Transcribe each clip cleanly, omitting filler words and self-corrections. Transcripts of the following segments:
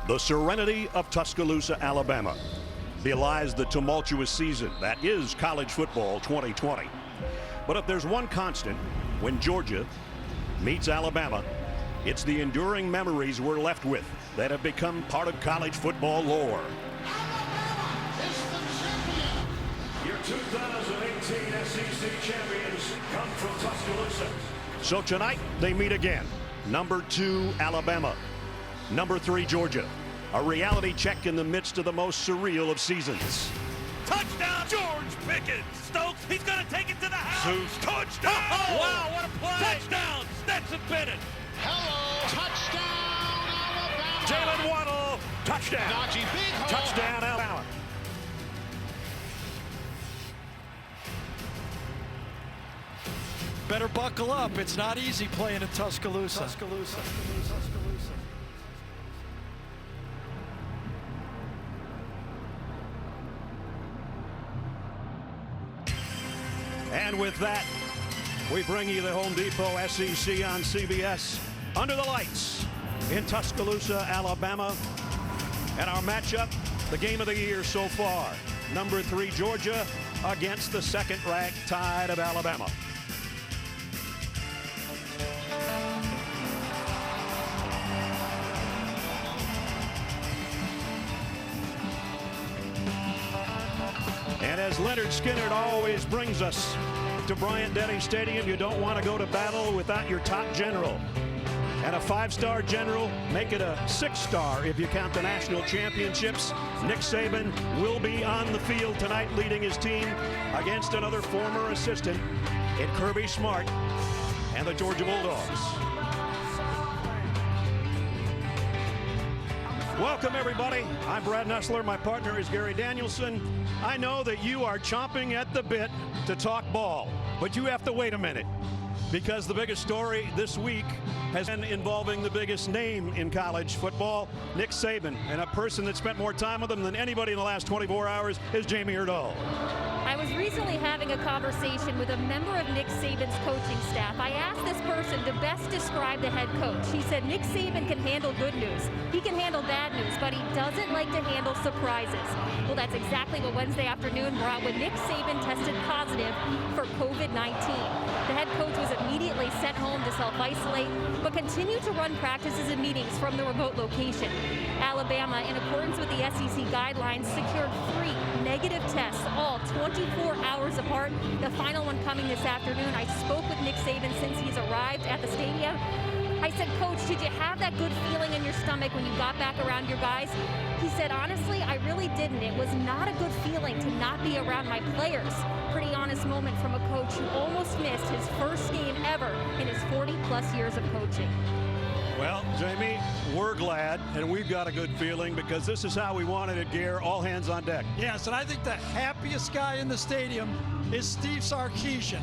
The serenity of Tuscaloosa, Alabama belies the tumultuous season that is college football 2020. But if there's one constant when Georgia meets Alabama, it's the enduring memories we're left with that have become part of college football lore. Alabama is the champion. Your 2018 SEC champions come from Tuscaloosa. So tonight they meet again. Number 2, Alabama. Number 3, Georgia. A reality check in the midst of the most surreal of seasons. Touchdown, George Pickens. Stokes, he's going to take it to the house. Zeus. Touchdown. Oh! Wow, what a play. Touchdown, Stetson Bennett. Hello, touchdown, Alabama. Jalen Waddle, touchdown. Najee Big Hole. Touchdown, Alabama. Better buckle up. It's not easy playing in Tuscaloosa. And with that, we bring you the Home Depot SEC on CBS. Under the lights in Tuscaloosa, Alabama. And our matchup, the game of the year so far. Number 3, Georgia against the second-ranked Tide of Alabama. And as Leonard Skinner always brings us to Bryant-Denny Stadium, you don't want to go to battle without your top general. And a 5-star general, make it a 6-star if you count the national championships. Nick Saban will be on the field tonight leading his team against another former assistant in Kirby Smart and the Georgia Bulldogs. Welcome, everybody. I'm Brad Nussler. My partner is Gary Danielson. I know that you are chomping at the bit to talk ball, but you have to wait a minute because the biggest story this week has been involving the biggest name in college football, Nick Saban, and a person that spent more time with him than anybody in the last 24 hours is Jamie Erdahl. I was recently having a conversation with a member of Nick Saban's coaching staff. I asked this person to best describe the head coach. He said Nick Saban can handle good news. He can handle bad news, but he doesn't like to handle surprises. Well, that's exactly what Wednesday afternoon brought when Nick Saban tested positive for COVID-19. The head coach was immediately sent home to self-isolate, but continued to run practices and meetings from the remote location. Alabama, in accordance with the SEC guidelines, secured 3 negative tests, all 24 hours apart. The final one coming this afternoon. I spoke with Nick Saban since he's arrived at the stadium. I said, Coach, did you have that good feeling in your stomach when you got back around your guys? He said, honestly, I really didn't. It was not a good feeling to not be around my players. Pretty honest moment from a coach who almost missed his first game ever in his 40-plus years of coaching. Well, Jamie, we're glad, and we've got a good feeling because this is how we wanted it, Gare. All hands on deck. Yes, and I think the happiest guy in the stadium is Steve Sarkisian.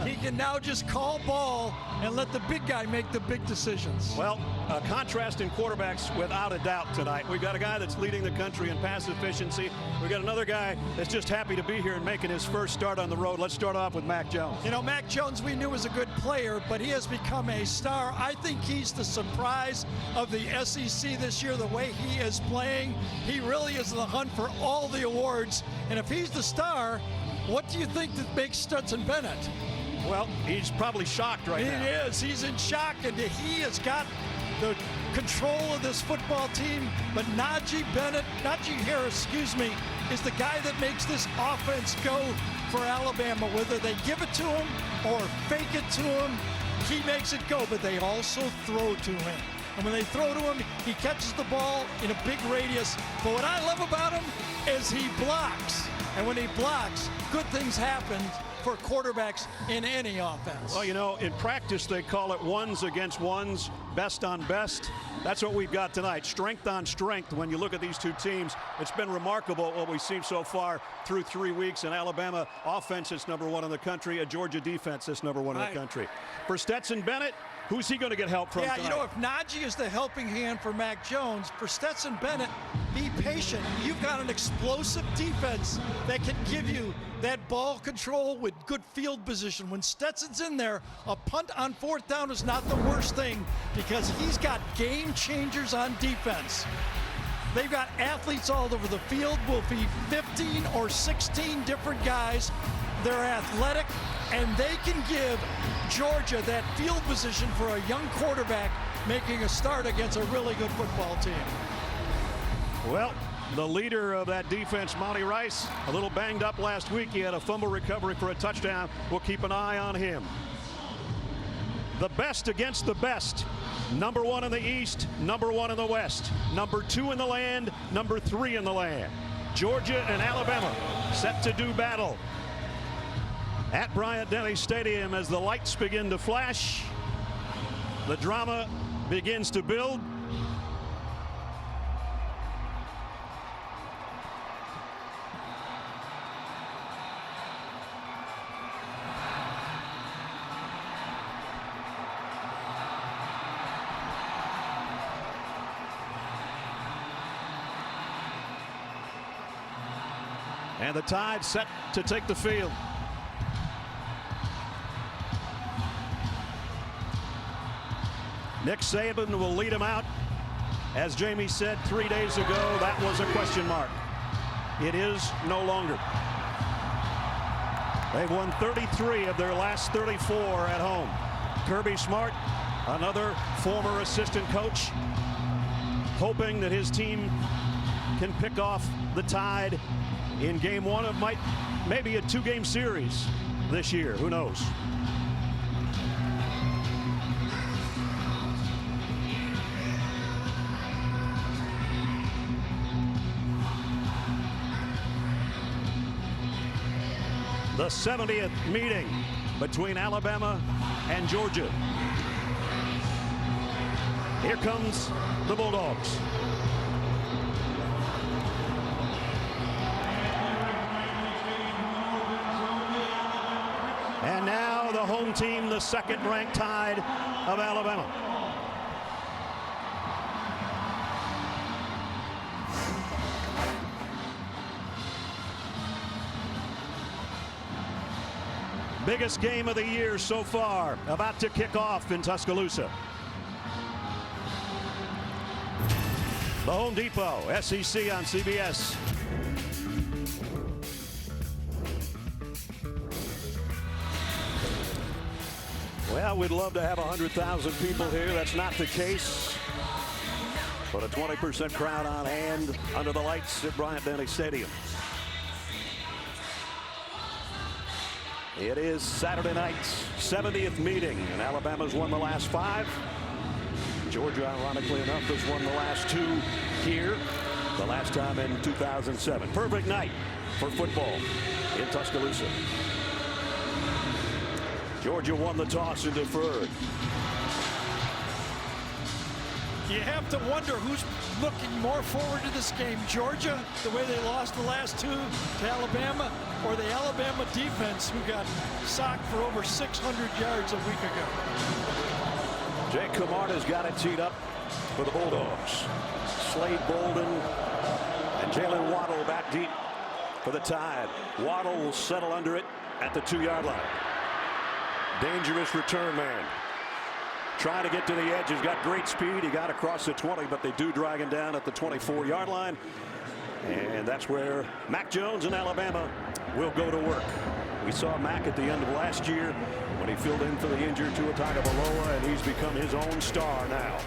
He can now just call ball and let the big guy make the big decisions. Well, a contrast in quarterbacks without a doubt tonight. We've got a guy that's leading the country in pass efficiency. We've got another guy that's just happy to be here and making his first start on the road. Let's start off with Mac Jones. You know, Mac Jones we knew was a good player, but he has become a star. I think he's the surprise of the SEC this year, the way he is playing. He really is in the hunt for all the awards. And if he's the star, what do you think that makes Stetson Bennett? Well, he's probably shocked right now. He is. He's in shock, and he has got the control of this football team. But Najee Harris, is the guy that makes this offense go for Alabama. Whether they give it to him or fake it to him, he makes it go. But they also throw to him. And when they throw to him, he catches the ball in a big radius. But what I love about him is he blocks. And when he blocks, good things happen for quarterbacks in any offense. Well, you know, in practice, they call it ones against ones, best on best. That's what we've got tonight, strength on strength. When you look at these two teams, it's been remarkable what we've seen so far through 3 weeks. An Alabama offense is #1 in the country, a Georgia defense is #1 in the country. For Stetson Bennett, who's he going to get help from tonight? You know, if Najee is the helping hand for Mac Jones, for Stetson Bennett, be patient. You've got an explosive defense that can give you that ball control with good field position. When Stetson's in there, a punt on 4th down is not the worst thing because he's got game changers on defense. They've got athletes all over the field. Will be 15 or 16 different guys. They're athletic, and they can give Georgia that field position for a young quarterback making a start against a really good football team. Well, the leader of that defense, Monty Rice, a little banged up last week. He had a fumble recovery for a touchdown. We'll keep an eye on him. The best against the best. Number 1 in the East, number 1 in the West, number 2 in the land, number 3 in the land. Georgia and Alabama set to do battle at Bryant-Denny Stadium as the lights begin to flash. The drama begins to build. And the Tide set to take the field. Nick Saban will lead him out. As Jamie said 3 days ago, that was a question mark. It is no longer. They've won 33 of their last 34 at home. Kirby Smart, another former assistant coach, hoping that his team can pick off the Tide in game 1 of maybe a 2-game series this year. Who knows? The 70th meeting between Alabama and Georgia. Here comes the Bulldogs. And now the home team, the second-ranked Tide of Alabama. Biggest game of the year so far, about to kick off in Tuscaloosa. The Home Depot, SEC on CBS. Well, we'd love to have 100,000 people here. That's not the case. But a 20% crowd on hand under the lights at Bryant-Denny Stadium. It is Saturday night's 70th meeting, and Alabama's won the last 5. Georgia, ironically enough, has won the last 2 here, the last time in 2007. Perfect night for football in Tuscaloosa. Georgia won the toss and deferred. You have to wonder who's looking more forward to this game. Georgia, the way they lost the last 2 to Alabama, or the Alabama defense, who got socked for over 600 yards a week ago. Jake Camarda's got it teed up for the Bulldogs. Slade Bolden and Jalen Waddle back deep for the Tide. Waddle will settle under it at the 2-yard line. Dangerous return man. Trying to get to the edge. He's got great speed. He got across the 20, but they do drag him down at the 24-yard line. And that's where Mac Jones and Alabama will go to work. We saw Mac at the end of last year when he filled in for the injured Tua Tagovailoa, and he's become his own star now.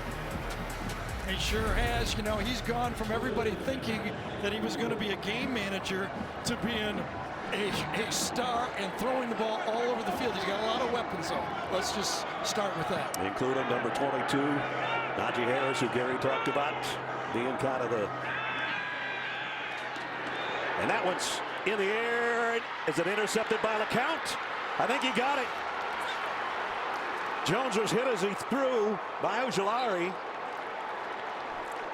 He sure has. You know, he's gone from everybody thinking that he was going to be a game manager to being a star and throwing the ball all over the field. He's got a lot of weapons, though. Let's just start with that. Including number 22, Najee Harris, who Gary talked about, being kind of the... And that one's in the air. Is it intercepted by LeCount? I think he got it. Jones was hit as he threw by Ojulari.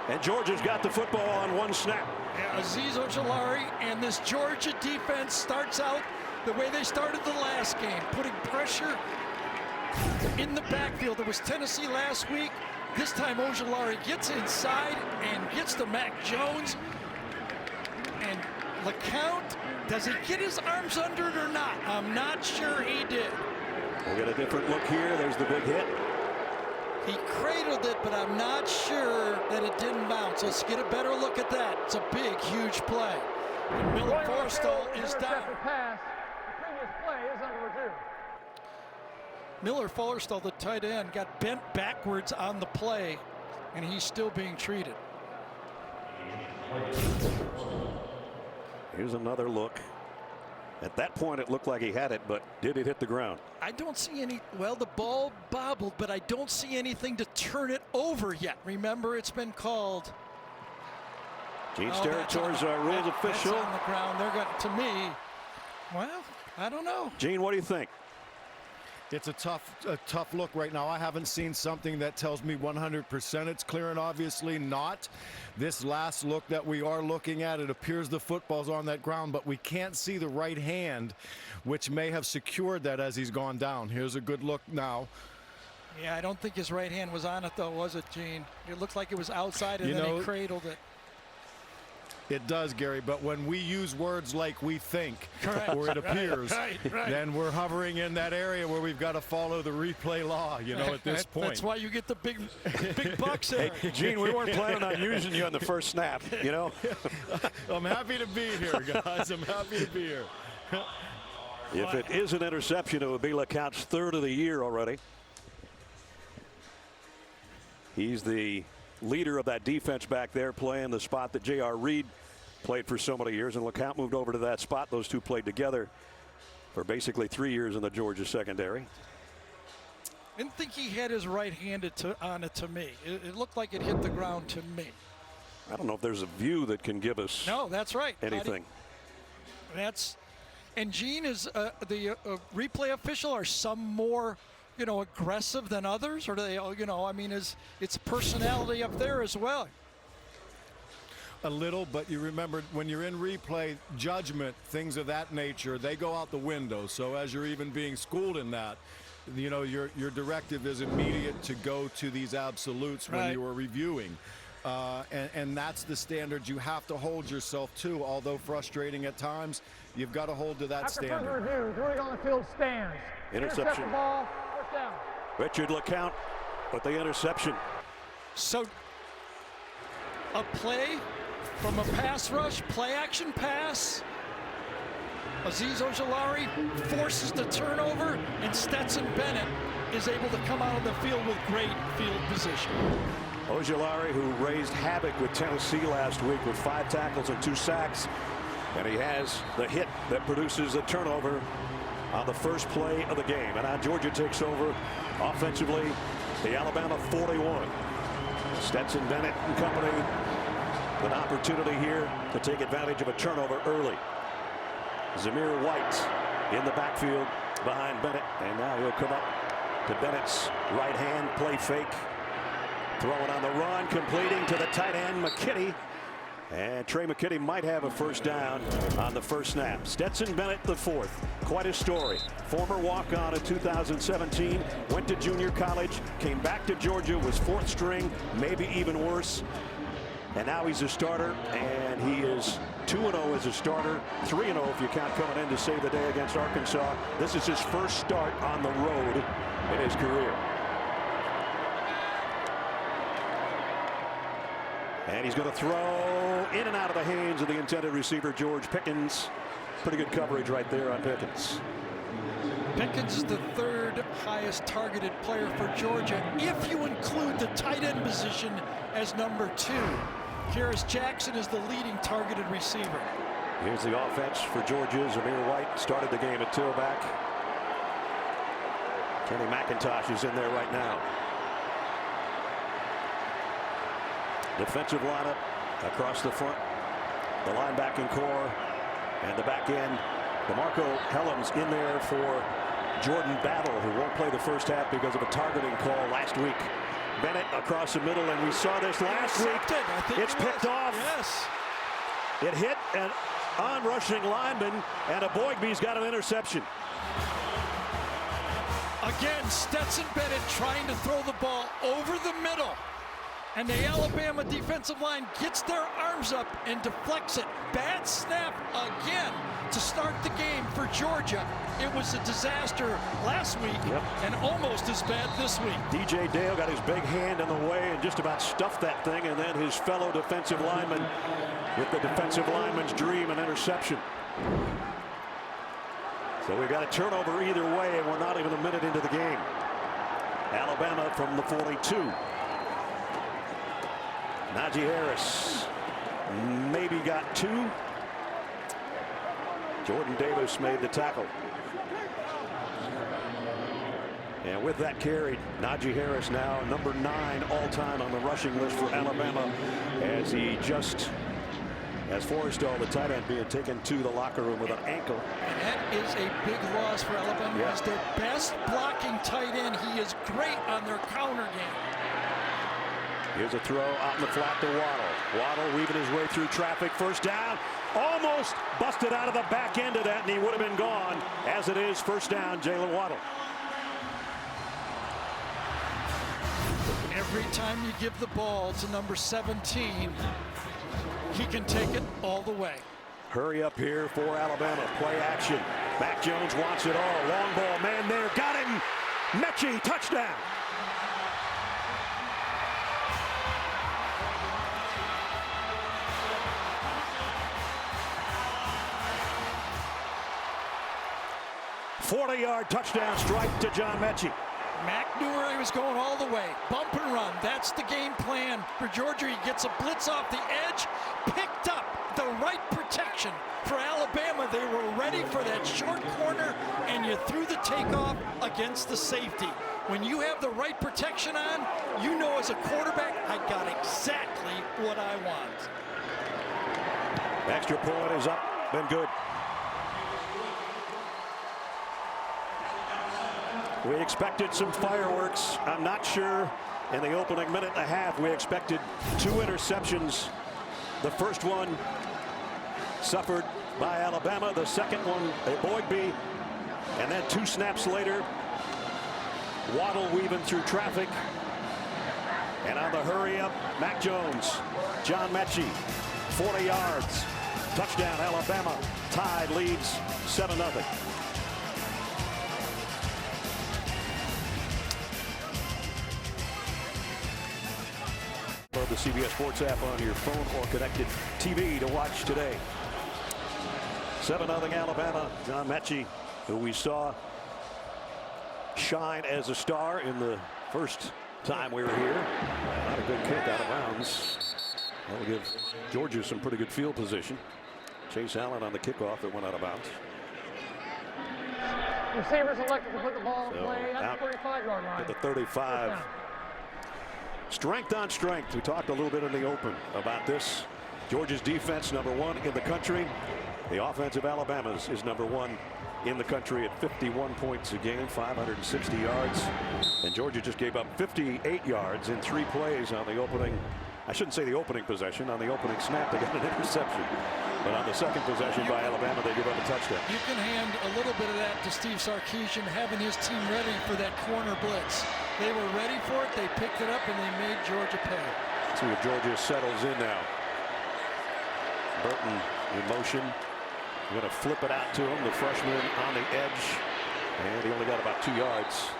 And Georgia's got the football on one snap. Yeah, Azeez Ojulari, and this Georgia defense starts out the way they started the last game, putting pressure in the backfield. It was Tennessee last week. This time Ojulari gets inside and gets to Mac Jones. And LeCount, does he get his arms under it or not? I'm not sure he did. We'll get a different look here. There's the big hit. He cradled it, but I'm not sure that it didn't bounce. Let's get a better look at that. It's a big, huge play. And Miller Forrestal is down. Pass. The previous play is under review. Miller Forrestal, the tight end, got bent backwards on the play, and he's still being treated. Here's another look. At that point, it looked like he had it, but did it hit the ground? I don't see any. Well, the ball bobbled, but I don't see anything to turn it over yet. Remember, it's been called. Gene Steratore, rules official. That's on the ground. They're going to me. Well, I don't know. Gene, what do you think? It's a tough look right now. I haven't seen something that tells me 100% it's clear, and obviously not. This last look that we are looking at, it appears the football's on that ground, but we can't see the right hand, which may have secured that as he's gone down. Here's a good look now. Yeah, I don't think his right hand was on it, though, was it, Gene? It looked like it was outside, and then he cradled it. It does, Gary, but when we use words like we think, correct, or it appears, right. then we're hovering in that area where we've got to follow the replay law, at this point. That's why you get the big bucks there. Hey, Gene, we weren't planning on using you on the first snap, I'm happy to be here, guys. I'm happy to be here. If it is an interception, it would be LeCount's third of the year already. He's the leader of that defense back there, playing the spot that J.R. Reed played for so many years, and LeCount moved over to that spot. Those two played together for basically 3 years in the Georgia secondary. Didn't think he had his right hand on it to me. It looked like it hit the ground to me. I don't know if there's a view that can give us no, that's right. anything. And Gene is the replay official. Are some more aggressive than others, or do they it's personality up there as well? A little, but you remember when you're in replay, judgment, things of that nature, they go out the window. So as you're even being schooled in that, your directive is immediate to go to these absolutes when you are reviewing. And that's the standard you have to hold yourself to, although frustrating at times. You've got to hold to that standard. After further review, ruling on the field stands. Interception. The ball, first down. Richard LeCount with the interception. So a play from a pass rush, play action pass. Azeez Ojulari forces the turnover, and Stetson Bennett is able to come out of the field with great field position. Ojulari, who raised havoc with Tennessee last week with 5 tackles and 2 sacks. And he has the hit that produces the turnover on the first play of the game. And now Georgia takes over offensively, the Alabama 41. Stetson Bennett and company, an opportunity here to take advantage of a turnover early. Zamir White in the backfield behind Bennett, and now he'll come up to Bennett's right hand, play fake. Throwing on the run, completing to the tight end, McKinney. And Trey McKinney might have a first down on the first snap. Stetson Bennett, the fourth. Quite a story. Former walk-on in 2017, went to junior college, came back to Georgia, was 4th string, maybe even worse. And now he's a starter, and he is 2-0 as a starter, 3-0 if you count coming in to save the day against Arkansas. This is his first start on the road in his career. And he's going to throw in and out of the hands of the intended receiver, George Pickens. Pretty good coverage right there on Pickens. Pickens is the 3rd highest targeted player for Georgia, if you include the tight end position as number 2. Harris Jackson is the leading targeted receiver. Here's the offense for Georgia. Zamir White started the game at tailback. Kenny McIntosh is in there right now. Defensive lineup across the front, the linebacking core, and the back end. DeMarco Helms in there for Jordan Battle, who won't play the first half because of a targeting call last week. Bennett across the middle, and we saw this last week. It's picked off. Yes. It hit an on-rushing lineman, and Aboigbe's got an interception. Again, Stetson Bennett trying to throw the ball over the middle. And the Alabama defensive line gets their arms up and deflects it. Bad snap again to start the game for Georgia. It was a disaster last week and almost as bad this week. DJ Dale got his big hand in the way and just about stuffed that thing, and then his fellow defensive lineman with the defensive lineman's dream, an interception. So we got a turnover either way, and we're not even a minute into the game. Alabama from the 42. Najee Harris maybe got 2. Jordan Davis made the tackle. And with that carry, Najee Harris now number 9 all-time on the rushing list for Alabama, as he just has Forrestal, the tight end, being taken to the locker room with an ankle. And that is a big loss for Alabama. Yeah. He's their best blocking tight end. He is great on their counter game. Here's a throw out in the flat to Waddle. Waddle weaving his way through traffic. First down. Almost busted out of the back end of that, and he would have been gone. As it is, first down, Jalen Waddle. Every time you give the ball to number 17, he can take it all the way. Hurry up here for Alabama. Play action. Mac Jones wants it all. Long ball, man there. Got him. Mechie, touchdown. "40-yard touchdown strike to John Mechie." Mac knew where he was going all the way. Bump and run. That's the game plan for Georgia. He gets a blitz off the edge. Picked up the right protection for Alabama. They were ready for that short corner, and you threw the takeoff against the safety. When you have the right protection on, you know as a quarterback, I got exactly what I want. Extra point is up. Been good. We expected some fireworks. I'm not sure in the opening minute and a half we expected 2 interceptions. The first one suffered by Alabama. The second one a Boyd B. And then 2 snaps later, Waddle weaving through traffic. And on the hurry up, Mac Jones. John Mechie, 40 yards. Touchdown, Alabama. Tide leads 7-0. The CBS Sports app on your phone or connected TV to watch today. 7-0 Alabama. John Mechie, who we saw shine as a star in the first time we were here. Not a good kick out of bounds. That'll give Georgia some pretty good field position. Chase Allen on the kickoff that went out of bounds. Receivers elected to put the ball in So play at the 35-yard line. At the 35. Strength on strength. We talked a little bit in the open about this. Georgia's defense number 1 in the country. The offense of Alabama's is number 1 in the country at 51 points a game, 560 yards. And Georgia just gave up 58 yards in 3 plays on the opening. I shouldn't say the opening possession. On the opening snap, they got an interception. But on the second possession by Alabama, they give up a touchdown. You can hand a little bit of that to Steve Sarkisian, having his team ready for that corner blitz. They were ready for it. They picked it up, and they made Georgia pay. Let's see if Georgia settles in now. Burton in motion. Going to flip it out to him. The freshman on the edge. And he only got about 2 yards.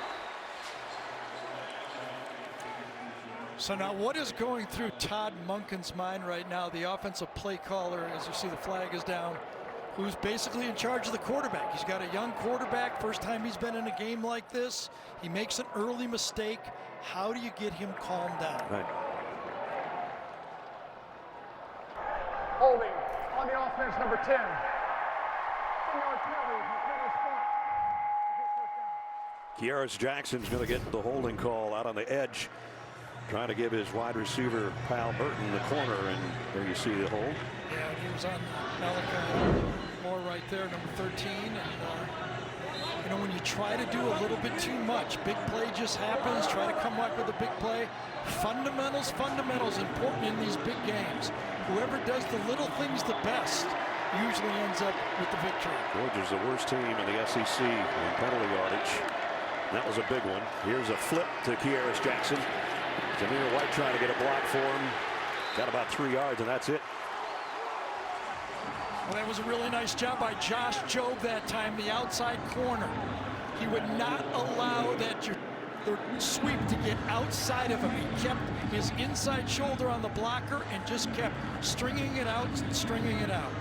So now what is going through Todd Monken's mind right now, the offensive play caller, as you see the flag is down, who's basically in charge of the quarterback. He's got a young quarterback, first time he's been in a game like this. He makes an early mistake. How do you get him calmed down? Right. Holding on the offense, number 10. 10-yard penalty from the previous spot. Kearis Jackson's going to get the holding call out on the edge, trying to give his wide receiver pal Burton the corner, and there you see the hold. Yeah, he was on Malachi Moore right there, number 13. And you know, when you try to do a little bit too much, big play just happens. Try to come up with a big play. Fundamentals, important in these big games. Whoever does the little things the best usually ends up with the victory. Georgia's the worst team in the SEC in penalty yardage. That was a big one. Here's a flip to Kearis Jackson. Zamir White trying to get a block for him. Got about 3 yards, and that's it. Well, that was a really nice job by Josh Jobe that time, the outside corner. He would not allow the sweep to get outside of him. He kept his inside shoulder on the blocker and just kept stringing it out and stringing it out.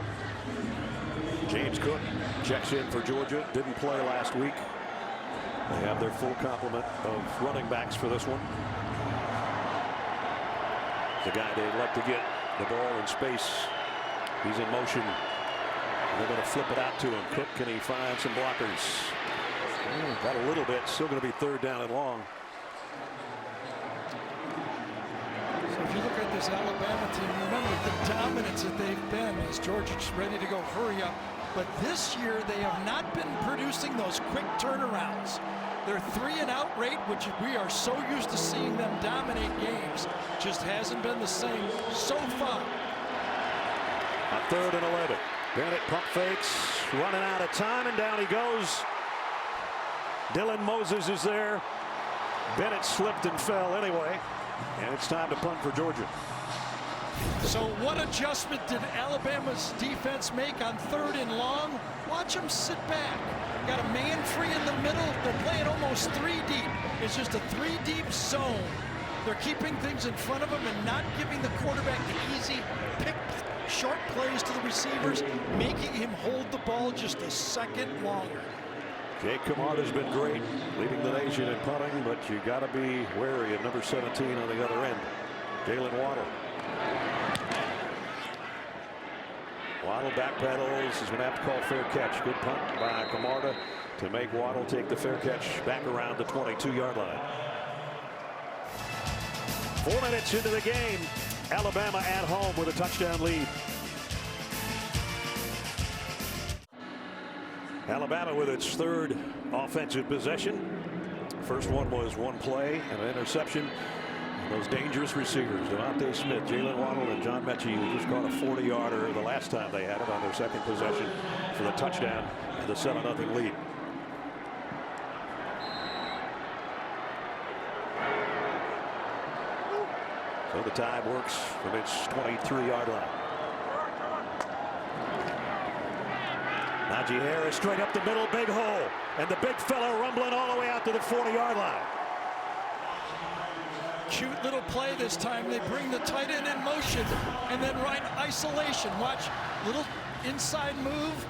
James Cook checks in for Georgia. Didn't play last week. They have their full complement of running backs for this one. The guy they'd like to get the ball in space. He's in motion. They're going to flip it out to him. Cook, can he find some blockers? Got a little bit. Still going to be 3rd down and long. So if you look at this Alabama team, remember the dominance that they've been as Georgia's ready to go hurry up. But this year they have not been producing those quick turnarounds. Their 3-and-out rate, which we are so used to seeing them dominate games, just hasn't been the same so far. A 3rd and 11. Bennett pump fakes, running out of time, and down he goes. Dylan Moses is there. Bennett slipped and fell anyway, and it's time to punt for Georgia. So what adjustment did Alabama's defense make on 3rd and long? Watch them sit back. Got a man free in the middle. They're playing almost 3 deep. It's just a 3-deep zone. They're keeping things in front of them and not giving the quarterback the easy pick short plays to the receivers, making him hold the ball just a second longer. Jake Camarda has been great, leading the nation in punting, but you got to be wary of number 17 on the other end, Jalen Waddle. Waddle backpedals. He's going to have to call fair catch. Good punt by Camarda to make Waddle take the fair catch back around the 22-yard line. 4 minutes into the game. Alabama at home with a touchdown lead. Alabama with its 3rd offensive possession. First one was 1 play and an interception. And those dangerous receivers, Devontae Smith, Jalen Waddle, and John Mechie, who just caught a 40-yarder the last time they had it on their 2nd possession for the touchdown and the 7-0 lead. So the Tide works from its 23-yard line. Najee Harris straight up the middle, big hole, and the big fella rumbling all the way out to the 40-yard line. Cute little play this time. They bring the tight end in motion and then right isolation. Watch, little inside move,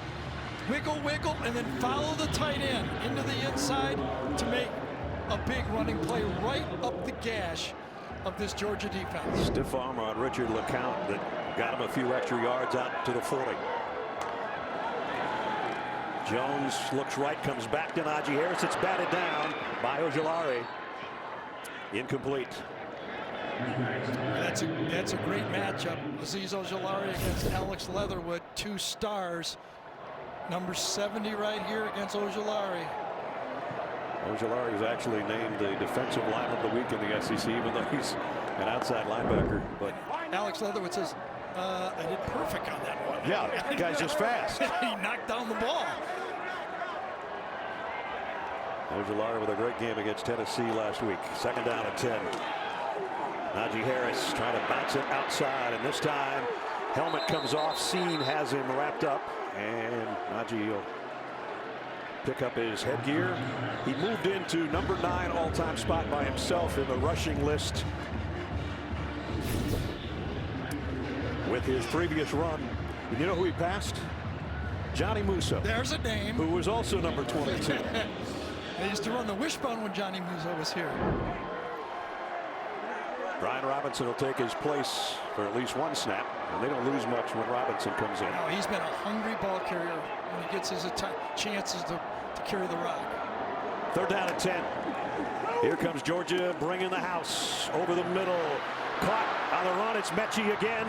wiggle, wiggle, and then follow the tight end into the inside to make a big running play right up the gash of this Georgia defense. Stiff arm on Richard LeCount that got him a few extra yards out to the 40. Jones looks right, comes back to Najee Harris. It's batted down by Ojulari. Incomplete. That's a great matchup. Azeez Ojulari against Alex Leatherwood, 2 stars. Number 70 right here against Ojulari. Ojulari was actually named the defensive lineman of the week in the SEC, even though he's an outside linebacker. But Alex Leatherwood says, I did perfect on that one. Yeah, the guy's just fast. He knocked down the ball. Ojulari with a great game against Tennessee last week. 2nd down and 10. Najee Harris trying to bounce it outside, and this time helmet comes off. Scene has him wrapped up, and Najee will pick up his headgear. He moved into number 9 all-time spot by himself in the rushing list with his previous run. And you know who he passed? Johnny Musso. There's a name. Who was also number 22. They used to run the wishbone when Johnny Musso was here. Brian Robinson will take his place for at least 1 snap, and they don't lose much when Robinson comes in. No, he's been a hungry ball carrier when he gets his chances to carry the rock. 3rd down and 10. Here comes Georgia bringing the house over the middle. Caught on the run. It's Mechie again.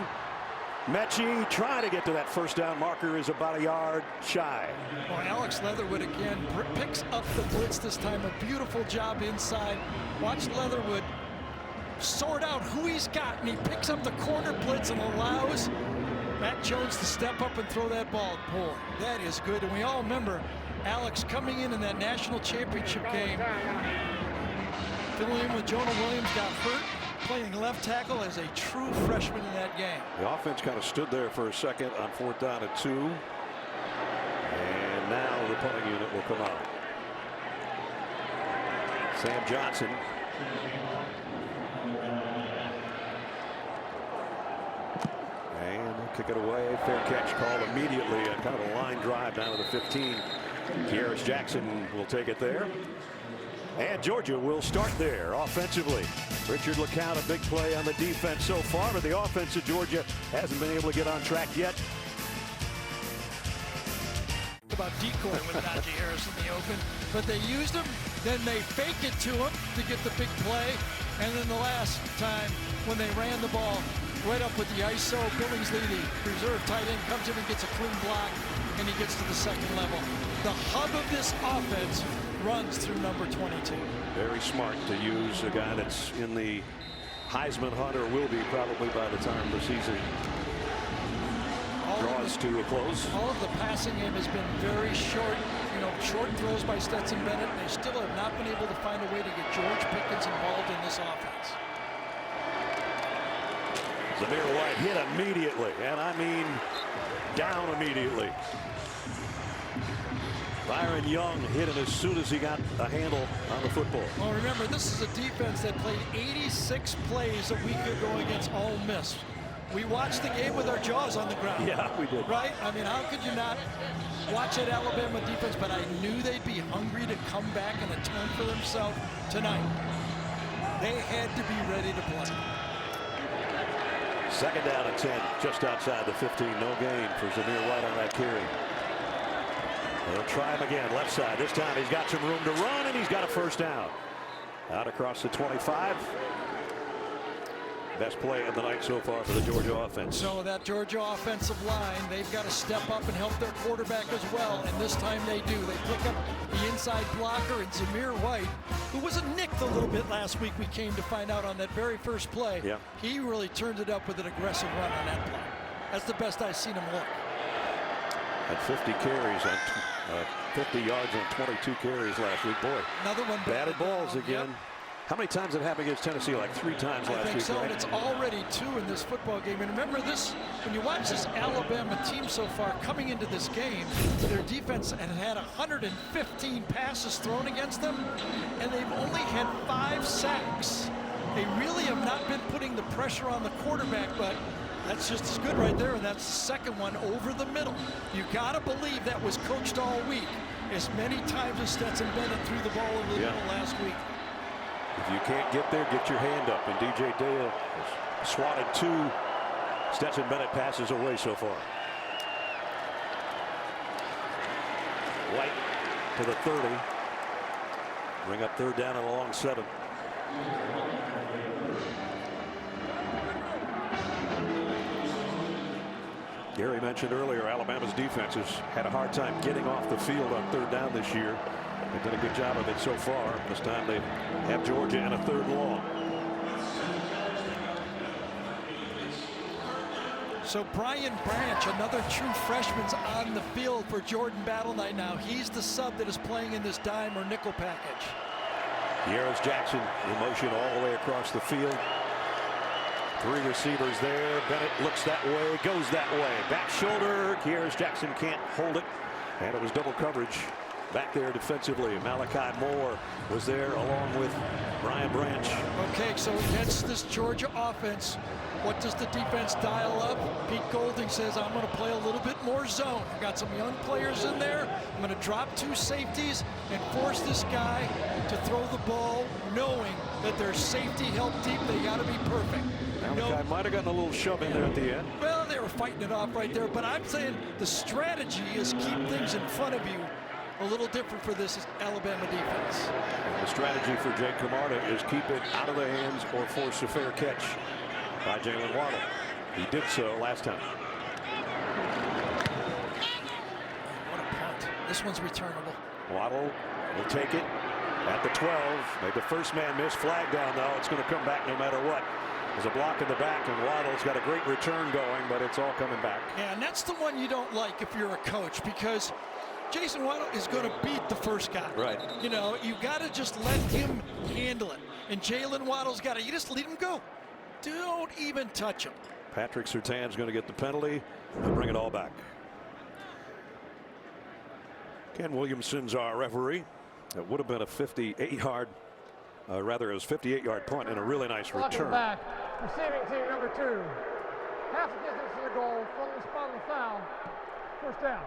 Mechie trying to get to that 1st down marker is about a yard shy. Well, Alex Leatherwood again picks up the blitz this time. A beautiful job inside. Watch Leatherwood sort out who he's got, and he picks up the corner blitz and allows Matt Jones to step up and throw that ball. Boy, that is good. And we all remember Alex coming in that national championship game, filling in with Jonah Williams, got hurt. playing left tackle as a true freshman in that game. The offense kind of stood there for a second on 4th down and 2. And now the punting unit will come out. Sam Johnson. And kick it away. Fair catch called immediately. A kind of a line drive down to the 15. Kearis Jackson will take it there. And Georgia will start there offensively. Richard LeCount, a big play on the defense so far, but the offense of Georgia hasn't been able to get on track yet. About decoy with Najee Harris in the open, but they used him, then they fake it to him to get the big play, and then the last time when they ran the ball right up with the ISO, Billingsley, the reserve tight end, comes in and gets a clean block, and he gets to the second level. The hub of this offense runs through number 22. Very smart to use a guy that's in the Heisman hunt, or will be probably by the time the season draws to a close. All of the passing game has been very short, short throws by Stetson Bennett. They still have not been able to find a way to get George Pickens involved in this offense. Zamir White hit immediately, and I mean down immediately. Byron Young hit him as soon as he got a handle on the football. Well, remember, this is a defense that played 86 plays a week ago against Ole Miss. We watched the game with our jaws on the ground. Yeah, we did. Right? I mean, how could you not watch that Alabama defense? But I knew they'd be hungry to come back and atone for themselves tonight. They had to be ready to play. 2nd down and 10, just outside the 15. No gain for Zamir White on that carry. They'll try him again, left side. This time he's got some room to run, and he's got a 1st down. Out across the 25. Best play of the night so far for the Georgia offense. So that Georgia offensive line, they've got to step up and help their quarterback as well. And this time they do. They pick up the inside blocker and Zamir White, who was nicked a little bit last week. We came to find out on that very first play. Yeah. He really turned it up with an aggressive run on that play. That's the best I've seen him look. Had 50 carries on 50 yards on 22 carries last week. Boy, another one batted balls again. Yep. How many times did it happen against Tennessee? Like 3 times last week. I think so, right? and it's already 2 in this football game. And remember this, when you watch this Alabama team so far coming into this game, their defense had 115 passes thrown against them, and they've only had 5 sacks. They really have not been putting the pressure on the quarterback, but that's just as good right there, and that's the second one over the middle. You gotta believe that was coached all week, as many times as Stetson Bennett threw the ball over the middle last week. If you can't get there, get your hand up. And DJ Dale has swatted 2 Stetson Bennett passes away so far. White to the 30. Bring up 3rd down and a long 7. Gary mentioned earlier, Alabama's defense has had a hard time getting off the field on 3rd down this year. They've done a good job of it so far. This time they have Georgia in a 3rd long. So Brian Branch, another true freshman's on the field for Jordan Battle Knight now. He's the sub that is playing in this dime or nickel package. Kearis Jackson in motion all the way across the field. 3 receivers there. Bennett looks that way, goes that way. Back shoulder. Kearis Jackson can't hold it. And it was double coverage back there defensively. Malachi Moore was there along with Brian Branch. Okay, so against this Georgia offense, what does the defense dial up? Pete Golding says, I'm going to play a little bit more zone. I've got some young players in there. I'm going to drop 2 safeties and force this guy to throw the ball, knowing that there's safety help deep. They got to be perfect. Malachi might have gotten a little shove in there at the end. Well, they were fighting it off right there, but I'm saying the strategy is keep things in front of you. A little different for this Alabama defense. The strategy for Jake Camarda is keep it out of the hands or force a fair catch by Jalen Waddle. He did so last time. What a punt. This one's returnable. Waddle will take it at the 12. Made the first man miss. Flag down, though. It's going to come back no matter what. There's a block in the back, and Waddle's got a great return going, but it's all coming back. Yeah, and that's the one you don't like if you're a coach, because Jason Waddle is going to beat the first guy. Right. You know, you got to just let him handle it. And Jalen Waddle's got to, you just let him go. Don't even touch him. Patrick Surtain's going to get the penalty and bring it all back. Ken Williamson's our referee. It would have been a 58-yard, rather it was 58-yard punt and a really nice Blocking return. back, receiving team number 2. Half the distance to the goal from the spot of the foul. First down.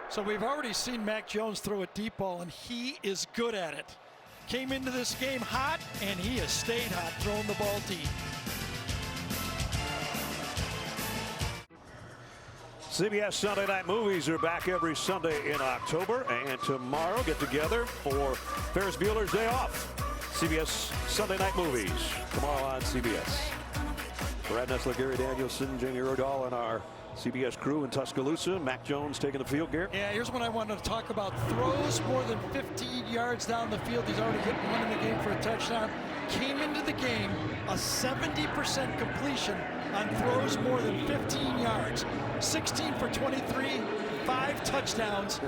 So we've already seen Mac Jones throw a deep ball, and he is good at it. Came into this game hot, and he has stayed hot throwing the ball deep. CBS Sunday Night Movies are back every Sunday in October, and tomorrow get together for Ferris Bueller's Day Off. CBS Sunday Night Movies tomorrow on CBS. Brad Nessler, Gary Danielson, Jamie Rodall, and our CBS crew in Tuscaloosa. Mac Jones taking the field, Gary. Yeah, here's what I wanted to talk about. Throws more than 15 yards down the field. He's already hit one in the game for a touchdown. Came into the game a 70% completion on throws more than 15 yards. 16 for 23, 5 touchdowns.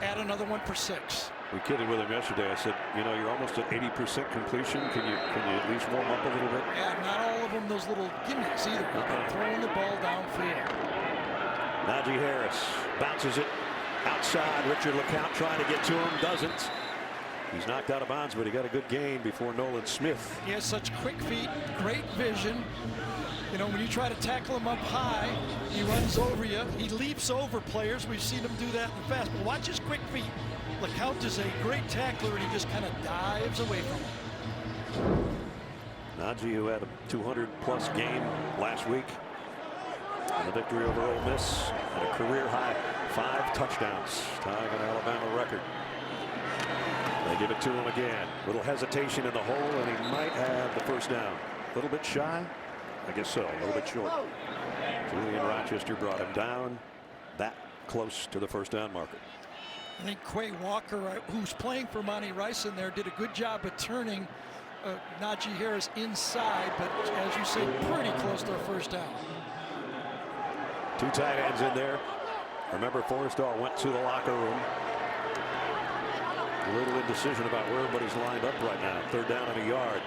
Add another one for 6. We kidded with him yesterday. I said, you know, you're almost at 80% completion. Can you at least warm up a little bit? Yeah, not all of them those little gimmies either. They're throwing the ball downfield. Najee Harris bounces it outside. Richard LeCount trying to get to him, doesn't. He's knocked out of bounds, but he got a good gain before Nolan Smith. He has such quick feet, great vision. You know, when you try to tackle him up high, he runs over you. He leaps over players. We've seen him do that in the past. But watch his quick feet. LeCount is a great tackler, and he just kind of dives away from him. Najee, who had a 200-plus game last week, and a victory over Ole Miss, and a career-high 5 touchdowns, tying an Alabama record. They give it to him again. Little hesitation in the hole, and he might have the first down. A little bit shy? I guess so, a little bit short. Julian Rochester brought him down that close to the first down marker. I think Quay Walker, who's playing for Monty Rice in there, did a good job of turning Najee Harris inside, but as you say, pretty close to a first down. 2 tight ends in there. Remember, Forrestall went to the locker room. A little indecision about where everybody's lined up right now. 3rd down and a yard.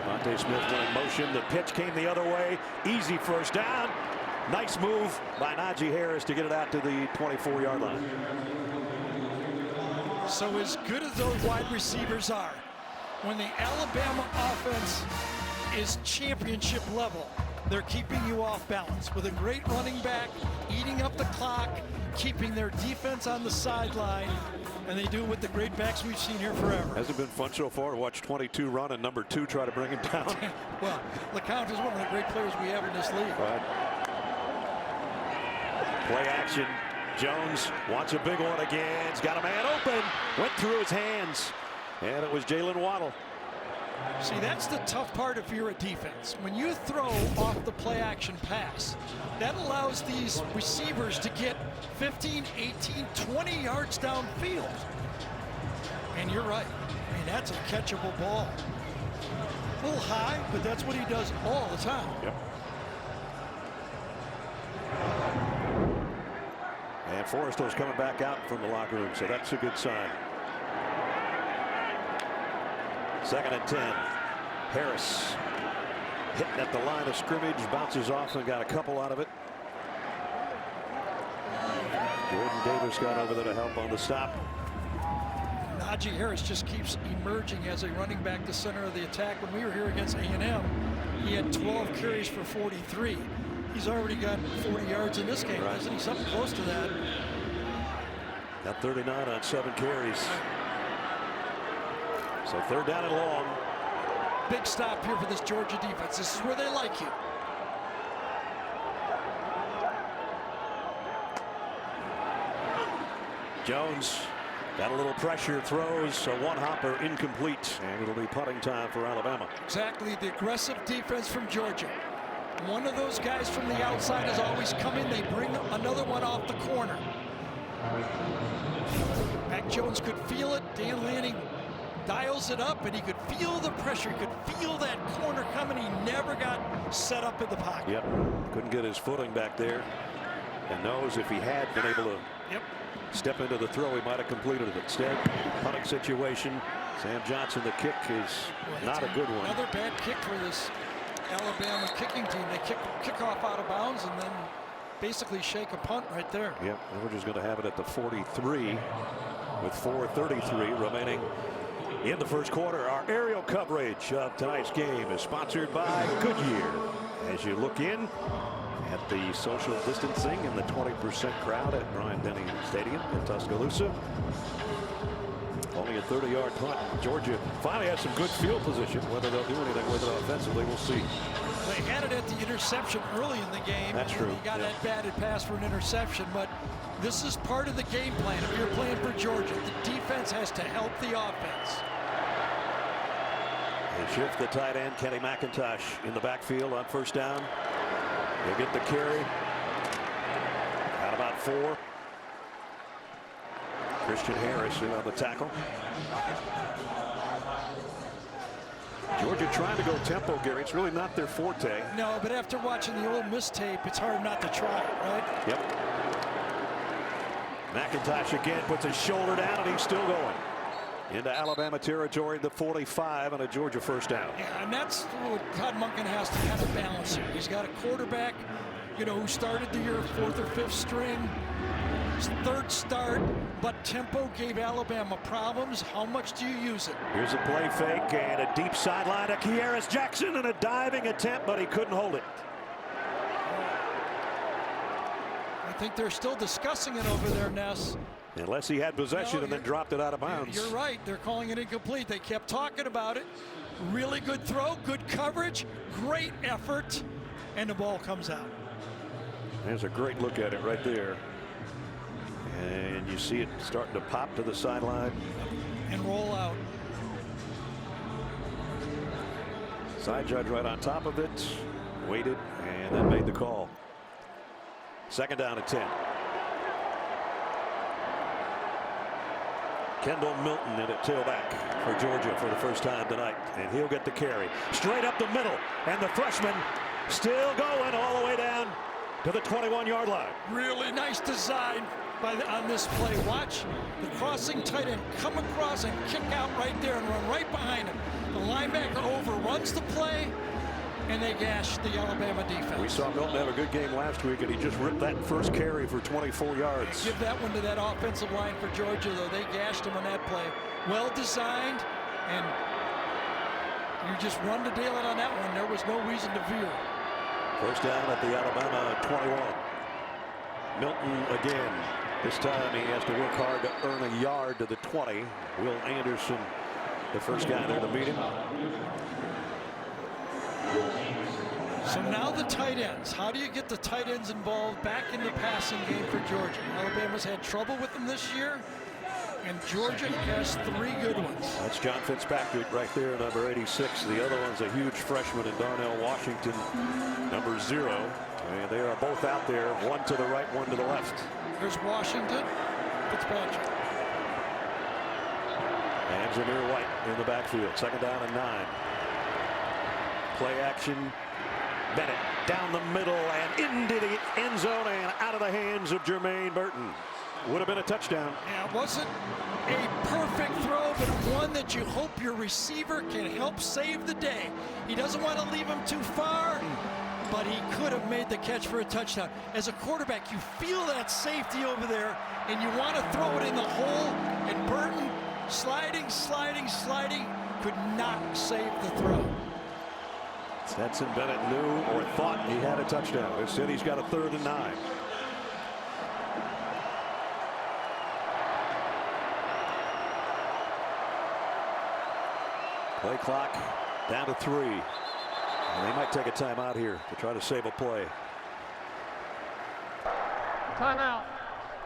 Devontae Smith went in motion. The pitch came the other way. Easy first down. Nice move by Najee Harris to get it out to the 24-yard line. So as good as those wide receivers are, when the Alabama offense is championship level, they're keeping you off balance with a great running back, eating up the clock, keeping their defense on the sideline, and they do it with the great backs we've seen here forever. Hasn't been fun so far to watch 22 run and number 2 try to bring him down. Well, LeCount is one of the great players we have in this league. Right. Play action. Jones wants a big one again. He's got a man open. Went through his hands. And it was Jalen Waddle. See, that's the tough part if you're a defense. When you throw off the play action pass, that allows these receivers to get 15, 18, 20 yards downfield. And you're right. I mean, that's a catchable ball. A little high, but that's what he does all the time. Yep. And Forrestall's coming back out from the locker room, so that's a good sign. 2nd and 10. Harris hitting at the line of scrimmage, bounces off and got a couple out of it. Jordan Davis got over there to help on the stop. Najee Harris just keeps emerging as a running back, the center of the attack. When we were here against A&M, he had 12 carries for 43. He's already got 40 yards in this game, right? Isn't he? Something close to that. Got 39 on 7 carries. So 3rd down and long. Big stop here for this Georgia defense. This is where they like you. Jones got a little pressure, throws, so one hopper incomplete, and it'll be punting time for Alabama. Exactly, the aggressive defense from Georgia. One of those guys from the outside is always coming. They bring another one off the corner. Mac Jones could feel it. Dan Lanning dials it up, and he could feel the pressure. He could feel that corner coming. He never got set up in the pocket. Yep. Couldn't get his footing back there. And knows if he had been able to step into the throw, he might have completed it. Instead, punting situation. Sam Johnson, the kick is not a good one. Another bad kick for this Alabama kicking team. They kick off out of bounds and then basically shake a punt right there. Yep, and we're just going to have it at the 43 with 4:33 remaining in the first quarter. Our aerial coverage of tonight's game is sponsored by Goodyear. As you look in at the social distancing and the 20% crowd at Bryant-Denny Stadium in Tuscaloosa. Only a 30-yard punt. Georgia finally has some good field position. Whether they'll do anything with it offensively, we'll see. They had it at the interception early in the game. That's true. He got that batted pass for an interception, but this is part of the game plan. If you're playing for Georgia, the defense has to help the offense. They shift the tight end, Kenny McIntosh, in the backfield on first down. They get the carry. At about 4. Christian Harris in on the tackle. Georgia trying to go tempo, Gary. It's really not their forte. No, but after watching the Ole Miss tape, it's hard not to try it, right? Yep. McIntosh again puts his shoulder down, and he's still going. Into Alabama territory, the 45 on a Georgia first down. Yeah, and that's what Todd Monken has to kind of balance here. He's got a quarterback, who started the year 4th or 5th string. His 3rd start, but tempo gave Alabama problems. How much do you use it? Here's a play fake and a deep sideline to Kearis Jackson and a diving attempt, but he couldn't hold it. I think they're still discussing it over there, Ness. Unless he had possession and then dropped it out of bounds. You're right. They're calling it incomplete. They kept talking about it. Really good throw, good coverage, great effort, and the ball comes out. There's a great look at it right there. And you see it starting to pop to the sideline. And roll out. Side judge right on top of it. Waited and then made the call. 2nd down and 10. Kendall Milton in at tailback for Georgia for the first time tonight. And he'll get the carry. Straight up the middle. And the freshman still going all the way down to the 21-yard line. Really nice design on this play. Watch the crossing tight end come across and kick out right there and run right behind him. The linebacker overruns the play, and they gash the Alabama defense. We saw Milton have a good game last week, and he just ripped that first carry for 24 yards. Give that one to that offensive line for Georgia, though. They gashed him on that play. Well designed, and you just run the daylight on that one. There was no reason to veer. First down at the Alabama 21. Milton again. This time he has to work hard to earn a yard to the 20. Will Anderson, the first guy there to meet him. So now the tight ends. How do you get the tight ends involved back in the passing game for Georgia? Alabama's had trouble with them this year, and Georgia has 3 good ones. That's John Fitzpatrick right there, number 86. The other one's a huge freshman in Darnell Washington, number 0. And they are both out there, one to the right, one to the left. There's Washington, Fitzpatrick. And Zamir White in the backfield. 2nd down and 9. Play action. Bennett down the middle and into the end zone and out of the hands of Jermaine Burton. Would have been a touchdown. Yeah, it wasn't a perfect throw, but one that you hope your receiver can help save the day. He doesn't want to leave him too far, but he could have made the catch for a touchdown. As a quarterback, you feel that safety over there, and you want to throw it in the hole, and Burton sliding, could not save the throw. Stetson Bennett knew or thought he had a touchdown. Instead, he's got a 3rd and 9. Play clock down to 3. And they might take a timeout here to try to save a play. Timeout,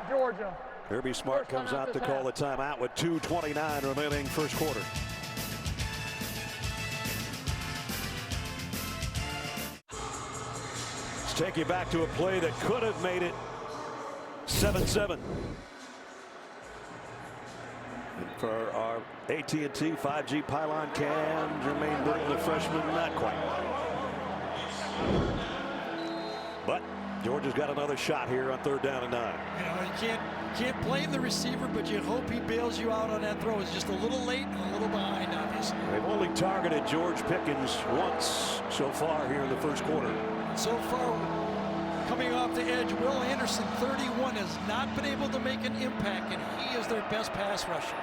Georgia. Kirby Smart comes out to call the timeout with 2:29 remaining first quarter. Let's take you back to a play that could have made it 7-7. for our AT&T 5G pylon cam. Jermaine Burton, the freshman, not quite. But Georgia's got another shot here on 3rd down and 9. You know, you can't blame the receiver, but you hope he bails you out on that throw. It's just a little late and a little behind, obviously. They've only targeted George Pickens once so far here in the first quarter. So far, coming off the edge, Will Anderson, 31, has not been able to make an impact, and he is their best pass rusher.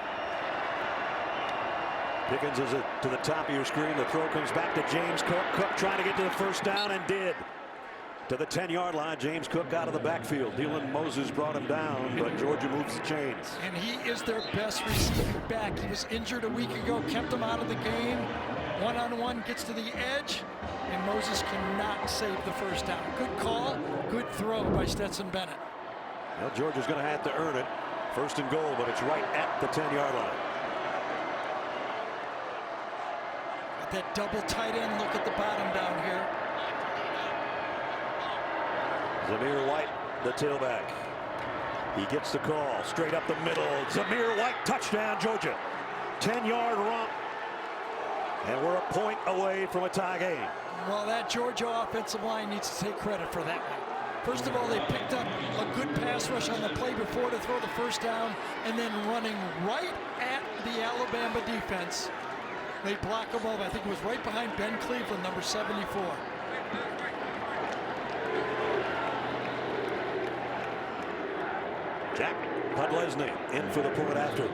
Pickens is to the top of your screen. The throw comes back to James Cook. Cook trying to get to the first down and did. To the 10-yard line, James Cook out of the backfield. Dylan Moses brought him down, but Georgia moves the chains. And he is their best receiving back. He was injured a week ago, kept him out of the game. One-on-one, gets to the edge, and Moses cannot save the first down. Good call, good throw by Stetson Bennett. Well, Georgia's going to have to earn it. 1st and goal, but it's right at the 10-yard line. Got that double tight end look at the bottom down here. Zamir White, the tailback. He gets the call straight up the middle. Zamir White, touchdown, Georgia. 10-yard romp. And we're a point away from a tie game. Well, that Georgia offensive line needs to take credit for that one. First of all, they picked up a good pass rush on the play before to throw the first down, and then running right at the Alabama defense. They block them up. I think it was right behind Ben Cleveland, number 74. Jack Podlesny in for the point after.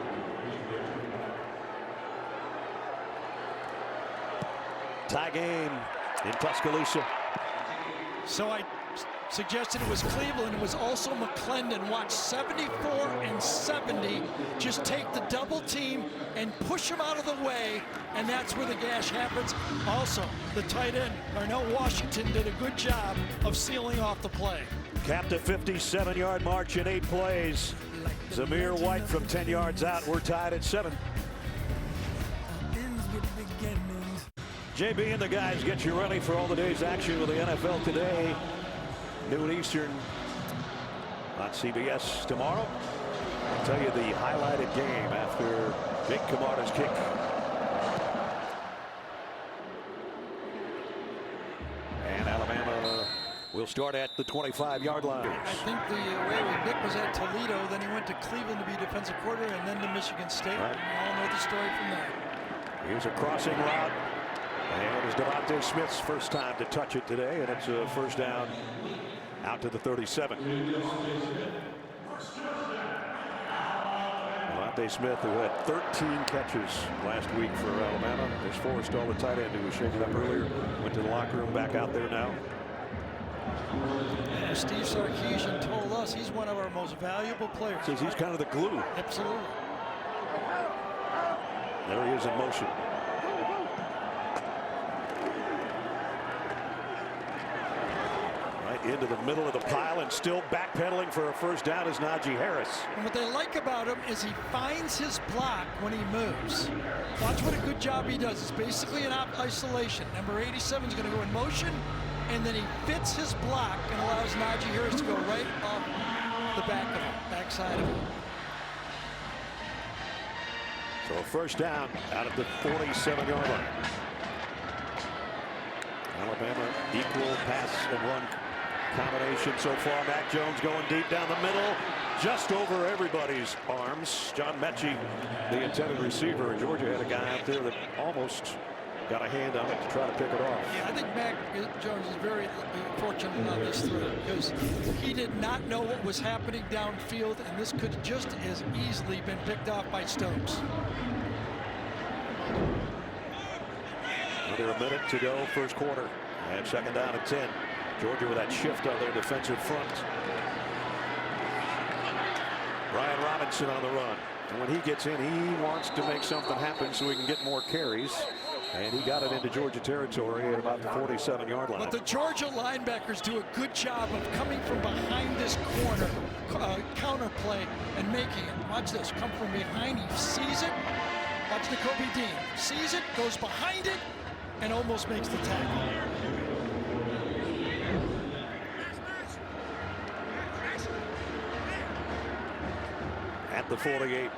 Tie game in Tuscaloosa. So I suggested it was Cleveland. It was also McClendon. Watch 74 and 70. Just take the double team and push them out of the way, and that's where the gash happens. Also, the tight end, Darnell Washington, did a good job of sealing off the play. Capped a 57-yard march in 8 plays. Zamir White from 10 yards out. We're tied at 7. JB and the guys get you ready for all the day's action with the NFL today. Noon Eastern on CBS tomorrow. I'll tell you the highlighted game after Jake Camarda's kick. And Alabama will start at the 25-yard line. I think the way Nick was at Toledo, then he went to Cleveland to be defensive coordinator, and then to Michigan State. Right. We all know the story from there. Here's a crossing route. And it's Devontae Smith's first time to touch it today, and it's a first down out to the 37. Devontae Smith, who had 13 catches last week for Alabama, has Forrest All, the tight end, who was shaken up earlier, went to the locker room, back out there now. Steve Sarkisian told us he's one of our most valuable players. Says he's kind of the glue. Absolutely. There he is in motion. Into the middle of the pile, and still backpedaling for a first down is Najee Harris. And what they like about him is he finds his block when he moves. Watch what a good job he does. It's basically an isolation. Number 87 is going to go in motion, and then he fits his block and allows Najee Harris to go right off the backside of him. So a first down out at the 47-yard line. Alabama equal pass and run combination so far. Mac Jones going deep down the middle, just over everybody's arms. John Mechie, the intended receiver, and Georgia had a guy out there that almost got a hand on it to try to pick it off. Yeah, I think Mac Jones is very fortunate on this throw because he did not know what was happening downfield, and this could just as easily been picked off by Stokes. Under a minute to go, first quarter, and second down at 10. Georgia with that shift on their defensive front. Brian Robinson on the run. And when he gets in, he wants to make something happen so he can get more carries. And he got it into Georgia territory at about the 47-yard line. But the Georgia linebackers do a good job of coming from behind this corner, counter play, and making it. Watch this, come from behind, he sees it. Watch Nakobe Dean, sees it, goes behind it, and almost makes the tackle. At the 48.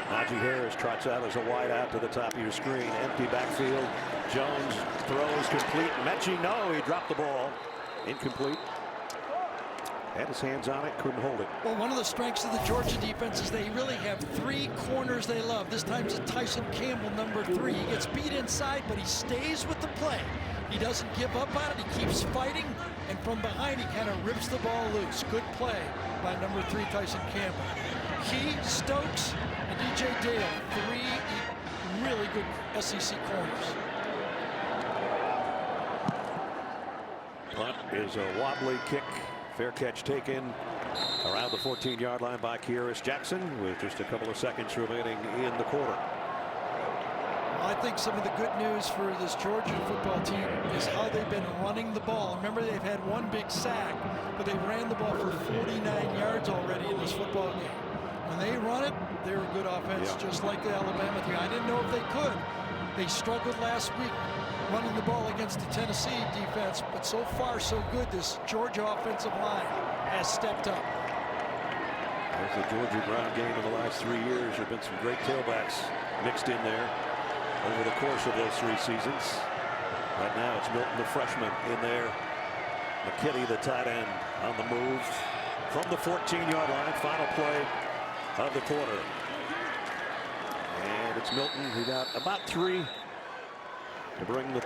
Najee Harris trots out as a wide out to the top of your screen. Empty backfield. Jones throws complete. Mechie, no, he dropped the ball. Incomplete. Had his hands on it, couldn't hold it. Well, one of the strengths of the Georgia defense is they really have 3 corners they love. This time it's Tyson Campbell, number 3. He gets beat inside, but he stays with the play. He doesn't give up on it. He keeps fighting, and from behind he kind of rips the ball loose. Good play by number 3, Tyson Campbell. He, Stokes, and DJ Dale, 3 really good SEC corners. Punt is a wobbly kick. Fair catch taken around the 14-yard line by Kearis Jackson with just a couple of seconds remaining in the quarter. I think some of the good news for this Georgia football team is how they've been running the ball. Remember, they've had 1 big sack, but they ran the ball for 49 yards already in this football game. When they run it, they're a good offense, just like the Alabama team. I didn't know if they could. They struggled last week running the ball against the Tennessee defense, but so far so good. This Georgia offensive line has stepped up. There's the Georgia ground game in the last 3 years. There have been some great tailbacks mixed in there over the course of those 3 seasons. Right now it's Milton, the freshman, in there. McKinney, the tight end, on the move from the 14-yard line. Final play of the quarter. And it's Milton who got about 3 to bring the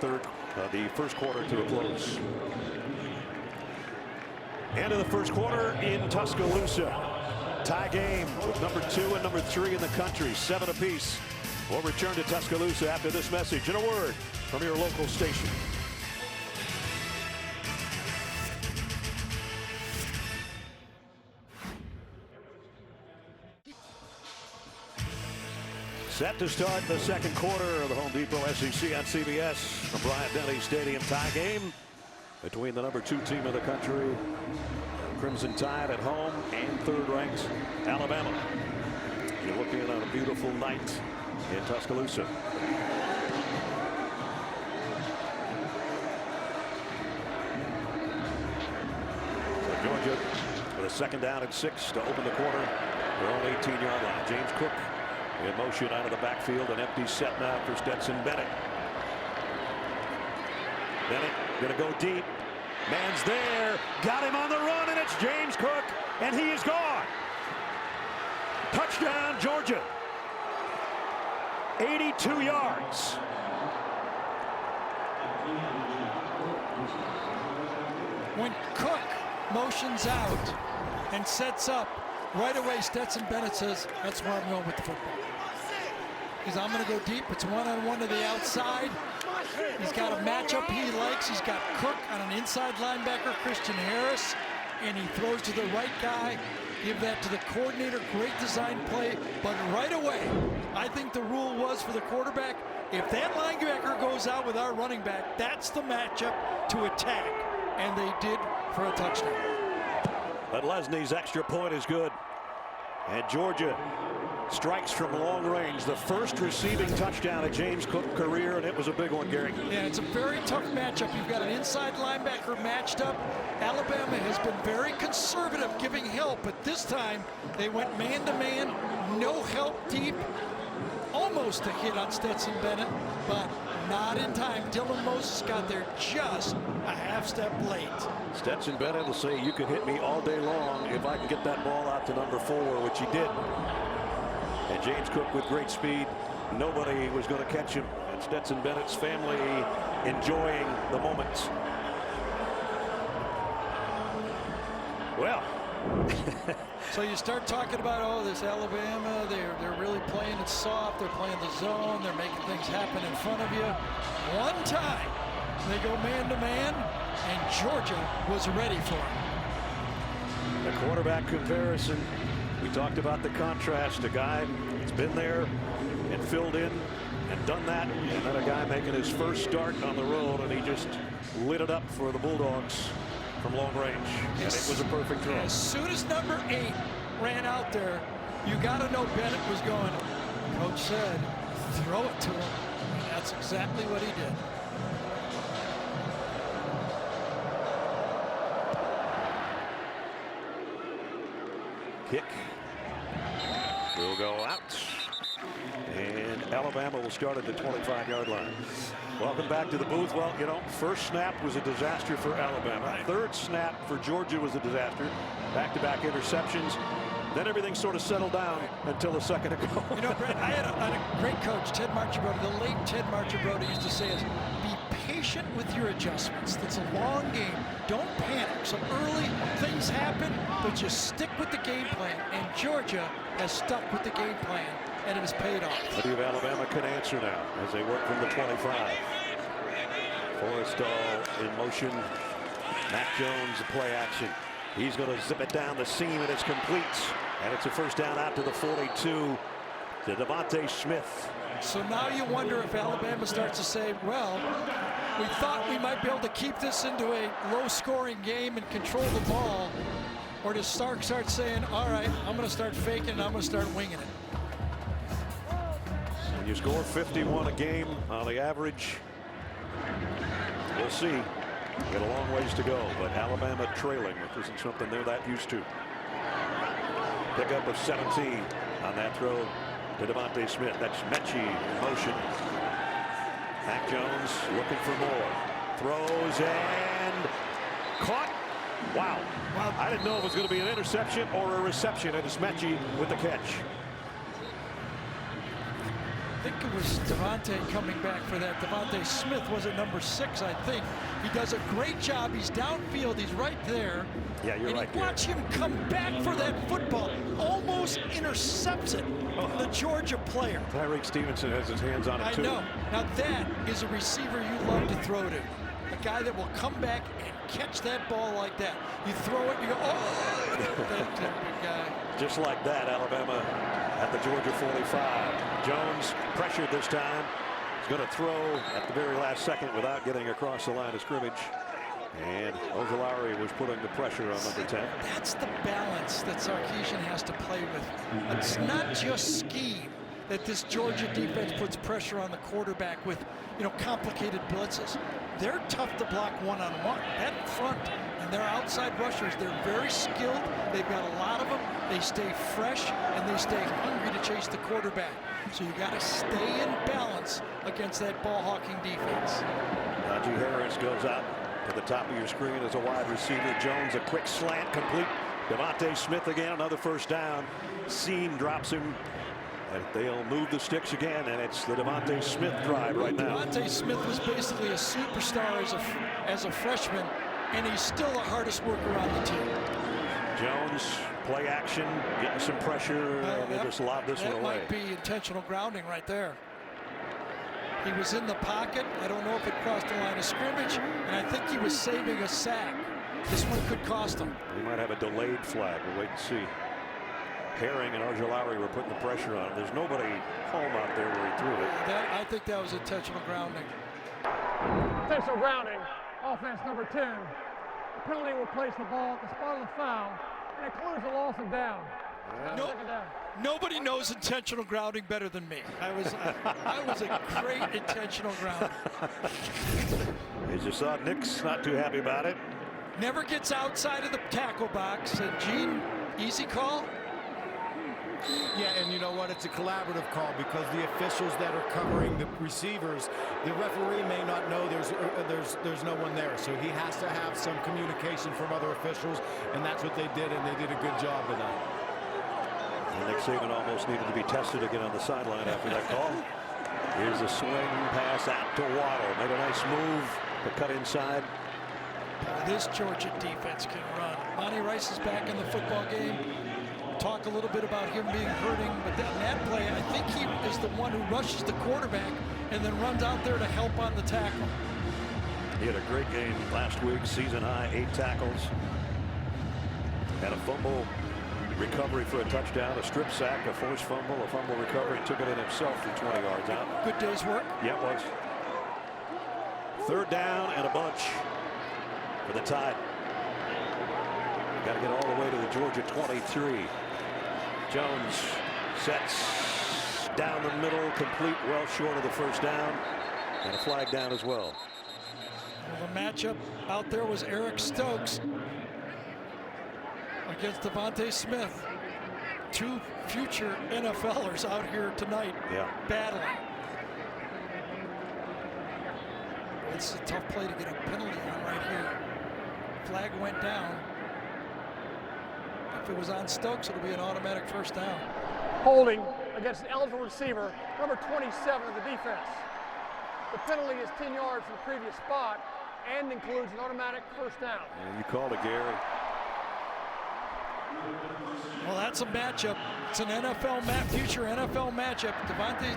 first quarter to a close. End of the first quarter in Tuscaloosa. Tie game with number 2 and number 3 in the country, 7 apiece. We'll return to Tuscaloosa after this message and a word from your local station. Set to start the second quarter of the Home Depot SEC on CBS from Bryant-Denny Stadium. Tie game between the number 2 team in the country, Crimson Tide, at home, and 3rd-ranked Alabama. You're looking at a beautiful night in Tuscaloosa. So Georgia with a 2nd down and 6 to open the quarter. Their own 18-yard line. James Cook in motion out of the backfield. An empty set now for Stetson Bennett. Bennett going to go deep. Man's there. Got him on the run, and it's James Cook, and he is gone. Touchdown, Georgia. 82 yards. When Cook motions out and sets up, right away Stetson Bennett says, that's where I'm going with the football. Because I'm going to go deep. It's one-on-one to the outside. He's got a matchup he likes. He's got Cook on an inside linebacker, Christian Harris, and he throws to the right guy. Give that to the coordinator. Great design play, but right away, I think the rule was for the quarterback, if that linebacker goes out with our running back, that's the matchup to attack, and they did for a touchdown. But Lesney's extra point is good, and Georgia strikes from long range. The first receiving touchdown of James Cook's career, and it was a big one, Gary. Yeah, it's a very tough matchup. You've got an inside linebacker matched up. Alabama has been very conservative giving help, but this time they went man-to-man, no help deep. Almost a hit on Stetson Bennett, but not in time. Dylan Moses got there just a half step late. Stetson Bennett will say, you can hit me all day long if I can get that ball out to number 4, which he did. And James Cook with great speed. Nobody was going to catch him. And Stetson Bennett's family enjoying the moment. Well. So you start talking about, oh, this Alabama, they're really playing it soft. They're playing the zone. They're making things happen in front of you. One time, they go man-to-man, and Georgia was ready for it. The quarterback comparison. We talked about the contrast. A guy that's been there and filled in and done that, and then a guy making his first start on the road, and he just lit it up for the Bulldogs from long range. And it was a perfect throw. As soon as number 8 ran out there, you got to know Bennett was going. Coach said, throw it to him. And that's exactly what he did. Kick will go out. Alabama will start at the 25-yard line. Welcome back to the booth. Well, you know, first snap was a disaster for Alabama. Third snap for Georgia was a disaster. Back-to-back interceptions. Then everything sort of settled down until a second ago. You know, Brett, I had a great coach, Ted Marchibroda. The late Ted Marchibroda used to say is, be patient with your adjustments. It's a long game. Don't panic. So early things happen, but just stick with the game plan. And Georgia has stuck with the game plan, and it has paid off. Let's see if Alabama can answer now as they work from the 25. Forrestall in motion. Mac Jones, play action. He's going to zip it down the seam, and it's complete. And it's a first down out to the 42 to Devontae Smith. So now you wonder if Alabama starts to say, well, we thought we might be able to keep this into a low-scoring game and control the ball. Or does Stark start saying, all right, I'm going to start faking and I'm going to start winging it? When you score 51 a game on the average, we'll see. Got a long ways to go, but Alabama trailing, which isn't something they're that used to. Pickup of 17 on that throw to Devontae Smith. That's Mechie in motion. Mac Jones looking for more. Throws and caught. Wow. I didn't know if it was going to be an interception or a reception, and it's Mechie with the catch. I think it was Devontae coming back for that. Devontae Smith was at number 6, I think. He does a great job. He's downfield. He's right there. Yeah, you're right. Watch him come back for that football. Almost intercepts it. The Georgia player. Tyreek Stevenson has his hands on it, too. I know. Now that is a receiver you love to throw to. A guy that will come back and catch that ball like that. You throw it, you go, oh! That big guy. Just like that, Alabama at the Georgia 45. Jones pressured this time. He's going to throw at the very last second without getting across the line of scrimmage. And Ojulari was putting the pressure on number 10. That's the balance that Sarkisian has to play with. It's not just scheme that this Georgia defense puts pressure on the quarterback with, you know, complicated blitzes. They're tough to block one-on-one. That front and their outside rushers, they're very skilled. They've got a lot of them. They stay fresh and they stay hungry to chase the quarterback. So you got to stay in balance against that ball-hawking defense. Najee Harris goes out to the top of your screen as a wide receiver. Jones, a quick slant complete. Devontae Smith again, another first down. Seam drops him. And they'll move the sticks again, and it's the Devontae Smith drive right now. Devontae Smith was basically a superstar as a freshman, and he's still the hardest worker on the team. Jones, play action, getting some pressure, and they just lob this one away. That might be intentional grounding right there. He was in the pocket. I don't know if it crossed the line of scrimmage, and I think he was saving a sack. This one could cost him. He might have a delayed flag. We'll wait and see. Herring and Ojulari were putting the pressure on him. There's nobody home out there where he threw it. I think that was intentional grounding. Intentional grounding. Offense number 10. The penalty will place the ball at the spot of the foul and includes the loss of down. Nobody knows intentional grounding better than me. I was a great intentional grounder. As you saw, Nick's not too happy about it. Never gets outside of the tackle box. And Gene, easy call. Yeah, and you know what? It's a collaborative call because the officials that are covering the receivers, the referee may not know there's no one there, so he has to have some communication from other officials, and that's what they did, and they did a good job of that. And Nick Saban almost needed to be tested again on the sideline after that call. Here's a swing pass out to Waddle. Made a nice move to cut inside. This Georgia defense can run. Monty Rice is back in the football game. Talk a little bit about him being hurting, but that play, I think he is the one who rushes the quarterback and then runs out there to help on the tackle. He had a great game last week, season high, 8 tackles. Had a fumble recovery for a touchdown, a strip sack, a forced fumble, a fumble recovery, took it in himself from 20 yards out. Good day's work. Yeah, it was. Third down and a bunch for the Tide. Got to get all the way to the Georgia 23. Jones sets down the middle, complete, well short of the first down, and a flag down as well. Well, the matchup out there was Eric Stokes against Devontae Smith. two future NFLers out here tonight battling. It's a tough play to get a penalty on right here. Flag went down. If it was on Stokes, it'll be an automatic first down. Holding against an eligible receiver, number 27 of the defense. The penalty is 10 yards from the previous spot and includes an automatic first down. And you called it, Gary. Well, that's a matchup. It's an future NFL matchup. Devontae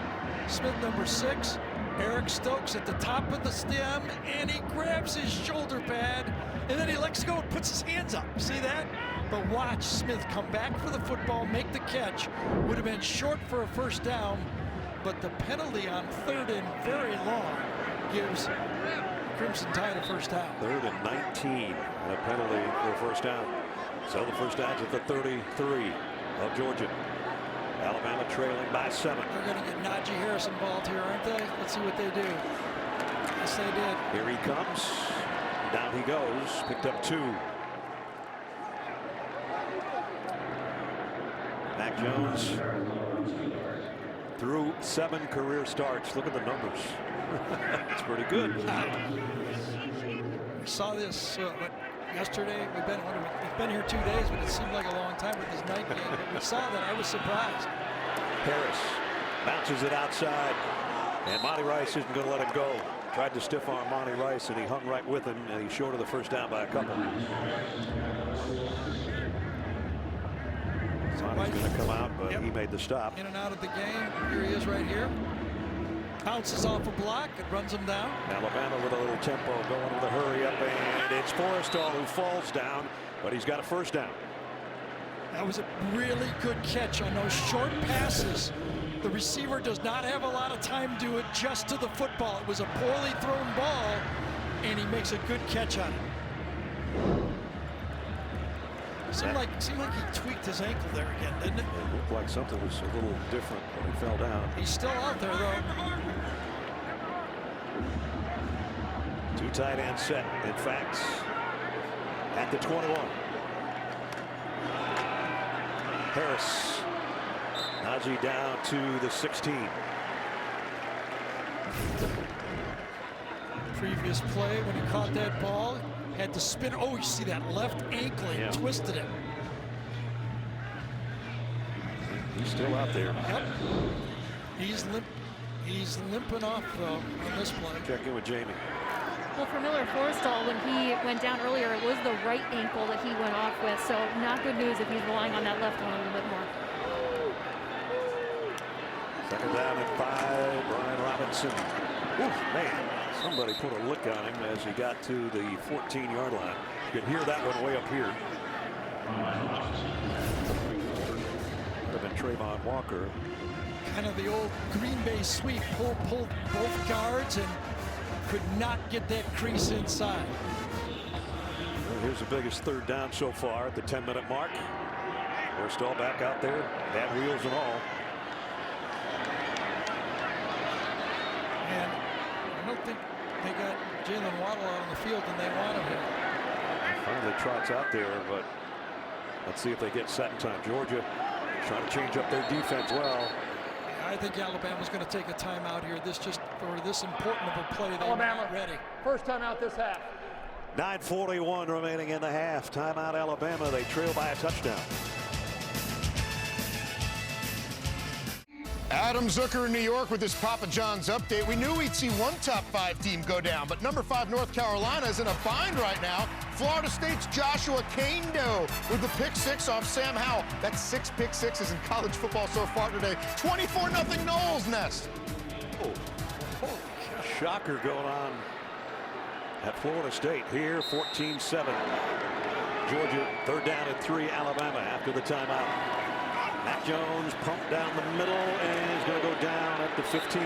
Smith, number 6. Eric Stokes at the top of the stem, and he grabs his shoulder pad, and then he lets go and puts his hands up. See that? But watch Smith come back for the football, make the catch. Would have been short for a first down, but the penalty on 3rd and very long gives Crimson Tide a first down. 3rd and 19, a penalty for a first down. So the first down's at the 33 of Georgia. Alabama trailing by 7. They're going to get Najee Harris involved here, aren't they? Let's see what they do. Yes, they did. Here he comes. Down he goes. Picked up 2. Mac Jones through 7 career starts. Look at the numbers. It's pretty good. We saw this yesterday. We've been here 2 days, but it seemed like a long time with this night game. But we saw that. I was surprised. Harris bounces it outside, and Monty Rice isn't going to let him go. Tried to stiff arm Monty Rice, and he hung right with him, and he's short of the first down by a couple. Monty's going to come out, but he made the stop. In and out of the game. Here he is right here. Bounces off a block and runs him down. Alabama with a little tempo, going with a hurry up, and it's Forrestal who falls down, but he's got a first down. That was a really good catch on those short passes. The receiver does not have a lot of time to adjust to the football. It was a poorly thrown ball, and he makes a good catch on it. Seemed like he tweaked his ankle there again, didn't it? It looked like something was a little different when he fell down. He's still out there, though. 2 tight end set, in fact, at the 21. Harris. Najee down to the 16. Previous play when he caught that ball, had to spin. Oh, you see that left ankle, he twisted it. He's still out there. Yep. He's limping off on this play. Check in with Jamie. Well, for Miller Forrestal, when he went down earlier, it was the right ankle that he went off with. So not good news if he's relying on that left one a little bit more. 2nd down and 5. Brian Robinson. Oof, man. Somebody put a lick on him as he got to the 14-yard line. You can hear that one way up here. Would have been Trayvon Walker. Kind of the old Green Bay sweep. Pulled both guards and could not get that crease inside. Well, here's the biggest 3rd down so far at the 10-minute mark. Forrestal back out there. Had wheels and all. And I don't think they got Jalen Waddle out on the field and they want him here. Finally trots out there, but let's see if they get set in time. Georgia trying to change up their defense well. I think Alabama's going to take a timeout here. This just for this important of a play. They're Alabama not ready. First time out this half. 9:41 remaining in the half. Timeout Alabama. They trail by a touchdown. Adam Zucker in New York with his Papa John's update. We knew we'd see one top 5 team go down, but number 5 North Carolina is in a bind right now. Florida State's Joshua Kando with the pick 6 off Sam Howell. That's 6 pick 6s in college football so far today. 24-0 Noles Nest. Oh, shocker going on at Florida State here. 14-7. Georgia 3rd down and 3. Alabama after the timeout. Mac Jones pumped down the middle and is going to go down at the 15.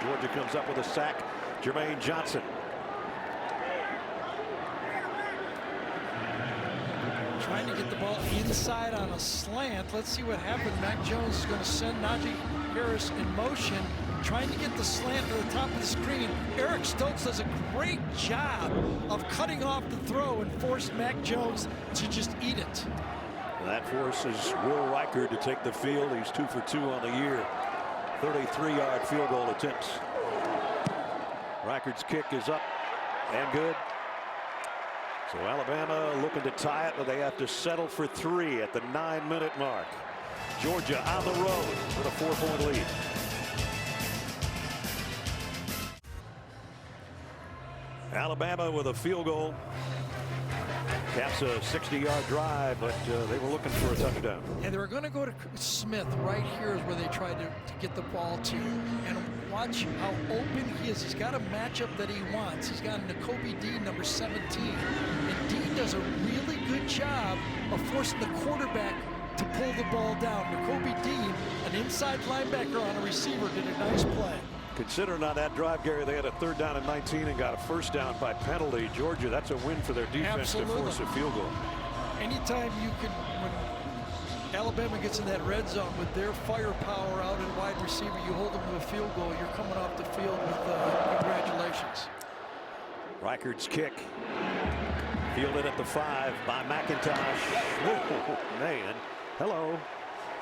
Georgia comes up with a sack. Jermaine Johnson. Trying to get the ball inside on a slant. Let's see what happens. Mac Jones is going to send Najee Harris in motion, trying to get the slant to the top of the screen. Eric Stokes does a great job of cutting off the throw and forced Mac Jones to just eat it. that forces Will Reichard to take the field. He's 2 for 2 on the year. 33-yard field goal attempts. Reichard's kick is up and good. So Alabama looking to tie it, but they have to settle for 3 at the 9-minute mark. Georgia on the road with a 4-point lead. Alabama with a field goal. Caps a 60-yard drive, but they were looking for a touchdown. And they were going to go to Smith. Right here is where they tried to get the ball to. And watch how open he is. He's got a matchup that he wants. He's got Nakobe Dean, number 17. And Dean does a really good job of forcing the quarterback to pull the ball down. Nakobe Dean, an inside linebacker on a receiver, did a nice play. Considering on that drive, Gary, they had a 3rd down and 19 and got a 1st down by penalty. Georgia, that's a win for their defense. Absolutely. To force a field goal. Anytime you can, when Alabama gets in that red zone with their firepower out at wide receiver, you hold them to a field goal, you're coming off the field with congratulations. Reichard's kick. Fielded at the 5 by McIntosh. Whoa, man. Hello.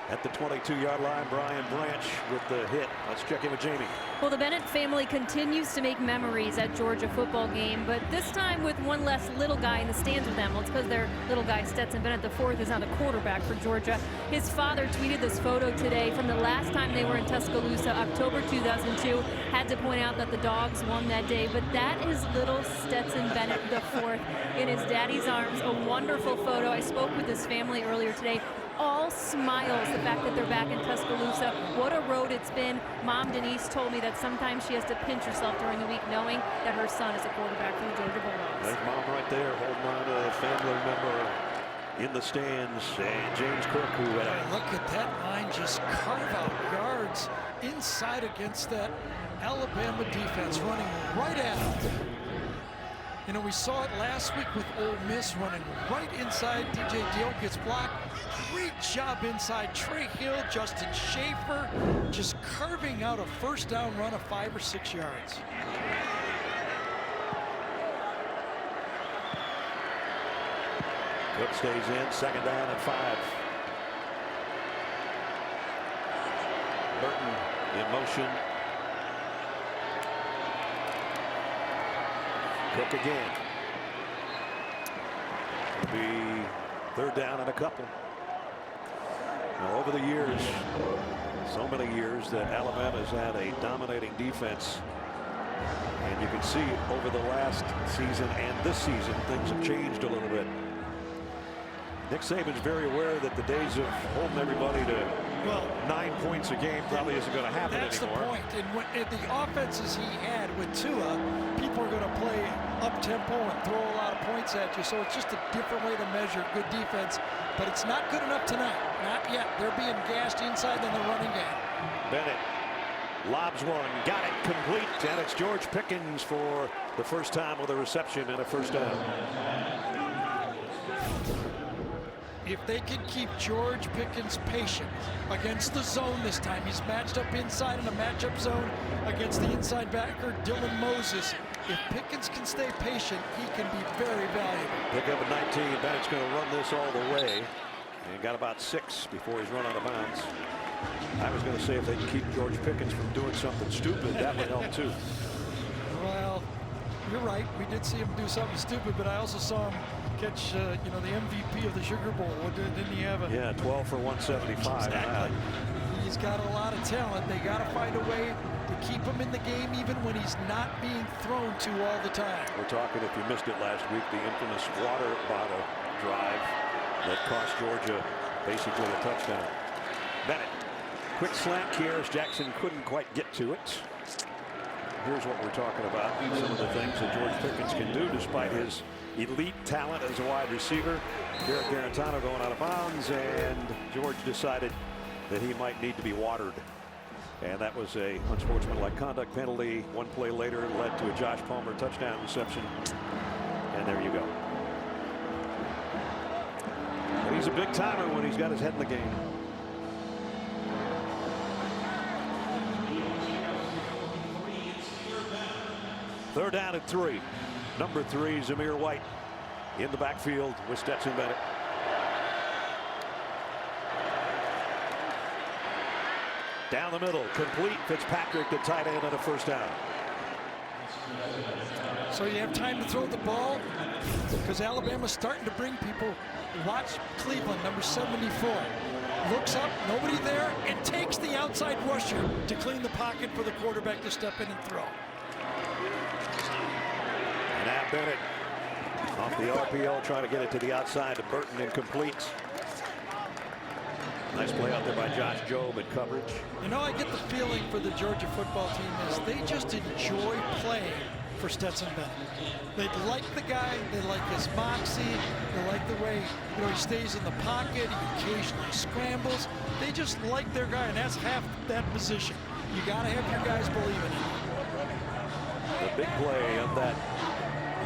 At the 22-yard line, Brian Branch with the hit. Let's check in with Jamie. Well, the Bennett family continues to make memories at Georgia football game, but this time with one less little guy in the stands with them. Well, it's because their little guy, Stetson Bennett IV, is now the quarterback for Georgia. His father tweeted this photo today from the last time they were in Tuscaloosa, October 2002. Had to point out that the Dogs won that day, but that is little Stetson Bennett IV in his daddy's arms. A wonderful photo. I spoke with his family earlier today. All smiles, the fact that they're back in Tuscaloosa. What a road it's been. Mom Denise told me that sometimes she has to pinch herself during the week knowing that her son is a quarterback for the Georgia Bulldogs. There's Mom right there holding on to a family member in the stands. And James Cook, who had look at that line just carve out yards inside against that Alabama defense running right at him. You know, we saw it last week with Ole Miss running right inside. DJ Deal gets blocked. Great job inside. Trey Hill, Justin Schaefer, just carving out a 1st down run of 5 or 6 yards. Cook stays in, 2nd down and 5. Burton in motion. Cook again. It'll be 3rd down and a couple. Now, over the years, so many years that Alabama has had a dominating defense. And you can see over the last season and this season, things have changed a little bit. Nick Saban's very aware that the days of holding everybody to 9 points a game probably isn't going to happen anymore. That's the point. And the offenses he had with Tua, people are going to play up-tempo and throw a lot of points at you. So it's just a different way to measure good defense. But it's not good enough tonight. Not yet. They're being gassed inside in the running game. Bennett lobs one, got it complete, and it's George Pickens for the 1st time with a reception and a 1st down. If they can keep George Pickens patient against the zone this time, he's matched up inside in a matchup zone against the inside backer, Dylan Moses. If Pickens can stay patient, he can be very valuable. Pick up at 19. Bennett's going to run this all the way. And got about 6 before he's run out of bounds. I was going to say if they can keep George Pickens from doing something stupid, that would help too. Well, you're right. We did see him do something stupid, but I also saw him catch, you know, the MVP of the Sugar Bowl. Didn't he have a... Yeah, 12 for 175. Exactly. He's got a lot of talent. They got to find a way to keep him in the game even when he's not being thrown to all the time. We're talking, if you missed it last week, the infamous water bottle drive that cost Georgia basically a touchdown. Bennett, quick slant. Kearis Jackson couldn't quite get to it. Here's what we're talking about. Some of the things that George Pickens can do despite his elite talent as a wide receiver. Garrett Garantano going out of bounds, and George decided that he might need to be watered. And that was a unsportsmanlike conduct penalty. One play later led to a Josh Palmer touchdown reception. And there you go. And he's a big timer when he's got his head in the game. Third down at 3. Number 3, Zamir White in the backfield with Stetson Bennett. Down the middle, complete. Fitzpatrick, the tight end, and a first down. So you have time to throw the ball because Alabama's starting to bring people. Watch Cleveland, number 74. Looks up, nobody there, and takes the outside rusher to clean the pocket for the quarterback to step in and throw. And now Bennett off the RPO, trying to get it to the outside to Burton, incomplete. Nice play out there by Josh Jobe in coverage. You know, I get the feeling for the Georgia football team is they just enjoy playing for Stetson Bennett. They like the guy, they like his moxie, they like the way, you know, he stays in the pocket, he occasionally scrambles. They just like their guy, and that's half that position. You gotta have your guys believe in it. The big play of that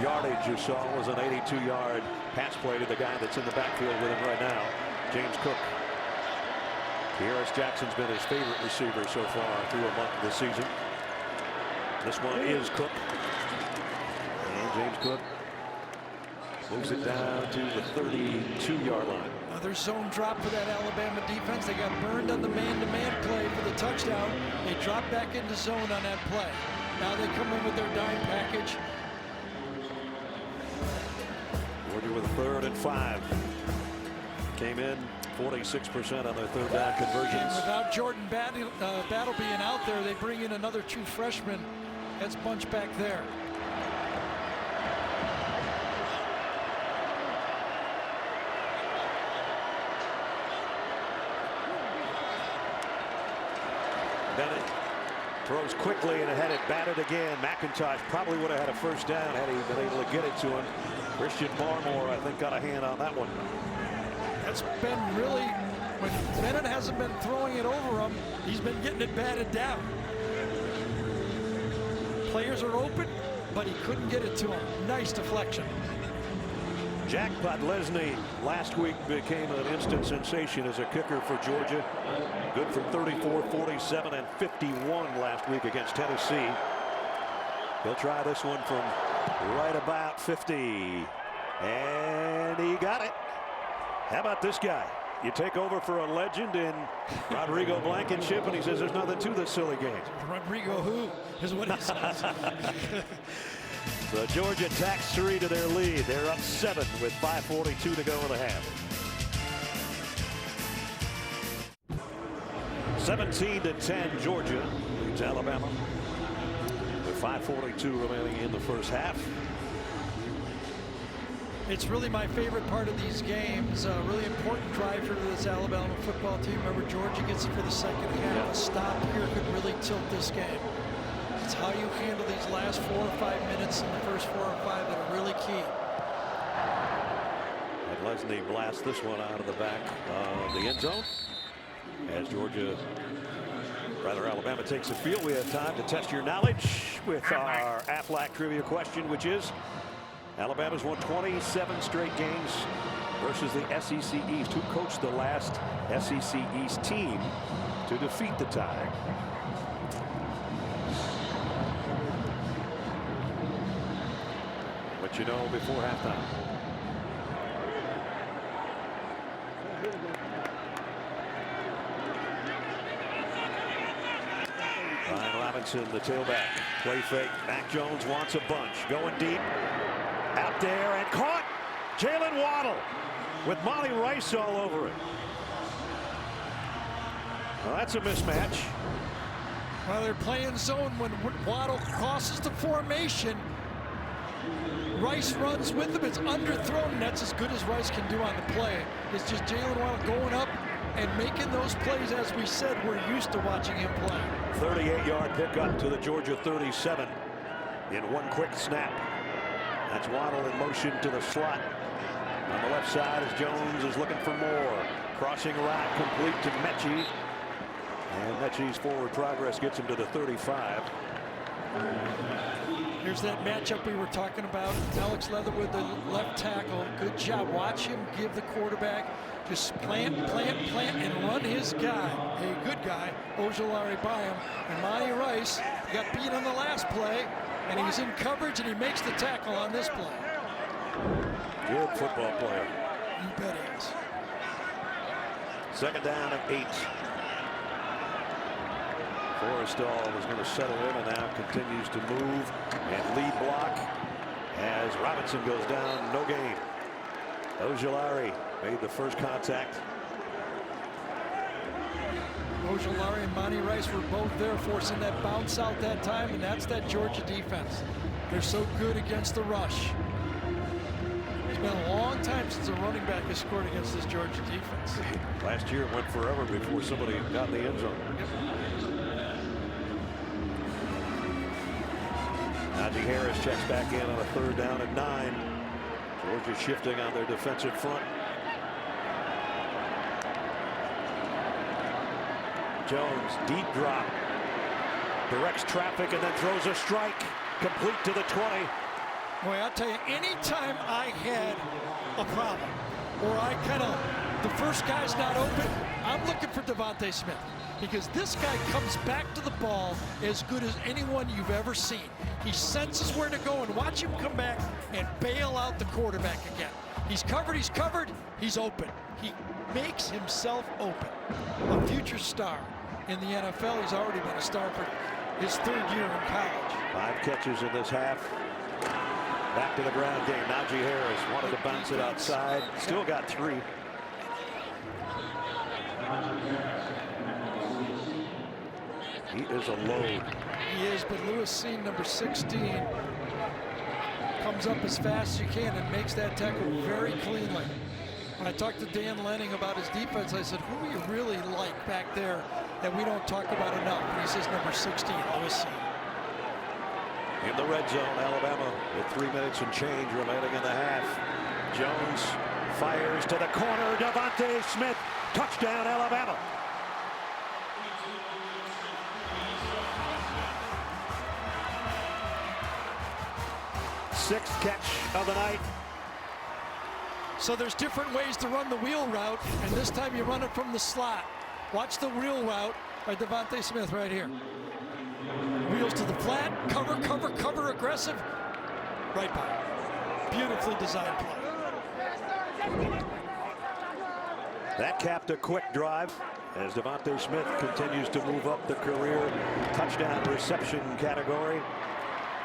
yardage you saw was an 82-yard pass play to the guy that's in the backfield with him right now, James Cook. Harris Jackson's been his favorite receiver so far through a month of the season. This one is Cook. And James Cook moves it down to the 32-yard line. Another zone drop for that Alabama defense. They got burned on the man-to-man play for the touchdown. They dropped back into zone on that play. Now they come in with their dime package. Georgia with a 3rd and 5. Came in 46% on their third down conversions. And without Jordan Battle being out there, they bring in another true freshman. That's Bunch back there. Bennett throws quickly and had it batted again. McIntosh probably would have had a first down had he been able to get it to him. Christian Barmore, I think, got a hand on that one. That's been really, when Bennett hasn't been throwing it over him, he's been getting it batted down. Players are open, but he couldn't get it to him. Nice deflection. Jack Podlesny last week became an instant sensation as a kicker for Georgia. Good from 34, 47, and 51 last week against Tennessee. He'll try this one from right about 50. And he got it. How about this guy? You take over for a legend in Rodrigo Blankenship, and he says there's nothing to this silly game. Rodrigo who is what he says. So Georgia tacks 3 to their lead. They're up 7 with 5:42 to go in the half. 17-10 Georgia leads Alabama with 5:42 remaining in the first half. It's really my favorite part of these games. A really important drive for this Alabama football team. Remember, Georgia gets it for the second half. A stop here could really tilt this game. It's how you handle these last 4 or 5 minutes in the first 4 or 5 that are really key. And Leslie blasts this one out of the back of the end zone. As Alabama takes the field, we have time to test your knowledge with our Aflac trivia question, which is, Alabama's won 27 straight games versus the SEC East. Who coached the last SEC East team to defeat the Tide? What you know before halftime. Brian Robinson, the tailback. Play fake. Mac Jones wants a bunch. Going deep. Out there and caught. Jalen Waddle with Monty Rice all over it. Well, that's a mismatch. Well, they're playing zone when Waddle crosses the formation. Rice runs with him. It's underthrown, and that's as good as Rice can do on the play. It's just Jalen Waddle going up and making those plays, as we said, we're used to watching him play. 38-yard pickup to the Georgia 37 in one quick snap. That's Waddle in motion to the slot. On the left side as Jones is looking for more. Crossing route complete to Mechie. And Mechie's forward progress gets him to the 35. Here's that matchup we were talking about. Alex Leatherwood, the left tackle. Good job. Watch him give the quarterback. Just plant, and run his guy. A good guy, Ojulari by him. And Monty Rice got beat on the last play, and he's in coverage, and he makes the tackle on this play. Good football player. You bet he is. Second down and 8. Forrestal is going to settle in and now continues to move and lead block as Robinson goes down. No gain. Ojulari made the first contact. Ojulari and Monty Rice were both there forcing that bounce out that time, and that's that Georgia defense. They're so good against the rush. It's been a long time since a running back has scored against this Georgia defense. Last year it went forever before somebody got in the end zone. Najee Harris checks back in on a 3rd down and 9. Georgia shifting on their defensive front. Jones, deep drop, directs traffic and then throws a strike, complete to the 20. Boy, I'll tell you, anytime I had a problem, or I the first guy's not open, I'm looking for Devontae Smith, because this guy comes back to the ball as good as anyone you've ever seen. He senses where to go, and watch him come back and bail out the quarterback again. He's covered, he's open. He makes himself open. A future star in the NFL. He's already been a star for his 3rd year in college. 5 catches in this half. Back to the ground game. Najee Harris wanted to bounce it outside. Still got 3. He is a load. He is, but Lewis Seen, number 16, comes up as fast as you can and makes that tackle very cleanly. When I talked to Dan Lanning about his defense, I said, who do you really like back there that we don't talk about enough? And he says number 16, Lewis Seen. In the red zone, Alabama with 3 minutes and change remaining in the half. Jones fires to the corner. Devontae Smith, touchdown Alabama. Sixth catch of the night. So there's different ways to run the wheel route, and this time you run it from the slot. Watch the wheel route by Devontae Smith right here. Wheels to the flat, cover, aggressive. Right by. Beautifully designed play. That capped a quick drive as Devontae Smith continues to move up the career touchdown reception category.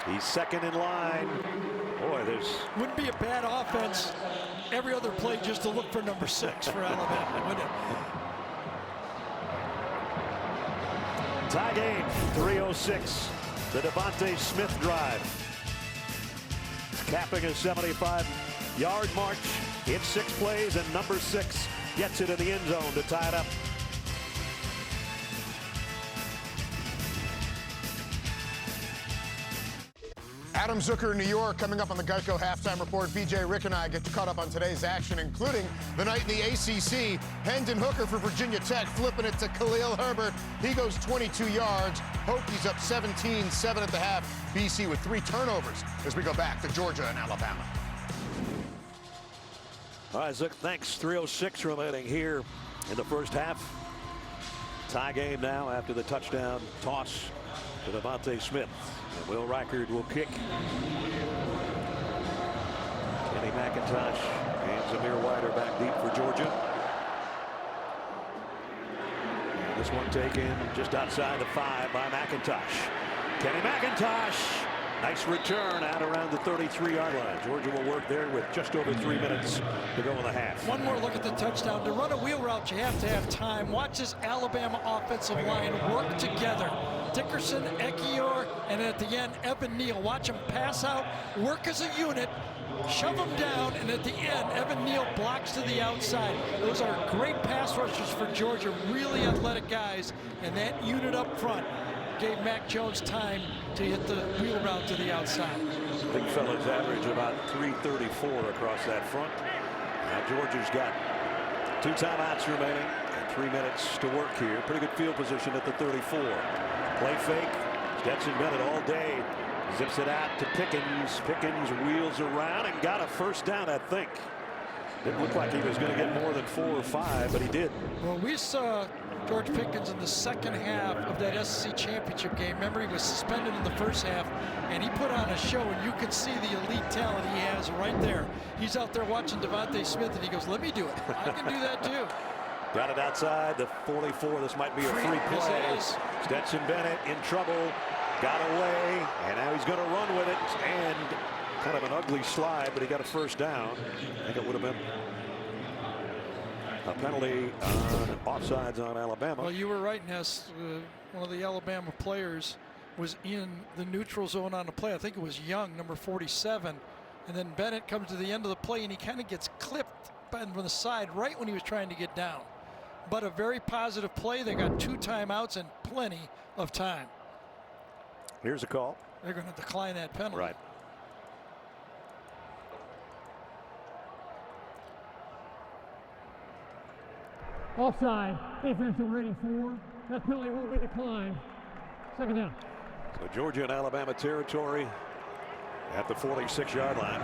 He's 2nd in line. Boy, wouldn't be a bad offense every other play just to look for number 6 for Alabama, wouldn't it? Tie game, 3:06. The Devontae Smith drive. Capping a 75-yard march in 6 plays, and number 6 gets it in the end zone to tie it up. Adam Zucker in New York coming up on the Geico Halftime Report. BJ, Rick, and I get caught up on today's action, including the night in the ACC. Hendon Hooker for Virginia Tech flipping it to Khalil Herbert. He goes 22 yards. Hokies up 17-7 at the half. BC with 3 turnovers as we go back to Georgia and Alabama. All right, Zook, thanks. 3:06 remaining here in the first half. Tie game now after the touchdown toss to Devontae Smith. And Will Reichard will kick. Kenny McIntosh and Zamir White are back deep for Georgia. And this one taken just outside the 5 by McIntosh. Kenny McIntosh. Nice return out around the 33-yard line. Georgia will work there with just over 3 minutes to go in the half. One more look at the touchdown. To run a wheel route, you have to have time. Watch this Alabama offensive line work together. Dickerson, Ekiyor, and at the end, Evan Neal. Watch him pass out, work as a unit, shove him down, and at the end, Evan Neal blocks to the outside. Those are great pass rushers for Georgia, really athletic guys, and that unit up front gave Mac Jones time to hit the wheel route to the outside. Big fellas average about 334 across that front. Now Georgia's got 2 timeouts remaining and 3 minutes to work here. Pretty good field position at the 34. Play fake. Stetson Bennett all day. Zips it out to Pickens. Pickens wheels around and got a first down, I think. Didn't look like he was going to get more than 4 or 5, but he did. Well, we saw George Pickens in the second half of that SEC championship game. Remember, he was suspended in the first half, and he put on a show, and you could see the elite talent he has right there. He's out there watching Devontae Smith, and he goes, let me do it. I can do that too. Got it outside the 44. This might be a free play. Stetson Bennett in trouble. Got away. And now he's going to run with it. And kind of an ugly slide, but he got a first down. I think it would have been a penalty on offsides on Alabama. Well, you were right, Ness. One of the Alabama players was in the neutral zone on the play. I think it was Young, number 47. And then Bennett comes to the end of the play, and he kind of gets clipped from the side right when he was trying to get down. But a very positive play. They got 2 timeouts and plenty of time. Here's a call. They're going to decline that penalty. Right. Offside. Defensive rating 4. That penalty will be declined. Second down. So Georgia and Alabama territory at the 46-yard line.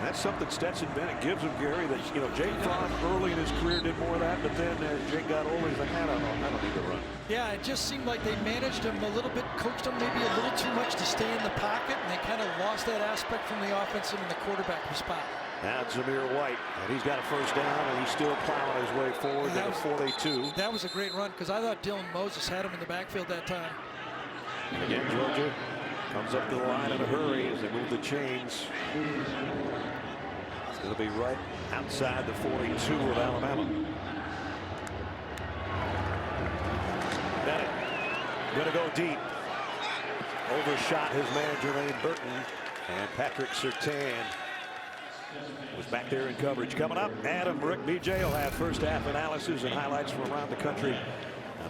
That's something Stetson Bennett gives him, Gary, that, you know, Jake Fromm early in his career did more of that, but then as Jake got older, he's like, I don't need to run. Yeah, it just seemed like they managed him a little bit, coached him maybe a little too much to stay in the pocket, and they kind of lost that aspect from the offensive and the quarterback spot. Now it's Zamir White, and he's got a first down, and he's still plowing his way forward to the 42. That was a great run, because I thought Dylan Moses had him in the backfield that time. Again, Georgia comes up to the line in a hurry as they move the chains. It's going to be right outside the 42 of Alabama. Bennett going to go deep. Overshot his man, Jermaine Burton, and Patrick Surtain was back there in coverage. Coming up, Adam Rick BJ will have first half analysis and highlights from around the country.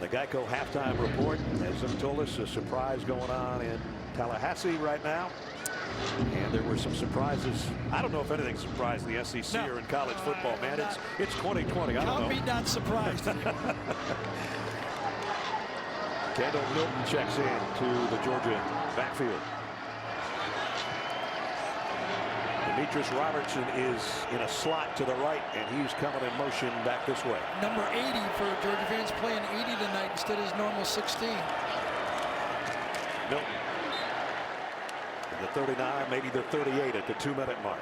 The Geico halftime report, as some told us, a surprise going on in Tallahassee right now. And there were some surprises. I don't know if anything surprised the SEC or in college football, man. It's 2020. I don't know. Count me not surprised. Kendall Milton checks in to the Georgia backfield. Demetrius Robertson is in a slot to the right, and he's coming in motion back this way. Number 80 for Georgia fans, playing 80 tonight instead of his normal 16. Milton. The 39, maybe the 38 at the 2-minute mark.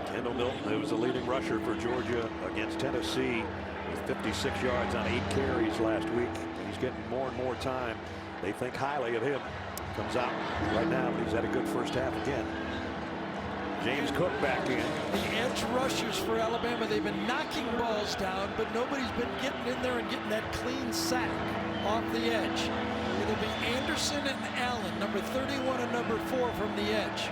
Kendall Milton, who was the leading rusher for Georgia against Tennessee, with 56 yards on 8 carries last week. He's getting more and more time. They think highly of him. Comes out right now, but he's had a good first half again. James Cook back in. The edge rushers for Alabama, they've been knocking balls down, but nobody's been getting in there and getting that clean sack off the edge. It'll be Anderson and Allen, number 31 and number 4 from the edge.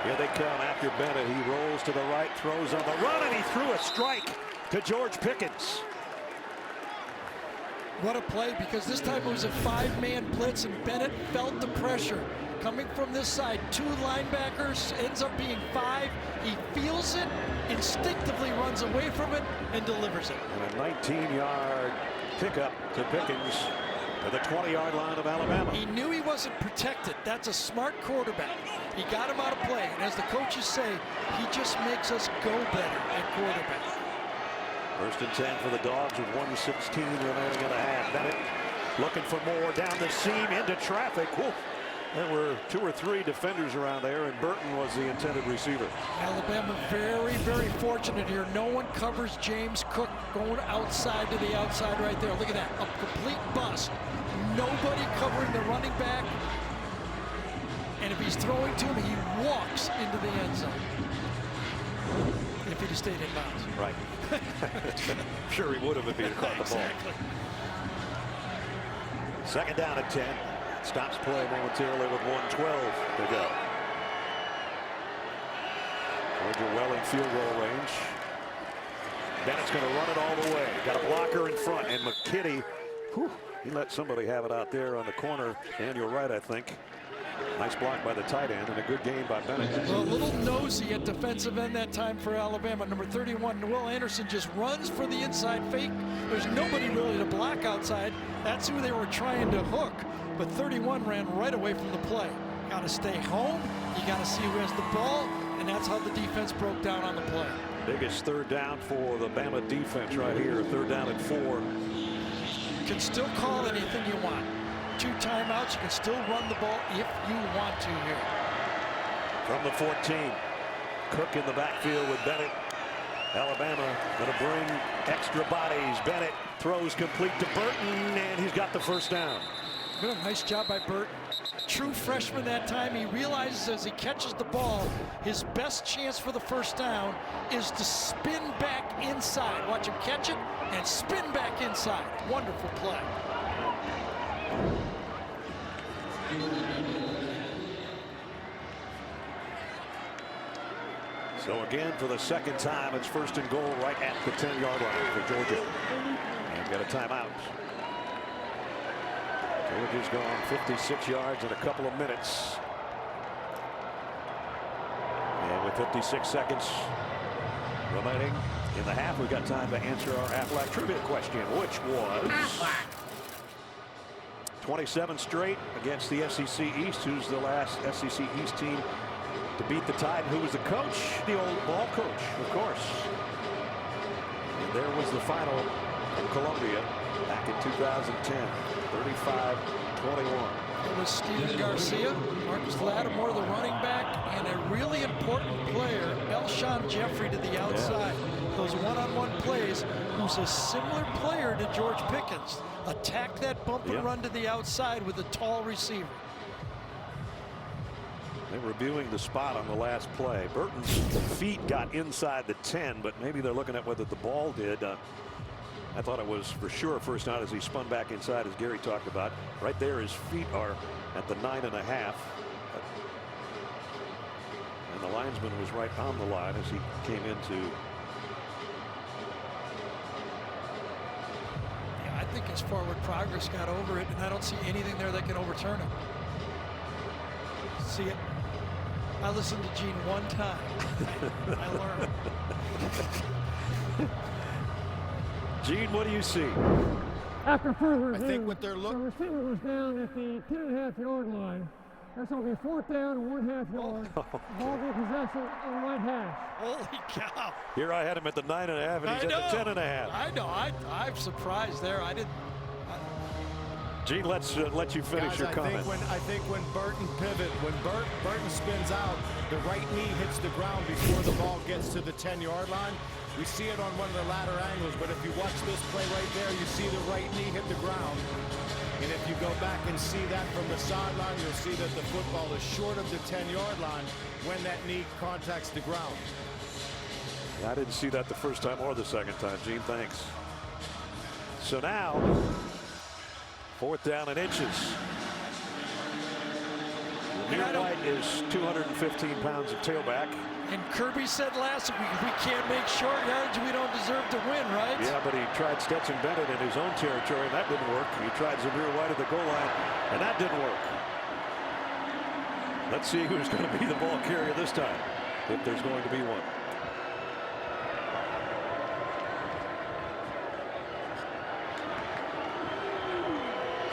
Here they come after Bennett. He rolls to the right, throws on the run, and he threw a strike to George Pickens. What a play, because this time it was a 5-man blitz, and Bennett felt the pressure coming from this side. 2 linebackers, ends up being 5. He feels it, instinctively runs away from it, and delivers it. And a 19-yard pickup to Pickens to the 20-yard line of Alabama. He knew he wasn't protected. That's a smart quarterback. He got him out of play, and as the coaches say, he just makes us go better at quarterback. First and 10 for the Dogs with 1:16 remaining in the half. Bennett looking for more down the seam into traffic. Whew. There were 2 or 3 defenders around there, and Burton was the intended receiver. Alabama very, very fortunate here. No one covers James Cook going outside to the outside right there. Look at that, a complete bust. Nobody covering the running back. And if he's throwing to him, he walks into the end zone. If he'd have stayed in bounds. Right. Sure he would have if he had caught the ball. Second down at 10. Stops play momentarily with 1:12 to go. Georgia well in field goal range. Bennett's going to run it all the way. Got a blocker in front, and McKitty, he let somebody have it out there on the corner. And you're right, I think. Nice block by the tight end, and a good game by Bennett. Well, a little nosy at defensive end that time for Alabama. Number 31, Will Anderson, just runs for the inside fake. There's nobody really to block outside. That's who they were trying to hook. But 31 ran right away from the play. Got to stay home. You got to see who has the ball, and that's how the defense broke down on the play. Biggest third down for the Bama defense right here. 3rd down and 4. You can still call anything you want. 2 timeouts. You can still run the ball if you want to here. From the 14, Cook in the backfield with Bennett. Alabama going to bring extra bodies. Bennett throws complete to Burton, and he's got the first down. Good, nice job by Burton. True freshman that time. He realizes as he catches the ball, his best chance for the first down is to spin back inside. Watch him catch it and spin back inside. Wonderful play. So again, for the second time, it's first and goal right at the 10-yard line for Georgia. And got a timeout. Georgia's gone 56 yards in a couple of minutes. And with 56 seconds remaining in the half, we've got time to answer our Aflac trivia question, which was 27 straight against the SEC East. Who's the last SEC East team to beat the Tide? Who was the coach? The old ball coach, of course. And there was the final in Columbia back in 2010, 35-21. It was Steven Garcia, Marcus Lattimore, the running back, and a really important player, Elshon Jeffrey, to the outside. Yeah. Those one-on-one plays, who's a similar player to George Pickens. Attack that bump and run to the outside with a tall receiver. They're reviewing the spot on the last play. Burton's feet got inside the 10, but maybe they're looking at whether the ball did. I thought it was for sure first down as he spun back inside, as Gary talked about. Right there, his feet are at the 9.5. And the linesman was right on the line as he came into. Yeah, I think his forward progress got over it, and I don't see anything there that can overturn it. See it? I listened to Gene one time. I learned. Gene, what do you see? After further review, I think what they're looking. the receiver was down at the 10.5-yard line. That's going to be 4th down and 1/2 yard. Ball will possession on the right hash. Holy cow! Here I had him at the 9.5, and he's at the 10.5. I know. I'm surprised there. I didn't. Gene, let's let you finish Guys, your comment. I think when Burton pivot, when Burton spins out, the right knee hits the ground before the ball gets to the 10-yard line. We see it on one of the latter angles, but if you watch this play right there, you see the right knee hit the ground. And if you go back and see that from the sideline, you'll see that the football is short of the 10-yard line when that knee contacts the ground. I didn't see that the first time or the second time, Gene. Thanks. So now, 4th down and inches. Amir White is 215 pounds of tailback. And Kirby said last week, if we can't make short yardage, we don't deserve to win, right? Yeah, but he tried Stetson Bennett in his own territory, and that didn't work. He tried Zamir White at the goal line, and that didn't work. Let's see who's going to be the ball carrier this time, if there's going to be one.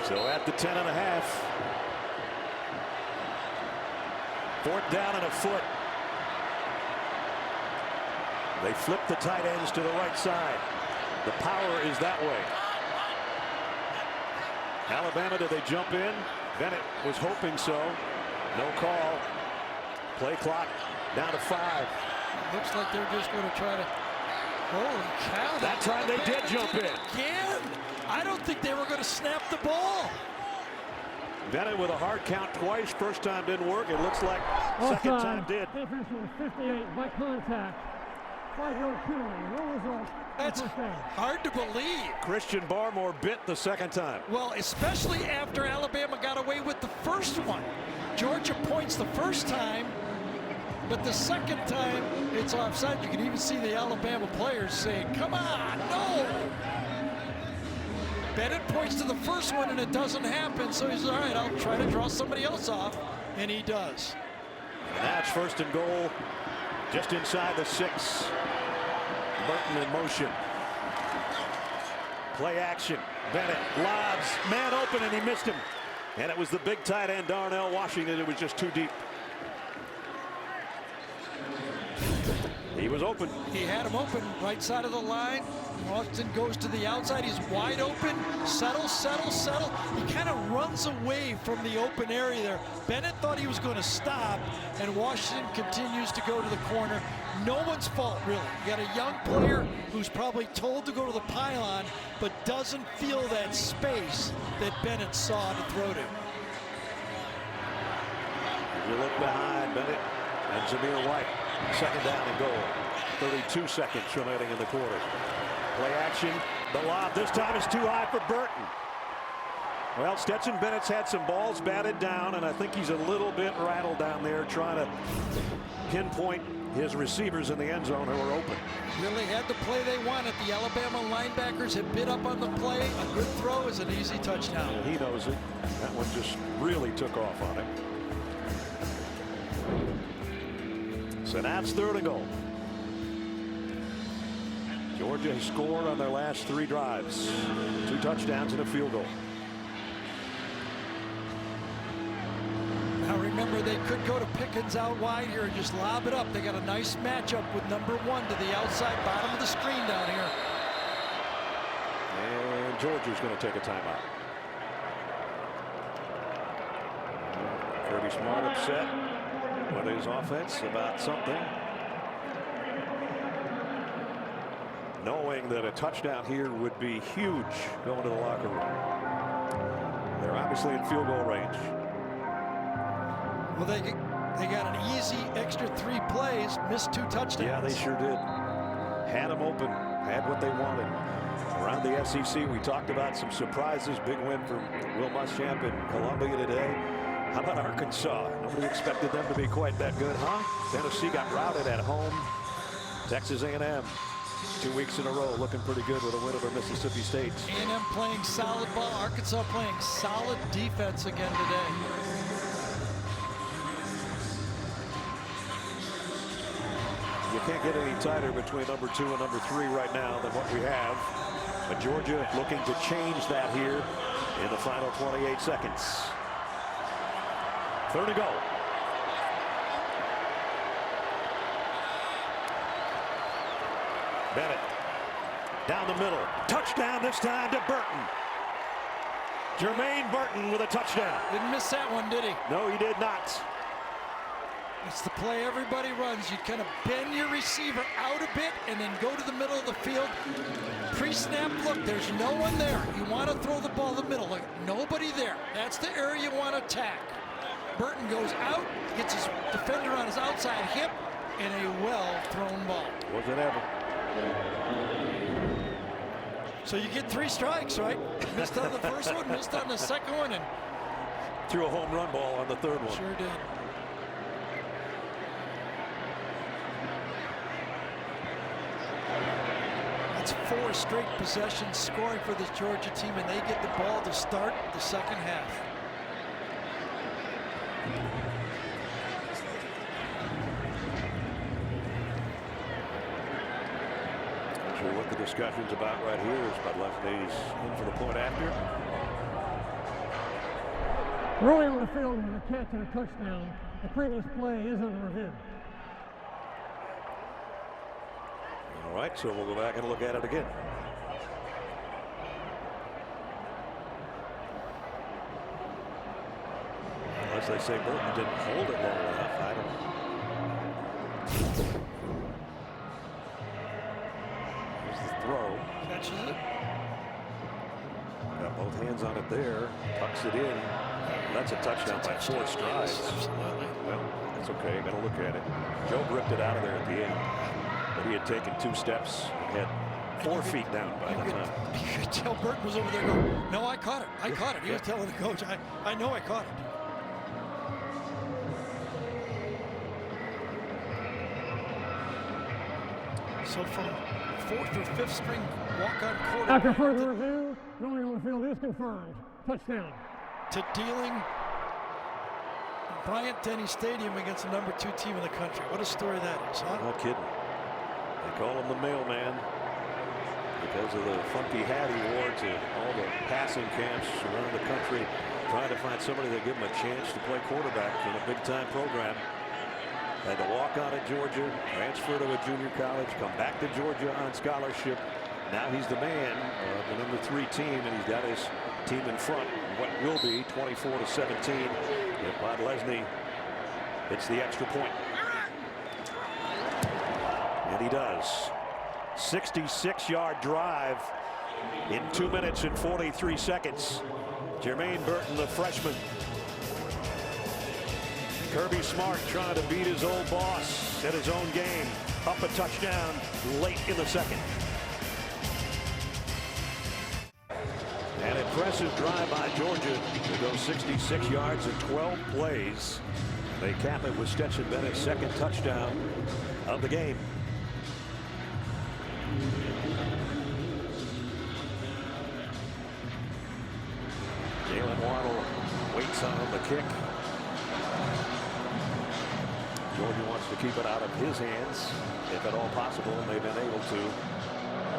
So at the 10.5. 4th down and a foot. They flip the tight ends to the right side. The power is that way. Alabama, did they jump in? Bennett was hoping so. No call. Play clock down to 5. Looks like they're just going to try to. Holy cow. That time they did jump in. Again. I don't think they were going to snap the ball. Bennett with a hard count twice. First time didn't work. It looks like second time did. Defense was 58 by contact. 5-yard penalty. No result. That's hard to believe. Christian Barmore bit the second time. Well, especially after Alabama got away with the first one. Georgia points the first time, but the second time it's offside. You can even see the Alabama players saying, come on, no. Bennett points to the first one and it doesn't happen, so he's all right, I'll try to draw somebody else off, and he does. And that's first and goal just inside the 6. Burton in motion. Play action. Bennett lobs, man open, and he missed him. And it was the big tight end Darnell Washington. It was just too deep. He was open. He had him open, right side of the line. Washington goes to the outside. He's wide open. Settle, settle, settle. He kind of runs away from the open area there. Bennett thought he was going to stop, and Washington continues to go to the corner. No one's fault, really. You got a young player who's probably told to go to the pylon, but doesn't feel that space that Bennett saw to throw to. If you look behind Bennett and Zamir White, second down and goal. 32 seconds remaining in the quarter. Play action, the lob this time is too high for Burton. Well, Stetson Bennett's had some balls batted down, and I think he's a little bit rattled down there trying to pinpoint his receivers in the end zone who are open. Really had the play they wanted. The Alabama linebackers had bid up on the play. A good throw is an easy touchdown. Yeah, he knows it. That one just really took off on him. So that's third and goal. Georgia has scored on their last 3 drives. 2 touchdowns and a field goal. Now remember, they could go to Pickens out wide here and just lob it up. They got a nice matchup with number 1 to the outside bottom of the screen down here. And Georgia's going to take a timeout. Kirby Smart upset with his offense about something. Knowing that a touchdown here would be huge going to the locker room. They're obviously in field goal range. Well, they got an easy extra 3 plays, missed 2 touchdowns. Yeah, they sure did. Had them open, had what they wanted. Around the SEC, we talked about some surprises. Big win from Will Muschamp in Columbia today. How about Arkansas? Nobody expected them to be quite that good, huh? Tennessee got routed at home. Texas A&M. 2 weeks in a row looking pretty good with a win over Mississippi State. A&M playing solid ball. Arkansas playing solid defense again today. You can't get any tighter between number 2 and number 3 right now than what we have. But Georgia looking to change that here in the final 28 seconds. Third and goal. Bennett down the middle. Touchdown this time to Burton. Jermaine Burton with a touchdown. Didn't miss that one, did he? No, he did not. It's the play everybody runs. You kind of bend your receiver out a bit and then go to the middle of the field. Pre-snap look, there's no one there. You want to throw the ball in the middle. Like, nobody there. That's the area you want to attack. Burton goes out, gets his defender on his outside hip, and a well-thrown ball. Wasn't ever. So you get 3 strikes, right? Missed on the first one, missed on the second one, and threw a home run ball on the third one. Sure did. That's 4 straight possessions scoring for this Georgia team, and they get the ball to start the second half. What the discussion's about right here is Bud Lefty's in for the point after. Rolling on the field with a catch and a touchdown. The previous play is under review. All right, so we'll go back and look at it again. Unless they say Burton didn't hold it long enough, I don't know. Throw. Catches it. Got both hands on it there. Tucks it in. That's a touchdown by 4 strides. Absolutely. Well, that's okay. Got to look at it. Joe ripped it out of there at the end. But he had taken 2 steps and had 4 feet down by the time. You could tell Burton was over there going, no, I caught it. I caught it. He was telling the coach, I know I caught it. So from 4th or 5th string walk-on quarterback. After further review, rolling on the field is confirmed. Touchdown. To dealing Bryant-Denny Stadium against the number 2 team in the country. What a story that is, huh? No kidding. They call him the mailman because of the funky hat he wore to all the passing camps around the country, trying to find somebody that give him a chance to play quarterback in a big-time program. Had to walk on at Georgia, transfer to a junior college, come back to Georgia on scholarship. Now he's the man of the number 3 team, and he's got his team in front. What will be 24-17 if Rod Leslie hits the extra point. And he does. 66-yard drive in 2 minutes and 43 seconds. Jermaine Burton, the freshman. Kirby Smart trying to beat his old boss at his own game. Up a touchdown late in the second. An impressive drive by Georgia to go 66 yards in 12 plays. They cap it with Stetson Bennett's second touchdown of the game. Jalen Waddle waits on the kick. Georgia wants to keep it out of his hands, if at all possible, and they've been able to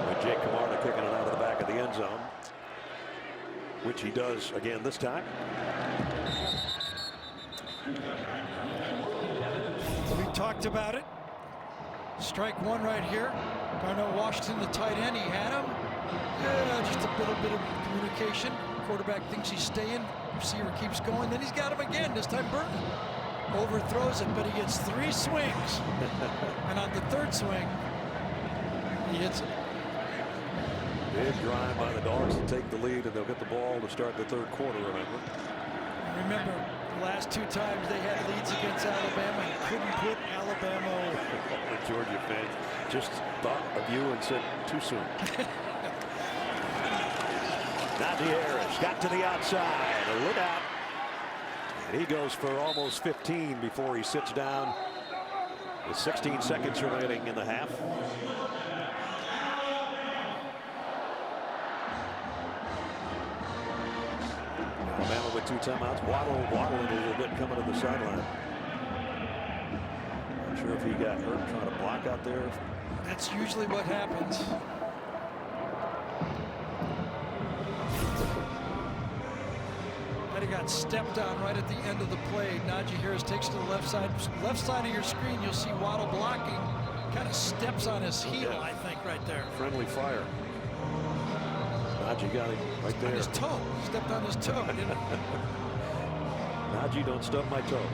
with Jake Camarda kicking it out of the back of the end zone, which he does again this time. We talked about it. Strike one right here. Darnell Washington, the tight end, he had him. Yeah, just a little bit of communication. Quarterback thinks he's staying. Receiver keeps going. Then he's got him again. This time Burton overthrows it, but he gets 3 swings. And on the 3rd swing, he hits it. Big drive by the Dogs to take the lead, and they'll get the ball to start the 3rd quarter, Remember, the last 2 times they had leads against Alabama and couldn't put Alabama over. The Georgia fans just thought of you and said, too soon. Najee Harris got to the outside. A look out. And he goes for almost 15 before he sits down with 16 seconds remaining in the half. Alabama with 2 timeouts. Waddle a little bit coming to the sideline. Not sure if he got hurt trying to block out there. That's usually what happens. He got stepped on right at the end of the play. Najee Harris takes to the left side of your screen. You'll see Waddle blocking. Kind of steps on his heel, I think, right there. Friendly fire. Najee got him right there. On his toe. Stepped on his toe. Najee, don't stub my toe.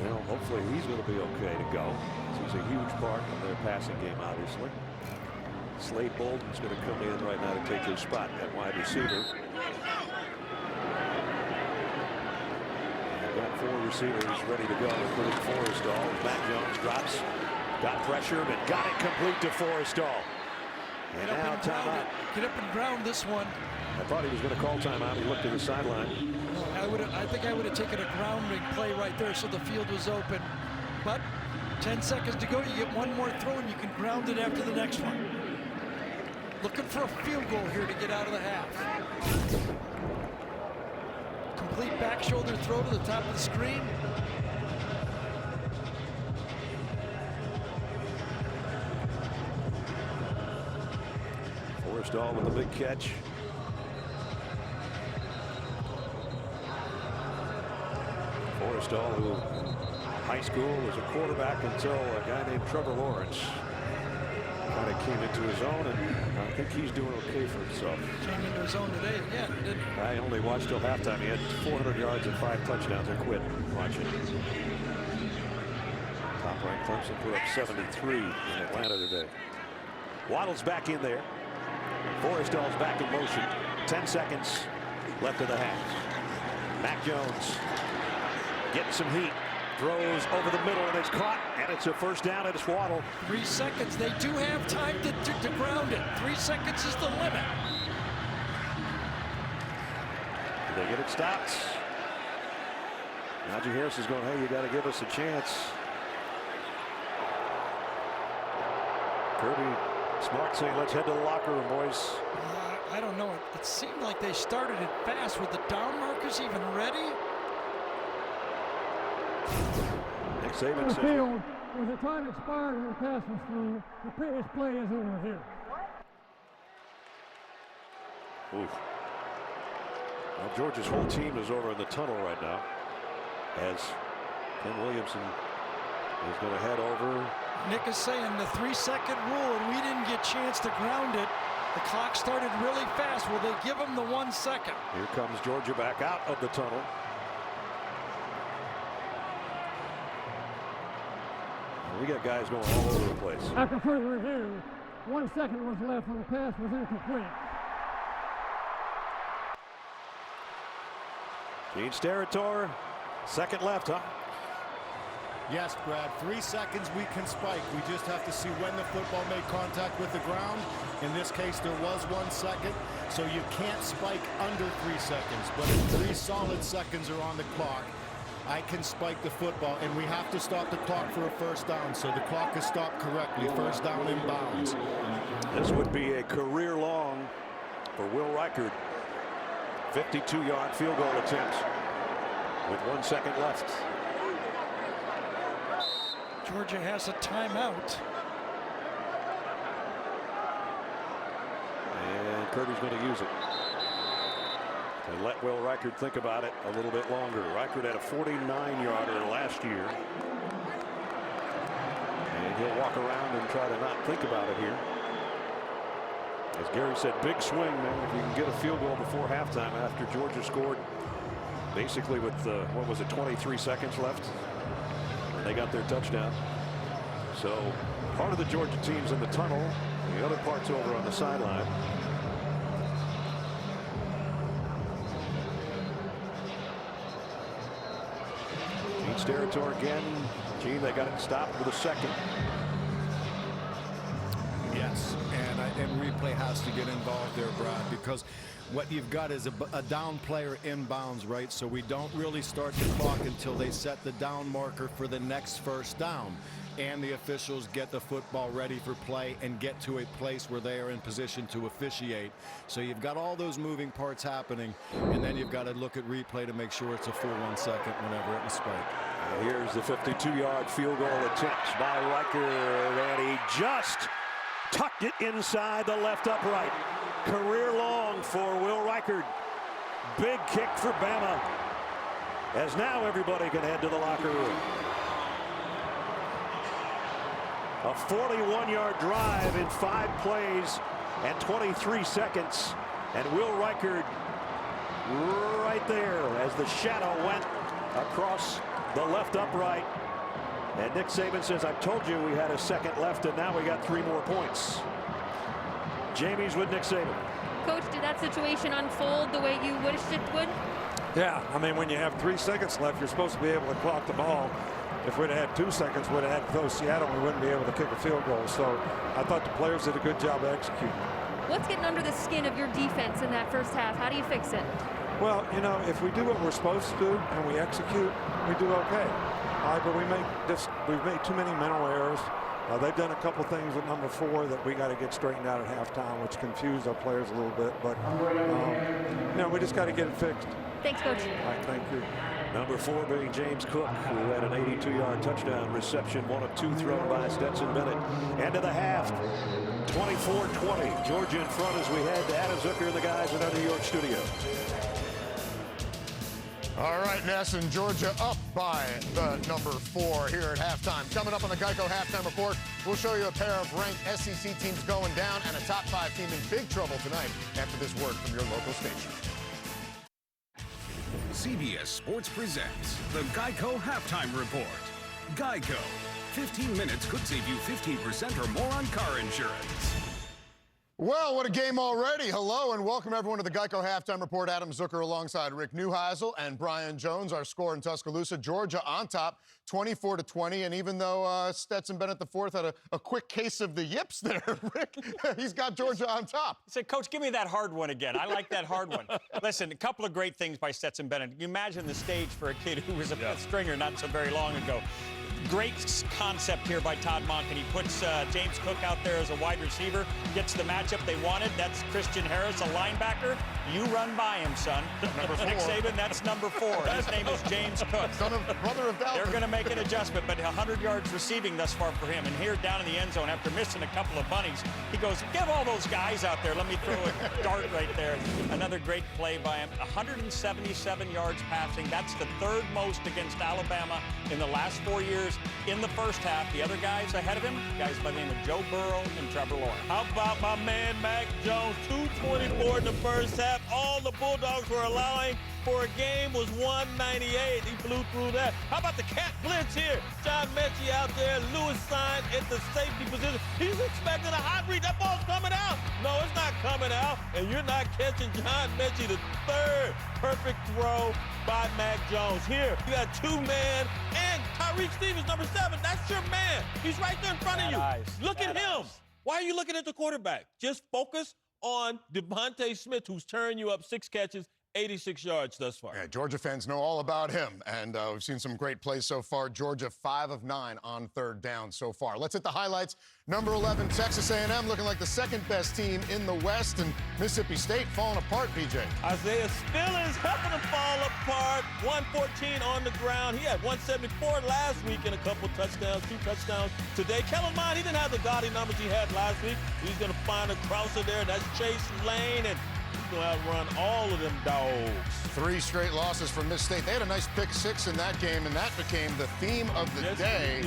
Well, hopefully he's going to be okay to go. He's a huge part of their passing game, obviously. Slade Bolden's going to come in right now to take his spot at wide receiver. Got 4 receivers ready to go, including Forrestall. Matt Jones drops, got pressure, but got it complete to Forrestall. And now timeout. Get up and ground this one. I thought he was going to call timeout. He looked to the sideline. I think I would have taken a grounding play right there so the field was open. But 10 seconds to go. You get 1 more throw and you can ground it after the next one. Looking for a field goal here to get out of the half. Complete back shoulder throw to the top of the screen. Forrestall with a big catch. Forrestall, who in high school was a quarterback until a guy named Trevor Lawrence kind of came into his own, and I think he's doing okay for himself. Came into his own today again, didn't he? I only watched till halftime. He had 400 yards and 5 touchdowns. I quit watching. Top-ranked Clemson put up 73 in Atlanta today. Waddle's back in there. Forrestall's back in motion. 10 seconds left of the half. Mac Jones getting some heat. Throws over the middle, and it's caught, and it's a first down, and it's Waddle. 3 seconds. They do have time to ground it. 3 seconds is the limit. They get it stopped. Najee Harris is going, hey, you got to give us a chance. Kirby Smart saying, let's head to the locker room, boys. I don't know. It seemed like they started it fast. Were the down markers even ready? Nick Saban says, field, with the time expired when the pass was through, the previous play is in review. oof. Well, Georgia's whole team is over in the tunnel right now as Ken Williamson He's going to head over. Nick is saying the 3-second rule, and we didn't get a chance to ground it. The clock started really fast. Will they give him the 1 second? Here comes Georgia back out of the tunnel. We got guys going all over the place. After further review, 1 second was left when the pass was incomplete. Gene Steratore, second left, huh? Yes, Brad, 3 seconds we can spike. We just have to see when the football made contact with the ground. In this case, there was 1 second, so you can't spike under 3 seconds. But if 3 solid seconds are on the clock, I can spike the football, and we have to stop the clock for a first down. So the clock is stopped correctly, first down in bounds. This would be a career long for Will Reichard. 52-yard field goal attempt with 1 second left. Georgia has a timeout. And Kirby's going to use it. And let Will Reichard think about it a little bit longer. Reichard had a 49-yarder last year. And he'll walk around and try to not think about it here. As Gary said, big swing, man. If you can get a field goal before halftime after Georgia scored basically with, what was it, 23 seconds left. And they got their touchdown. So part of the Georgia team's in the tunnel. The other part's over on the sideline. Gene Steratore again. Gene, they got it stopped with a second. Yes, and replay has to get involved there, Brad, because what you've got is a down player inbounds, right? So we don't really start the clock until they set the down marker for the next first down. And the officials get the football ready for play and get to a place where they are in position to officiate. So you've got all those moving parts happening, and then you've got to look at replay to make sure it's a full 1 second whenever it was spiked. Here's the 52-yard field goal attempt by Reichard, and he just tucked it inside the left upright. Career long for Will Reichard. Big kick for Bama, as now everybody can head to the locker room. A 41-yard drive in 5 plays and 23 seconds. And Will Reichard right there as the shadow went across the left upright. And Nick Saban says, I told you we had a second left, and now we got 3 more points. Jamie's with Nick Saban. Coach, did that situation unfold the way you wished it would? Yeah, I mean, when you have 3 seconds left, you're supposed to be able to clock the ball. If we'd had 2 seconds, we'd have had to throw Seattle, we wouldn't be able to kick a field goal. So I thought the players did a good job of executing. What's getting under the skin of your defense in that first half? How do you fix it? Well, you know, if we do what we're supposed to do and we execute, we do okay. But we've made too many mental errors. They've done a couple things with number 4 that we got to get straightened out at halftime, which confused our players a little bit. But, you know, we just got to get it fixed. Thanks, Coach. All right, thank you. Number 4 being James Cook, who had an 82-yard touchdown reception, 1 of 2 thrown by Stetson Bennett. End of the half, 24-20. Georgia in front as we head to Adam Zucker and the guys in our New York studio. All right, Ness, and Georgia up by the number 4 here at halftime. Coming up on the Geico Halftime Report, we'll show you a pair of ranked SEC teams going down and a top 5 team in big trouble tonight after this word from your local station. CBS Sports presents the Geico Halftime Report. Geico. 15 minutes could save you 15% or more on car insurance. Well, what a game already. Hello and welcome everyone to the Geico Halftime Report. Adam Zucker alongside Rick Neuheisel and Brian Jones. Our score in Tuscaloosa. Georgia on top, 24-20. And even though Stetson Bennett IV had a quick case of the yips there, Rick, he's got Georgia on top. I said, Coach, give me that hard one again. I like that hard one. Listen, a couple of great things by Stetson Bennett. You imagine the stage for a kid who was a fifth stringer not so very long ago. Great concept here by Todd Monk, and he puts James Cook out there as a wide receiver, gets the matchup they wanted. That's Christian Harris, a linebacker. You run by him, son. Number 4. Nick Saban, that's number 4. His name is James Cook. Brother of Dalvin. They're going to make an adjustment, but 100 yards receiving thus far for him. And here down in the end zone, after missing a couple of bunnies, he goes, give all those guys out there. Let me throw a dart right there. Another great play by him. 177 yards passing. That's the 3rd most against Alabama in the last 4 years. years in the first half. The other guys ahead of him, guys by the name of Joe Burrow and Trevor Lawrence. How about my man Mac Jones? 224 in the first half. All the Bulldogs were allowing for a game was 198. He blew through that. How about the cat blitz here? John Mechie out there. Lewis signed at the safety position. He's expecting a hot read. That ball's coming out. No, it's not coming out. And you're not catching John Mechie, the third perfect throw by Mac Jones. Here, you got two-man and Tyreek Stevens, number 7. That's your man. He's right there in front of you. Look at him. Why are you looking at the quarterback? Just focus on Devontae Smith, who's turning you up 6 catches, 86 yards thus far. Yeah, Georgia fans know all about him, and we've seen some great plays so far. Georgia 5 of 9 on third down so far. Let's hit the highlights. Number 11, Texas A&M, looking like the second-best team in the West, and Mississippi State falling apart, BJ. Isaiah Spillers helping them fall apart. 114 on the ground. He had 174 last week and a couple touchdowns, 2 touchdowns today. Kellen Mond, he didn't have the gaudy numbers he had last week. He's going to find a crosser there. That's Chase Lane, and he's going to outrun all of them dogs. 3 straight losses from Miss State. They had a nice pick 6 in that game, and that became the theme of the day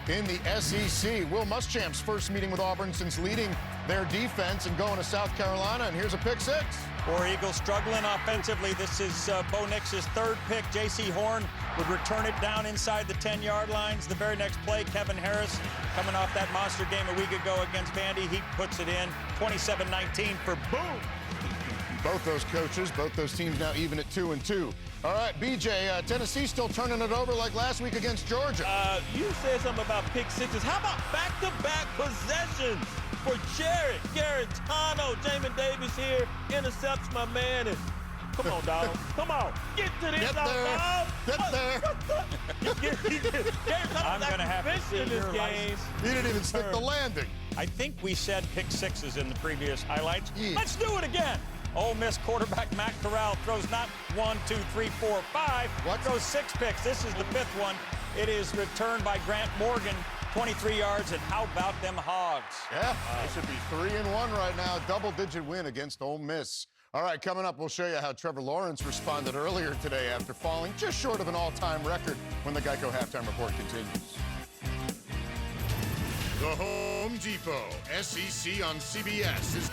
in the SEC. Will Muschamp's first meeting with Auburn since leading their defense and going to South Carolina, and here's a pick 6. War Eagles struggling offensively. This is Bo Nix's third pick. J.C. Horn would return it down inside the 10-yard lines. The very next play, Kevin Harris, coming off that monster game a week ago against Vandy, he puts it in 27-19 for boom. Both those coaches, both those teams now even at 2-2. All right, BJ, Tennessee still turning it over like last week against Georgia. You said something about pick 6s. How about back-to-back possessions for Jared Garantano? Jamin Davis here intercepts my man. And come on, dog. Come on. Get to this, dog. Get there. I'm going to have to see this game. He didn't even stick the landing. I think we said pick 6s in the previous highlights. Yeah. Let's do it again. Ole Miss quarterback Matt Corral throws not 1, 2, 3, 4, 5. Throws 6 picks. This is the 5th one. It is returned by Grant Morgan, 23 yards. And how about them Hogs? Yeah, they should be 3-1 right now. Double-digit win against Ole Miss. All right, coming up, we'll show you how Trevor Lawrence responded earlier today after falling just short of an all-time record when the Geico Halftime Report continues. The Home Depot, SEC on CBS is...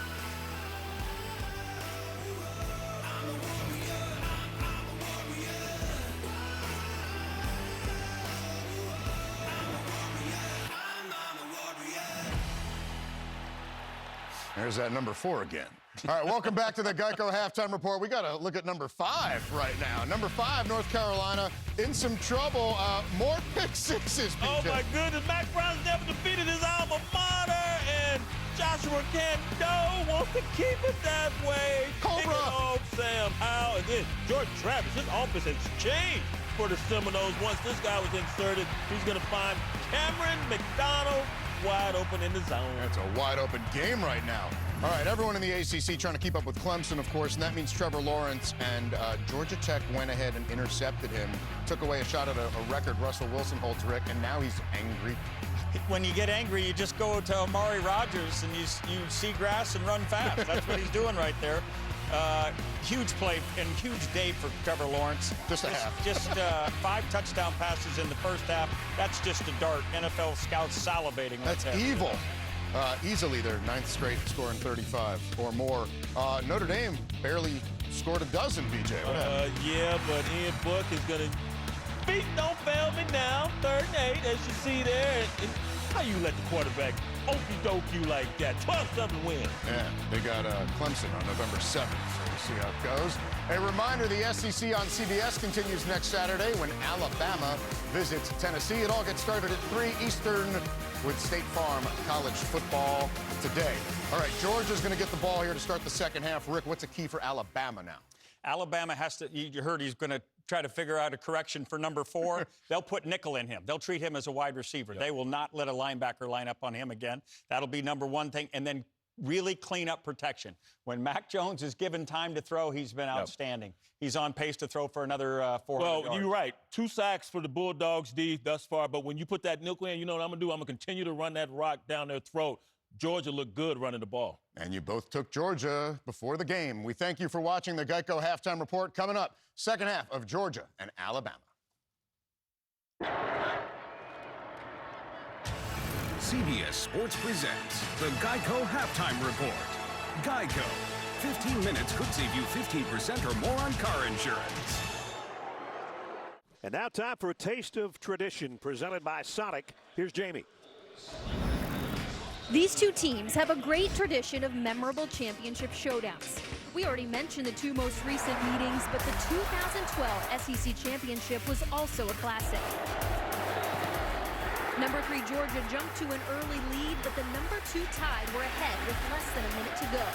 There's that number 4 again. All right, welcome back to the Geico Halftime Report. We got to look at number 5 right now. Number 5, North Carolina, in some trouble. More pick 6s, BJ. Oh, my goodness. Mac Brown's never defeated his alma mater, and Joshua Kendo wants to keep it that way. Cobra. Sam Howell, and then Jordan Travis. His offense has changed for the Seminoles. Once this guy was inserted, he's going to find Cameron McDonald wide open in the zone. That's a wide open game right now. All right, everyone in the ACC trying to keep up with Clemson, of course, and that means Trevor Lawrence, and Georgia Tech went ahead and intercepted him, took away a shot at a record Russell Wilson holds, Rick, and now he's angry. When you get angry, you just go to Amari Rodgers and you see grass and run fast. That's what he's doing right there. Huge play and huge day for Trevor Lawrence. Just a half. Just 5 touchdown passes in the first half. That's just a dart. NFL scouts salivating. That's evil. Easily their 9th straight scoring 35 or more. Notre Dame barely scored a dozen, BJ. Yeah, but Ian Book is going to... Feet don't fail me now. 3rd and 8, as you see there. And how you let the quarterback okey-doke you like that? 12-7 win. Yeah, they got Clemson on November 7th, so we'll see how it goes. A reminder, the SEC on CBS continues next Saturday when Alabama visits Tennessee. It all gets started at 3 Eastern with State Farm College football today. All right, Georgia's going to get the ball here to start the second half. Rick, what's the key for Alabama now? Alabama has to, you heard he's going to try to figure out a correction for number 4. They'll put nickel in him. They'll treat him as a wide receiver. Yep. They will not let a linebacker line up on him again. That'll be number 1 thing. And then really clean up protection. When Mac Jones is given time to throw, he's been outstanding. He's on pace to throw for another 400 yards. Well, you're right. 2 sacks for the Bulldogs, D, thus far. But when you put that nickel in, you know what I'm going to do? I'm going to continue to run that rock down their throat. Georgia looked good running the ball. And you both took Georgia before the game. We thank you for watching the Geico Halftime Report. Coming up, second half of Georgia and Alabama. CBS Sports presents the Geico Halftime Report. Geico. 15 minutes could save you 15% or more on car insurance. And now time for a taste of tradition presented by Sonic. Here's Jamie. These two teams have a great tradition of memorable championship showdowns. We already mentioned the two most recent meetings, but the 2012 SEC Championship was also a classic. Number 3 Georgia jumped to an early lead, but the number 2 Tide were ahead with less than a minute to go.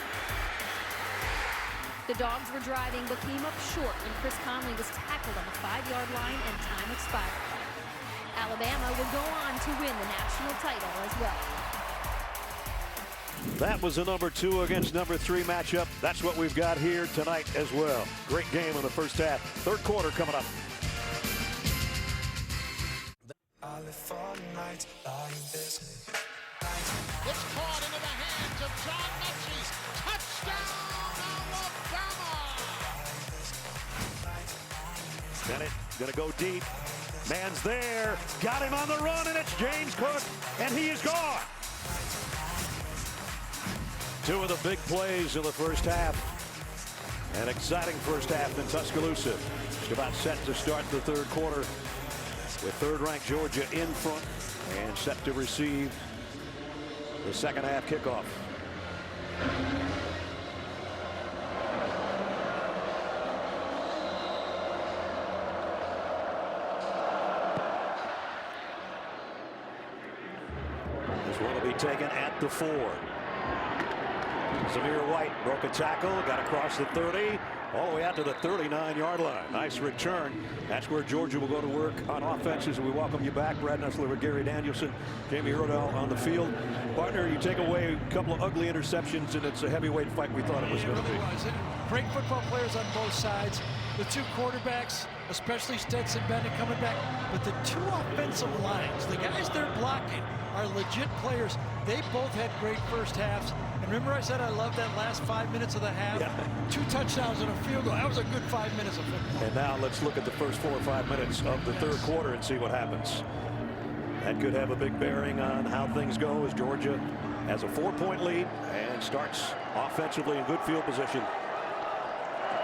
The Dogs were driving but came up short when Chris Conley was tackled on the 5-yard line and time expired. Alabama would go on to win the national title as well. That was a number 2 against number 3 matchup. That's what we've got here tonight as well. Great game in the first half. Third quarter coming up. It's caught into the hands of John Mechie. Touchdown, Alabama! Bennett going to go deep. Man's there. Got him on the run, and it's James Cook, and he is gone. 2 of the big plays in the first half. An exciting first half in Tuscaloosa. Just about set to start the third quarter with third-ranked Georgia in front and set to receive the second half kickoff. This one will be taken at the 4. Zamir White broke a tackle, got across the 30, all the way out to the 39-yard line. Nice return. That's where Georgia will go to work on offense as we welcome you back. Brad Nessler with Gary Danielson, Jamie Erdahl on the field. Partner, you take away a couple of ugly interceptions, and it's a heavyweight fight we thought it was going to be. Great football players on both sides. The 2 quarterbacks, especially Stetson Bennett coming back, but the 2 offensive lines, the guys they're blocking, are legit players. They both had great first halves. And remember I said I loved that last 5 minutes of the half? Yeah. 2 touchdowns and a field goal. That was a good 5 minutes of football. And now let's look at the first 4 or 5 minutes of the third quarter and see what happens. That could have a big bearing on how things go as Georgia has a 4-point lead and starts offensively in good field position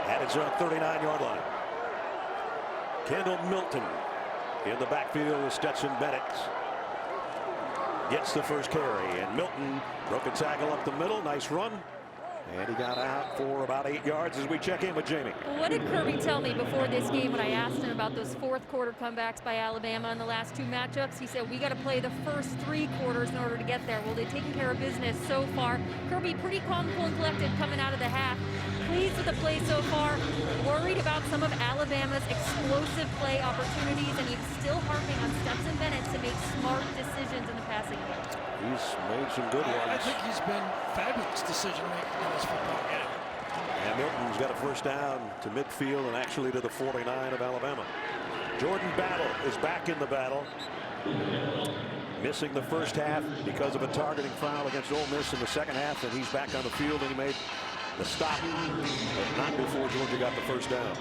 at its own 39-yard line. Kendall Milton in the backfield with Stetson Bennett. Gets the first carry, and Milton broke a tackle up the middle. Nice run. And he got out for about 8 yards as we check in with Jamie. What did Kirby tell me before this game when I asked him about those fourth quarter comebacks by Alabama in the last 2 matchups? He said, we got to play the first 3 quarters in order to get there. Well, they've taken care of business so far. Kirby pretty calm, cool, and collected coming out of the half. Pleased with the play so far. Worried about some of Alabama's explosive play opportunities, and he's still harping on Stetson Bennett to make smart decisions in the passing game. He's made some good ones. I think he's been fabulous decision-making in this football game. And Milton's got a first down to midfield and actually to the 49 of Alabama. Jordan Battle is back in the battle. Missing the first half because of a targeting foul against Ole Miss in the second half, and he's back on the field, and he made the stop, but not before Georgia got the first down.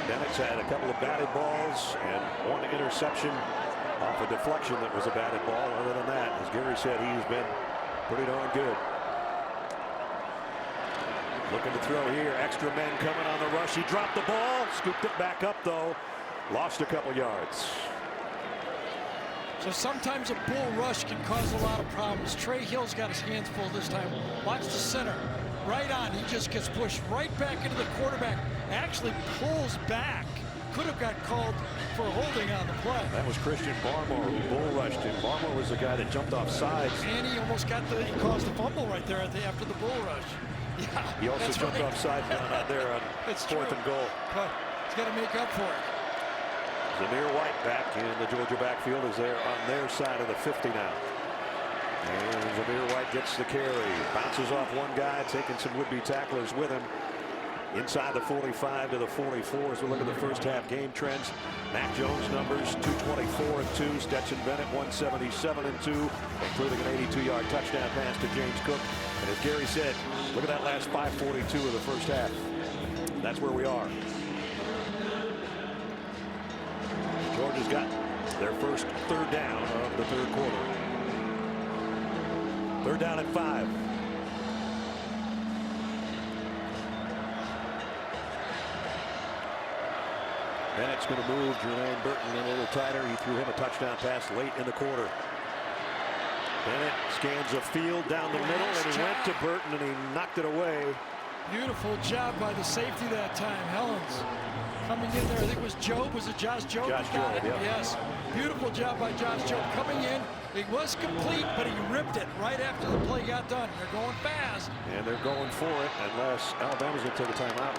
Bennett's had a couple of batted balls and 1 interception off a deflection that was a batted ball. Other than that, as Gary said, he's been pretty darn good. Looking to throw here. Extra men coming on the rush. He dropped the ball, scooped it back up, though. Lost a couple yards. So sometimes a bull rush can cause a lot of problems. Trey Hill's got his hands full this time. Watch the center. Right on. He just gets pushed right back into the quarterback. Actually pulls back. Could have got called for holding on the play. That was Christian Barmore who bull rushed him. Barmore was the guy that jumped off sides. And he almost got he caused the fumble right there after the bull rush. Yeah, he also jumped off sides out there on 4th and goal. But he's got to make up for it. Zamir White back in the Georgia backfield is there on their side of the 50 now. And Zamir White gets the carry. Bounces off one guy, taking some would-be tacklers with him. Inside the 45 to the 44 as we look at the first half game trends. Mac Jones numbers 224 and 2. Stetson Bennett 177 and 2, including an 82-yard touchdown pass to James Cook. And as Gary said, look at that last 5:42 of the first half. That's where we are. Georgia's got their first third down of the third quarter. Third down at 5. Bennett's going to move Jermaine Burton a little tighter. He threw him a touchdown pass late in the quarter. Bennett scans a field down the middle, and he went to Burton, and he knocked it away. Beautiful job by the safety that time. Helens coming in there. I think it was Job. Was it Josh Job? Josh Job, yeah. Yes. Beautiful job by Josh Job coming in. It was complete, but he ripped it right after the play got done. They're going fast. And they're going for it unless Alabama's going to take a timeout.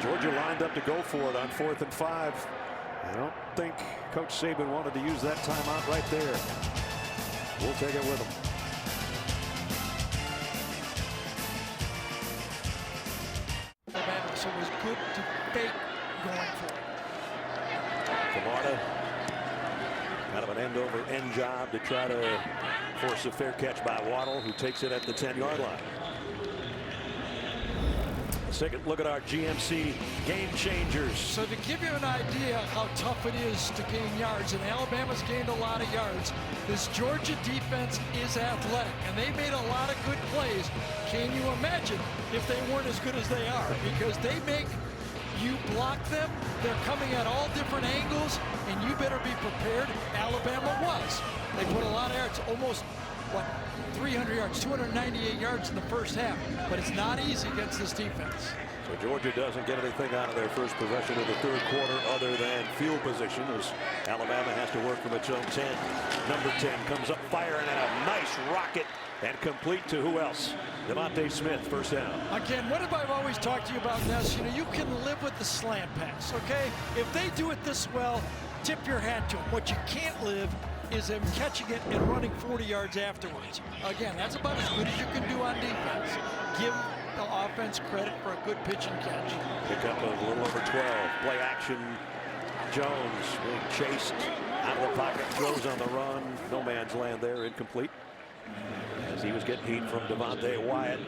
Georgia lined up to go for it on 4th and 5. I don't think Coach Saban wanted to use that timeout right there. We'll take it with him. So it was good to fake going for it. Camarda, kind of an end-over-end job to try to force a fair catch by Waddle, who takes it at the 10-yard line. Let's take a look at our GMC game changers. So to give you an idea how tough it is to gain yards, and Alabama's gained a lot of yards, this Georgia defense is athletic, and they made a lot of good plays. Can you imagine if they weren't as good as they are? Because they make you block them. They're coming at all different angles, and you better be prepared. Alabama was. They put a lot of yards, almost, 300 yards, 298 yards in the first half. But it's not easy against this defense. So Georgia doesn't get anything out of their first possession of the third quarter other than field position, as Alabama has to work from its own 10. Number 10 comes up firing, and a nice rocket, and complete to who else? Devontae Smith, first down. Again, what have I always talked to you about, Ness? You know, you can live with the slant pass, okay? If they do it this well, tip your hat to them. What you can't live is them catching it and running 40 yards afterwards. Again, that's about as good as you can do on defense. Give the offense credit for a good pitch and catch. Pick up a little over 12. Play action. Jones being chased out of the pocket, throws on the run. No man's land there, incomplete. As he was getting heat from Devontae Wyatt.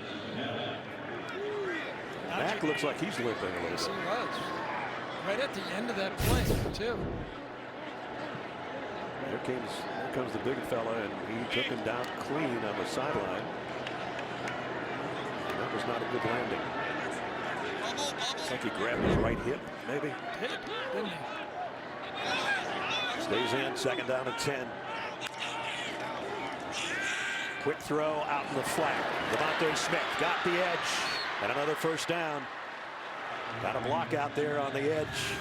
Mack looks like he's limping a little bit. Yes, he was. Right at the end of that play, too. Here comes the big fella, and he took him down clean on the sideline. That was not a good landing. Looks like he grabbed his right hip, maybe. Didn't he? Stays in, second down and 10. Quick throw out in the flat. Devontae Smith got the edge, and another first down. Got a block out there on the edge.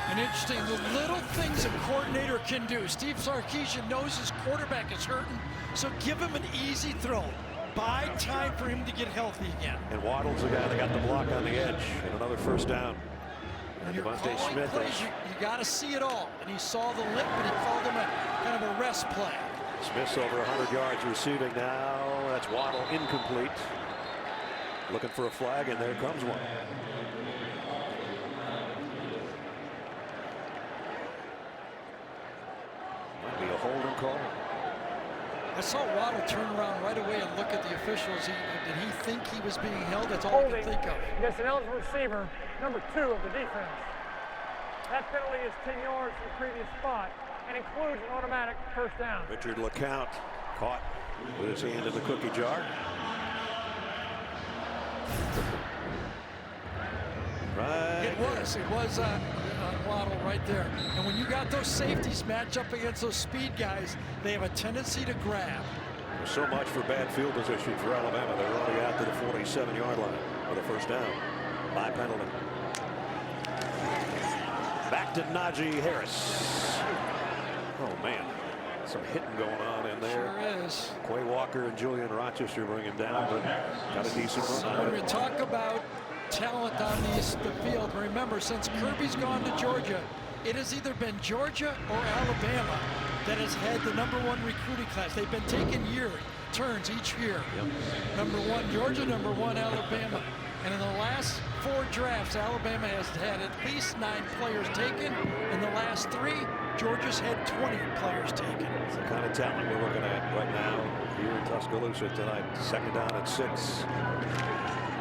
And interesting, the little things a coordinator can do. Steve Sarkisian knows his quarterback is hurting, so give him an easy throw. Buy time for him to get healthy again. And Waddle's the guy that got the block on the edge, and another first down. And Devontae Smith. You got to see it all. And he saw the limp, but he called him a kind of a rest play. Smith's over 100 yards receiving now. That's Waddle, incomplete. Looking for a flag, and there comes one. Might be a holding call. I saw Waddle turn around right away and look at the officials. Did he think he was being held? That's all I Holding can think of. against an eligible receiver, number 2 of the defense. That penalty is 10 yards from the previous spot and includes an automatic first down. Richard LeCount caught with his hand in the cookie jar. Right. It was on Waddle right there. And when you got those safeties match up against those speed guys, they have a tendency to grab. So much for bad field position for Alabama. They're already out to the 47-yard line with a first down by penalty. Back to Najee Harris. Oh, man. Some hitting going on in there. Sure is. Quay Walker and Julian Rochester bring him down, but got a decent run. When we talk about talent on the field, remember, since Kirby's gone to Georgia, it has either been Georgia or Alabama that has had the #1 recruiting class. They've been taking turns each year. Yep. #1 Georgia, #1 Alabama. And in the last 4 drafts, Alabama has had at least 9 players taken. In the last 3, Georgia's had 20 players taken. It's the kind of talent we're looking at right now here in Tuscaloosa tonight. Second down and 6.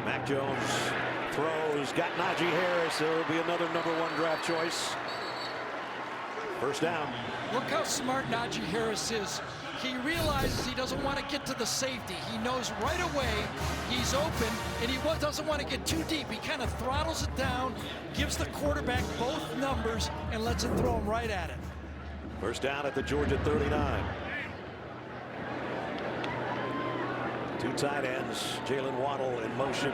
Mac Jones throws, got Najee Harris. There will be another #1 draft choice. First down. Look how smart Najee Harris is. He realizes he doesn't want to get to the safety. He knows right away he's open, and he doesn't want to get too deep. He kind of throttles it down, gives the quarterback both numbers, and lets it throw him right at it. First down at the Georgia 39. Two tight ends, Jalen Waddle in motion.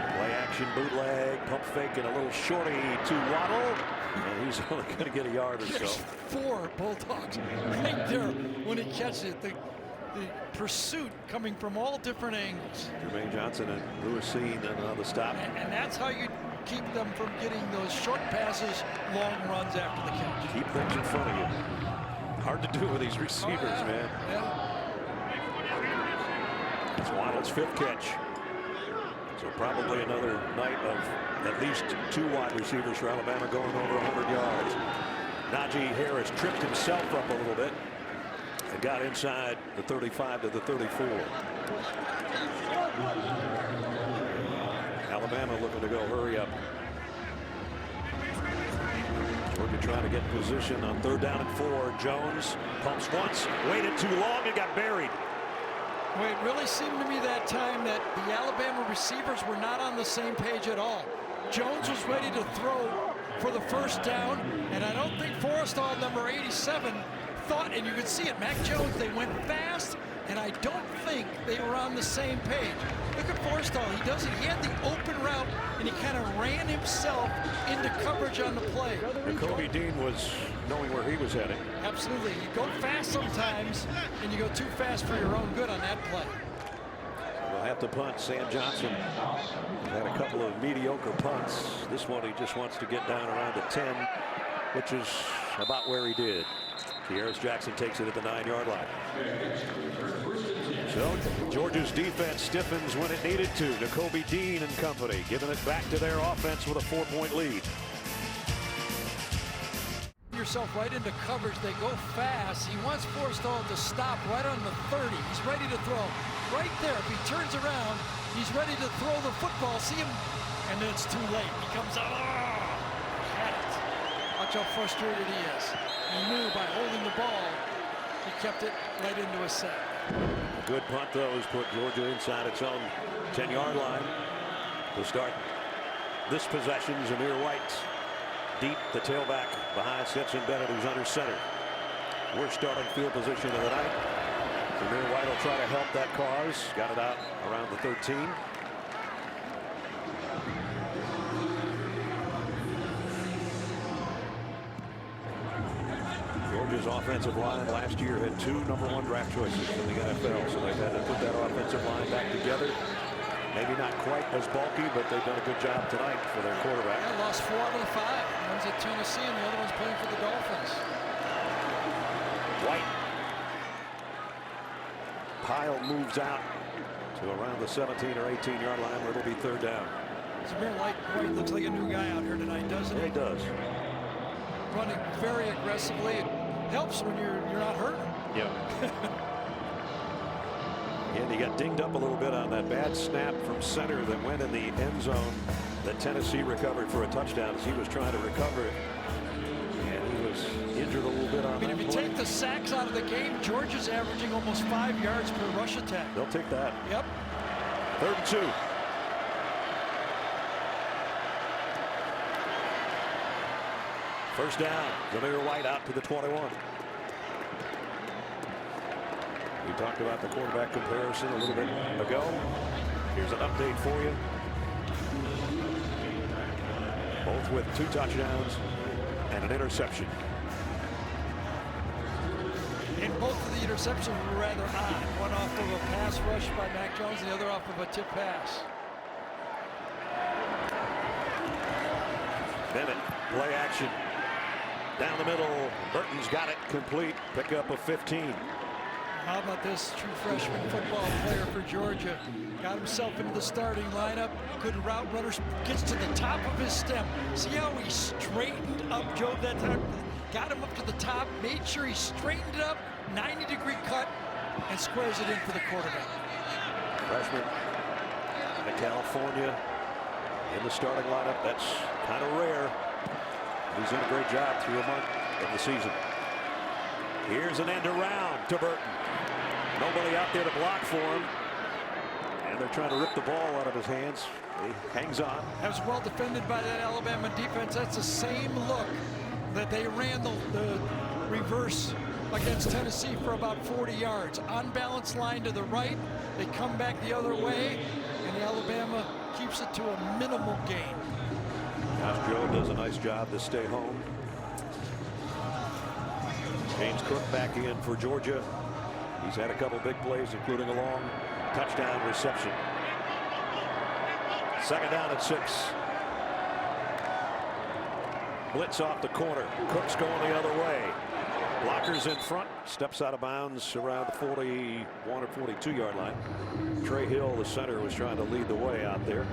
Play action bootleg, pump fake, and a little shorty to Waddle. And he's only going to get a yard or so. There's 4 Bulldogs right there when he catches it. The pursuit coming from all different angles. Jermaine Johnson and Lewis Seen on the stop. And that's how you keep them from getting those short passes, long runs after the catch. Keep things in front of you. Hard to do with these receivers, man. Yeah. It's Waddle's 5th catch. So probably another night of at least 2 wide receivers for Alabama going over 100 yards. Najee Harris tripped himself up a little bit and got inside the 35 to the 34. Alabama looking to go hurry up. Georgia trying to get in position on 3rd down and 4. Jones pumps once, waited too long, and got buried. Well, it really seemed to me that time that the Alabama receivers were not on the same page at all. Jones was ready to throw for the first down, and I don't think Forrestal, number 87, thought, and you could see it, Mac Jones, they went fast, and I don't think they were on the same page. Look at Forrestal, he had the open route, and he kind of ran himself into coverage on the play. Kobe Dean was knowing where he was heading. Absolutely, you go fast sometimes, and you go too fast for your own good on that play. We'll have to punt. Sam Johnson had a couple of mediocre punts. This one he just wants to get down around the 10, which is about where he did. Kearis Jackson takes it at the 9-yard line. So Georgia's defense stiffens when it needed to. Kobe Dean and company giving it back to their offense with a 4-point lead. Yourself right into coverage. They go fast. He wants Forrestal to stop right on the 30. He's ready to throw. Right there, if he turns around, he's ready to throw the football. See him, and then it's too late. He comes out. Had it. Watch how frustrated he is. He knew by holding the ball, he kept it right into a sack. A good punt, though, has put Georgia inside its own 10-yard line to start this possession. Zamir White deep, the tailback behind Stetson Bennett, who's under center. Worst starting field position of the night. Zamir White will try to help that cause. Got it out around the 13. Georgia's offensive line last year had 2 #1 draft choices in the NFL, so they've had to put that offensive line back together. Maybe not quite as bulky, but they've done a good job tonight for their quarterback. They lost 4 out of 5. One's at Tennessee, and the other one's playing for the Dolphins. White. Pile moves out to around the 17 or 18-yard line where it'll be 3rd down. Zamir White looks like a new guy out here tonight, doesn't he? Yeah, he does. Running very aggressively. It helps when you're not hurt. Yeah. And he got dinged up a little bit on that bad snap from center that went in the end zone that Tennessee recovered for a touchdown as he was trying to recover it. And he was injured a little bit on that if you play. take the sacks out of the game, Georgia's averaging almost 5 yards per rush attack. They'll take that. Yep. 3rd and 2. First down. Zamir White out to the 21. We talked about the quarterback comparison a little bit ago. Here's an update for you. Both with 2 touchdowns and an interception. And both of the interceptions were rather odd. One off of a pass rush by Mac Jones, and the other off of a tip pass. Bennett, play action. Down the middle. Burton's got it complete. Pick up a 15. How about this true freshman football player for Georgia? Got himself into the starting lineup. Good route runner. Gets to the top of his stem. See how he straightened up Joe that time? Got him up to the top. Made sure he straightened it up. 90-degree cut. And squares it in for the quarterback. Freshman out of California. in the starting lineup. That's kind of rare. He's done a great job through a month of the season. Here's an end around to Burton. Nobody out there to block for him. And they're trying to rip the ball out of his hands. He hangs on. That was well defended by that Alabama defense. That's the same look that they ran the reverse against Tennessee for about 40 yards. Unbalanced line to the right. They come back the other way, and Alabama keeps it to a minimal gain. Josh Joe does a nice job to stay home. James Cook back in for Georgia. He's had a couple big plays, including a long touchdown reception. Second down at 6. Blitz off the corner. Cook's going the other way. Blockers in front. Steps out of bounds around the 41 or 42 yard line. Trey Hill, the center, was trying to lead the way out there.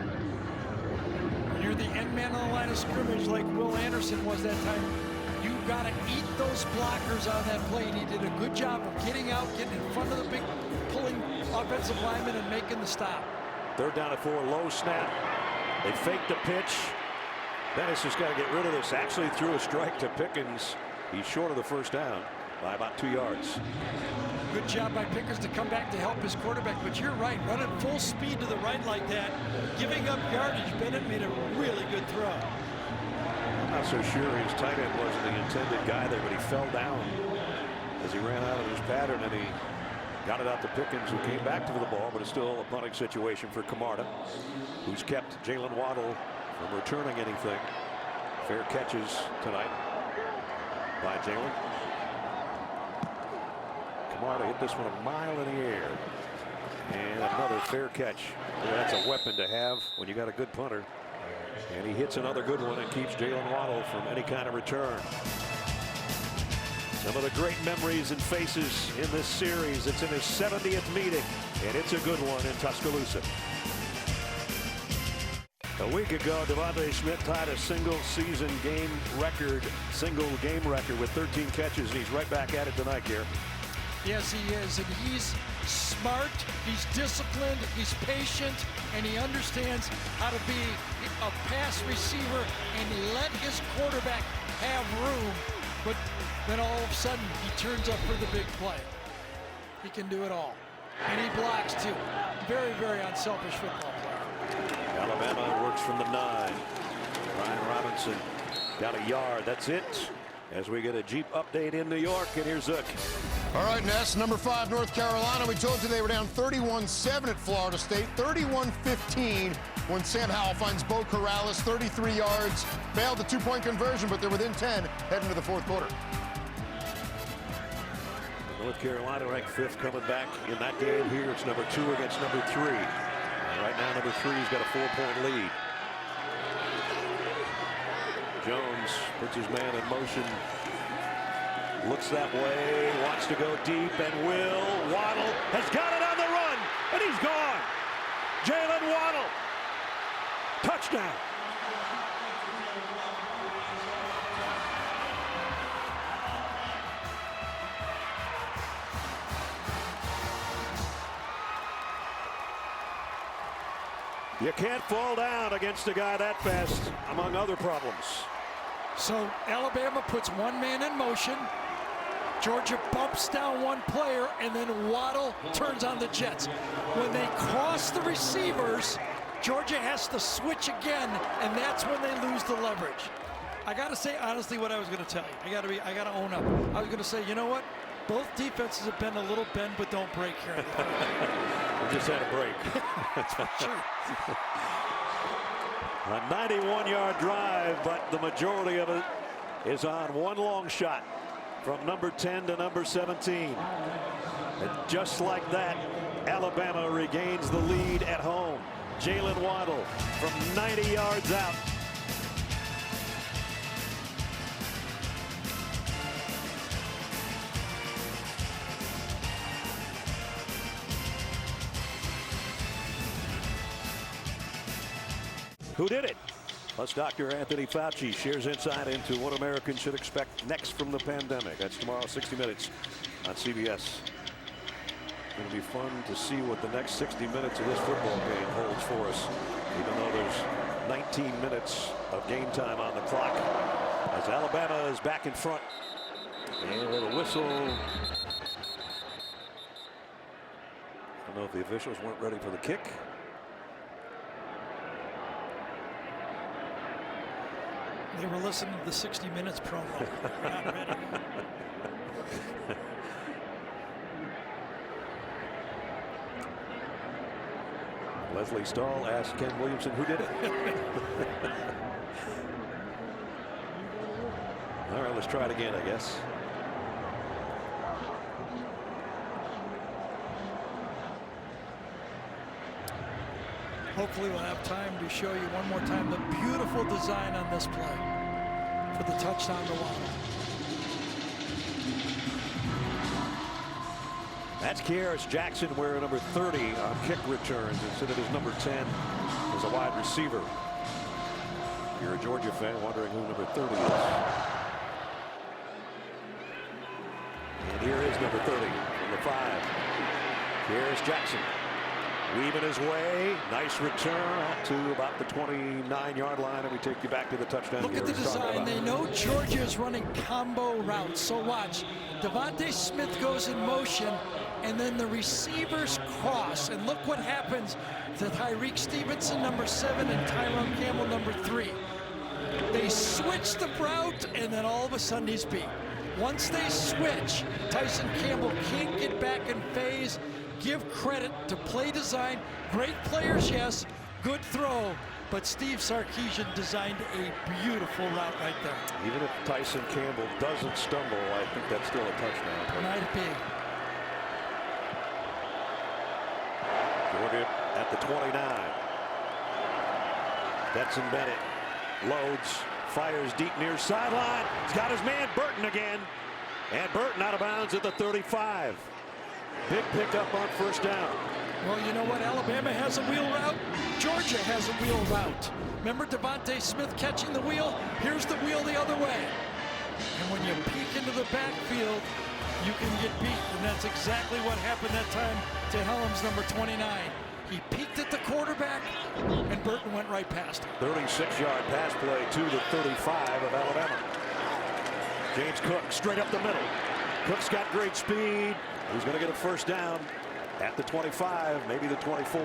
You're the end man on the line of scrimmage like Will Anderson was that time. You got to eat those blockers on that play, and he did a good job of getting out, getting in front of the big pulling offensive lineman and making the stop. Third down at 4, low snap. They fake the pitch. Dennis has got to get rid of this. Actually threw a strike to Pickens. He's short of the first down by about 2 yards. Good job by Pickens to come back to help his quarterback, but you're right, running full speed to the right like that, giving up yardage. Bennett made a really good throw. I'm not so sure his tight end wasn't the intended guy there, but he fell down as he ran out of his pattern, and he got it out to Pickens, who came back to the ball, but it's still a punting situation for Camarda, who's kept Jalen Waddle from returning anything. Fair catches tonight by Jalen. Camarda hit this one a mile in the air. And another fair catch. Well, that's a weapon to have when you got a good punter. And he hits another good one and keeps Jalen Waddle from any kind of return. Some of the great memories and faces in this series. It's in his 70th meeting, and it's a good one in Tuscaloosa. A week ago, Devontae Smith tied a single game record with 13 catches, and he's right back at it tonight, Gary. Yes, he is, and he's smart, he's disciplined, he's patient, and he understands how to be a pass receiver and let his quarterback have room, but then all of a sudden he turns up for the big play. He can do it all, and he blocks too. Very, very unselfish football player. Alabama works from the 9. Brian Robinson got a yard. That's it. As we get a Jeep update in New York, and here's Zook. All right, Ness, number 5, North Carolina. We told you they were down 31-7 at Florida State, 31-15 when Sam Howell finds Bo Corrales, 33 yards, failed the 2-point conversion, but they're within 10 heading to the 4th quarter. North Carolina ranked 5th, coming back in that game here. It's number 2 against number 3. And right now, number 3's got a 4-point lead. Jones puts his man in motion, looks that way, wants to go deep, and will. Waddle has got it on the run, and he's gone. Jalen Waddle, touchdown. You can't fall down against a guy that fast, among other problems. So Alabama puts one man in motion. Georgia bumps down one player, and then Waddle turns on the Jets. When they cross the receivers, Georgia has to switch again, and that's when they lose the leverage. I got to say honestly what I was going to tell you. I got to own up. I was going to say, you know what? Both defenses have been a little bend but don't break here. We just had a break. That's true. A 91-yard drive, but the majority of it is on one long shot from number 10 to number 17. And just like that, Alabama regains the lead at home. Jalen Waddle from 90 yards out. Who did it? Plus, Dr. Anthony Fauci shares insight into what Americans should expect next from the pandemic. That's tomorrow, 60 Minutes on CBS. going to be fun to see what the next 60 minutes of this football game holds for us, even though there's 19 minutes of game time on the clock, as Alabama is back in front. And with a whistle, I don't know if the officials weren't ready for the kick. They were listening to the 60 Minutes promo. We're not ready. Leslie Stahl asked Ken Williamson who did it. All right, let's try it again, I guess. Hopefully we'll have time to show you one more time the beautiful design on this play for the touchdown to Waddle. That's Kearis Jackson wearing number 30 on kick returns instead of his number 10 as a wide receiver. If you're a Georgia fan wondering who number 30 is. And here is number 30 from the 5. Kearis Jackson weaving his way. Nice return out to about the 29-yard line, and we take you back to the touchdown. Look at the design. They know Georgia is running combo routes. So watch. Devontae Smith goes in motion, and then the receivers cross. And look what happens to Tyreek Stevenson, number 7, and Tyrone Campbell, number 3. They switch the route, and then all of a sudden he's beat. Once they switch, Tyson Campbell can't get back in phase. Give credit to play design. Great players, yes. Good throw. But Steve Sarkisian designed a beautiful route right there. Even if Tyson Campbell doesn't stumble, I think that's still a touchdown. Might be. Georgia at the 29. Stetson Bennett loads, fires deep near sideline. He's got his man Burton again. And Burton out of bounds at the 35. Big pickup on first down. Well, you know what? Alabama has a wheel route. Georgia has a wheel route. Remember Devontae Smith catching the wheel? Here's the wheel the other way. And when you peek into the backfield, you can get beat. And that's exactly what happened that time to Helms, number 29. He peeked at the quarterback, and Burton went right past him. 36-yard pass play to the 35 of Alabama. James Cook straight up the middle. Cook's got great speed. He's going to get a first down at the 25, maybe the 24.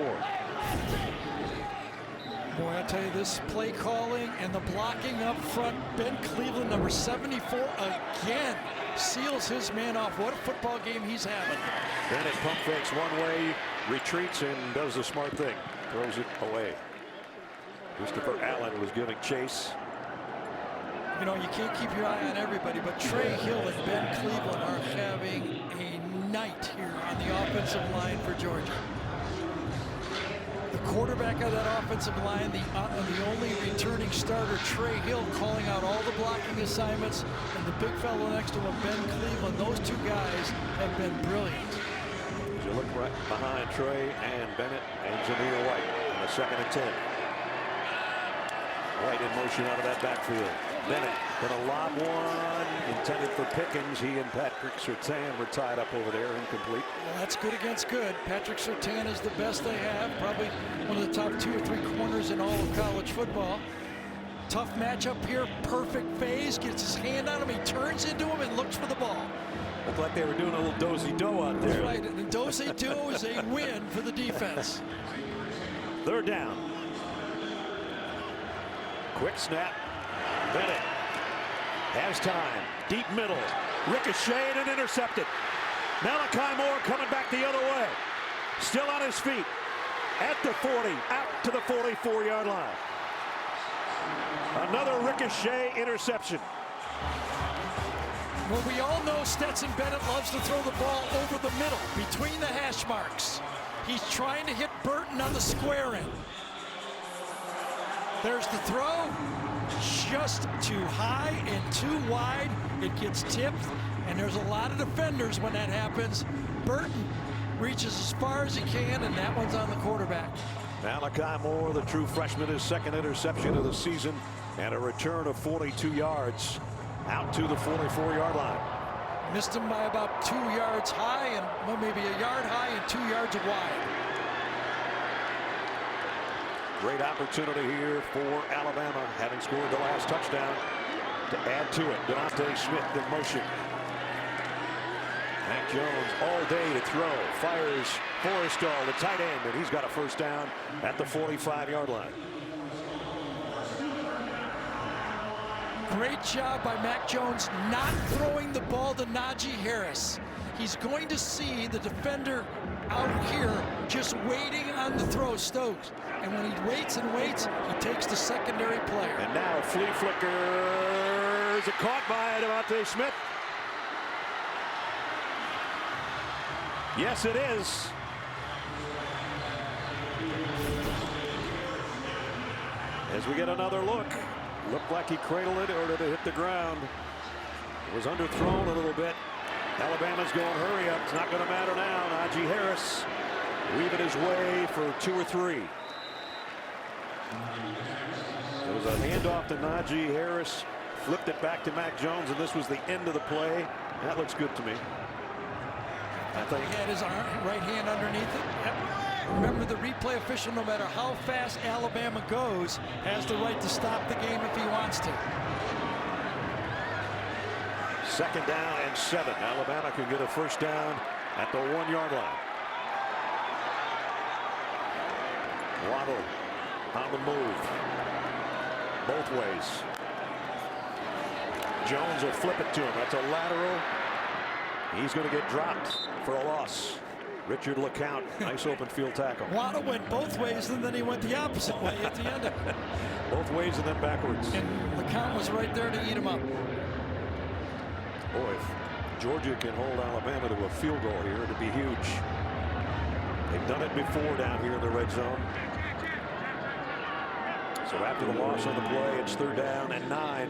Boy, I tell you, this play calling and the blocking up front. Ben Cleveland, number 74, again seals his man off. What a football game he's having. Bennett pump fakes one way, retreats, and does the smart thing. Throws it away. Christopher Allen was giving chase. You know, you can't keep your eye on everybody, but Trey Hill and Ben Cleveland are having a night here on the offensive line for Georgia. The quarterback of that offensive line, the only returning starter, Trey Hill, calling out all the blocking assignments, and the big fellow next to him, Ben Cleveland. Those two guys have been brilliant. As you look right behind Trey and Bennett and Zamir White on the 2nd and 10. White in motion out of that backfield. Bennett gonna lob one intended for Pickens. He and Patrick Surtain were tied up over there, incomplete. Well, that's good against good. Patrick Surtain is the best they have, probably one of the top 2 or 3 corners in all of college football. Tough matchup here, perfect phase, gets his hand on him, he turns into him and looks for the ball. Looked like they were doing a little dozy-do out there. That's right, and the dozy-do is a win for the defense. 3rd down. Quick snap. Bennett has time. Deep middle. Ricocheted and intercepted. Malachi Moore coming back the other way. Still on his feet. At the 40. Out to the 44-yard line. Another ricochet interception. Well, we all know Stetson Bennett loves to throw the ball over the middle, between the hash marks. He's trying to hit Burton on the square end. There's the throw. Just too high and too wide. It gets tipped, and there's a lot of defenders when that happens. Burton reaches as far as he can, and that one's on the quarterback. Malachi Moore, the true freshman, his 2nd interception of the season, and a return of 42 yards out to the 44-yard line. Missed him by about 2 yards high, and well, maybe a yard high and 2 yards wide. Great opportunity here for Alabama, having scored the last touchdown, to add to it. Devontae Smith in motion. Mac Jones all day to throw. Fires Forrestall, the tight end, and he's got a first down at the 45-yard line. Great job by Mac Jones not throwing the ball to Najee Harris. He's going to see the defender out here just waiting on the throw, Stokes. And when he waits and waits, he takes the secondary player. And now flea flicker. Is it caught by Devontae Smith? Yes, it is. As we get another look. Looked like he cradled it, or did it hit the ground? It was underthrown a little bit. Alabama's going, hurry up. It's not going to matter now. Najee Harris weaving his way for 2 or 3. There was a handoff to Najee Harris. Flipped it back to Mac Jones, and this was the end of the play. That looks good to me. I think he had his right hand underneath it. Yep. Remember, the replay official, no matter how fast Alabama goes, has the right to stop the game if he wants to. 2nd down and 7. Alabama can get a first down at the 1-yard line. Waddle on the move. Both ways. Jones will flip it to him. That's a lateral. He's going to get dropped for a loss. Richard LeCount, nice open field tackle. Waddle went both ways, and then he went the opposite way at the end of it. Both ways and then backwards. And LeCount was right there to eat him up. Boy, if Georgia can hold Alabama to a field goal here, it'd be huge. They've done it before down here in the red zone. So after the loss on the play, it's 3rd down and 9.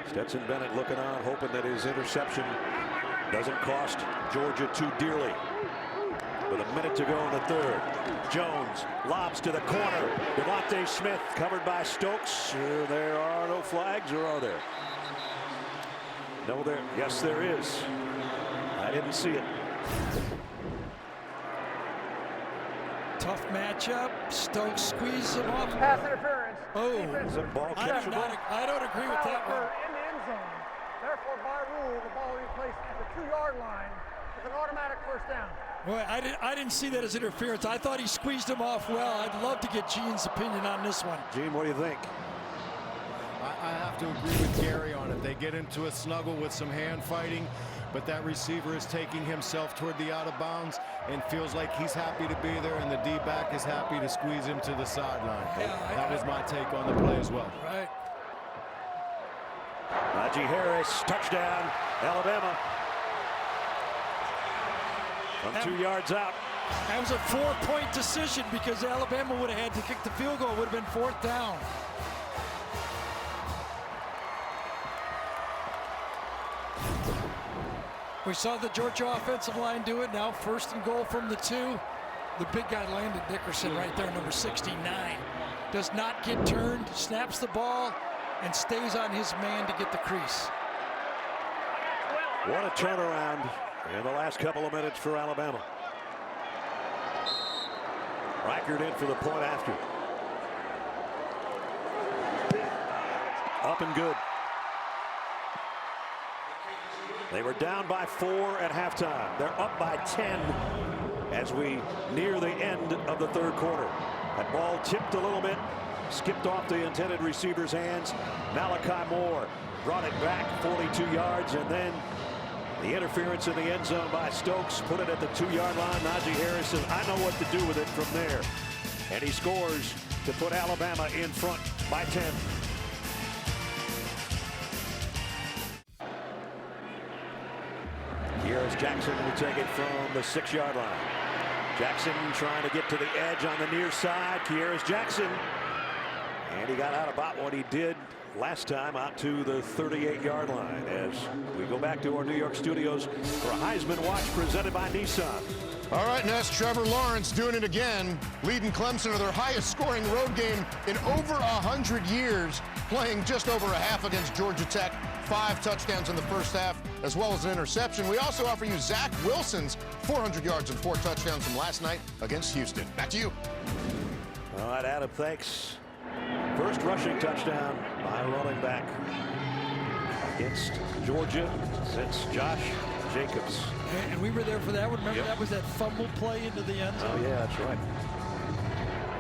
Stetson Bennett looking on, hoping that his interception doesn't cost Georgia too dearly. With a minute to go in the 3rd. Jones lobs to the corner. Devontae Smith covered by Stokes. There are no flags, or are there? No, there. Yes, there is. I didn't see it. Tough matchup. Stokes squeezes him off. Pass interference. Oh, is it ball catchable? I don't agree with that one. In the end zone. Therefore, by rule, the ball will be placed at the 2-yard line with an automatic first down. Well, I didn't see that as interference. I thought he squeezed him off well. I'd love to get Gene's opinion on this one. Gene, what do you think? I have to agree with Gary on it. They get into a snuggle with some hand fighting, but that receiver is taking himself toward the out of bounds and feels like he's happy to be there, and the D-back is happy to squeeze him to the sideline. Yeah, that was my take on the play as well. Right. Najee Harris, touchdown, Alabama. From 2 yards out. That was a 4-point decision because Alabama would have had to kick the field goal. It would have been 4th down. We saw the Georgia offensive line do it. Now 1st and goal from the 2. The big guy, Landon Dickerson, right there, number 69. Does not get turned, snaps the ball, and stays on his man to get the crease. What a turnaround in the last couple of minutes for Alabama. Reichert in for the point after. Up and good. They were down by 4 at halftime. They're up by 10 as we near the end of the 3rd quarter. That ball tipped a little bit, skipped off the intended receiver's hands. Malachi Moore brought it back 42 yards, and then the interference in the end zone by Stokes put it at the 2-yard line. Najee Harris says, I know what to do with it from there. And he scores to put Alabama in front by 10. Here's Jackson will take it from the 6-yard line. Jackson trying to get to the edge on the near side. Here's Jackson. And he got out about what he did last time, out to the 38-yard line, as we go back to our New York studios for a Heisman Watch presented by Nissan. All right, Ness, Trevor Lawrence doing it again, leading Clemson to their highest scoring road game in over 100 years, playing just over a half against Georgia Tech. 5 touchdowns in the first half. as well as an interception. We also offer you Zach Wilson's 400 yards and 4 touchdowns from last night against Houston. Back to you. All right, Adam, thanks. First rushing touchdown by a running back against Georgia since Josh Jacobs. And we were there for that one. Remember, that was that fumble play into the end zone? Oh, yeah, that's right.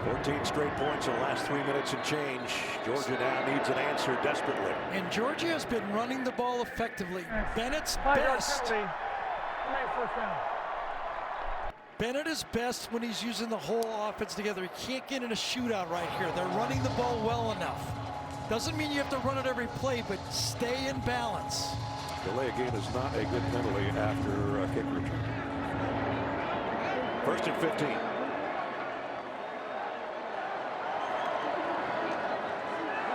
14 straight points in the last 3 minutes and change. Georgia now needs an answer desperately. And Georgia has been running the ball effectively. Bennett's 5-yard best. penalty. First down. Bennett is best when he's using the whole offense together. He can't get in a shootout right here. They're running the ball well enough. Doesn't mean you have to run it every play, but stay in balance. Delay game is not a good penalty after a kick return. First and 15.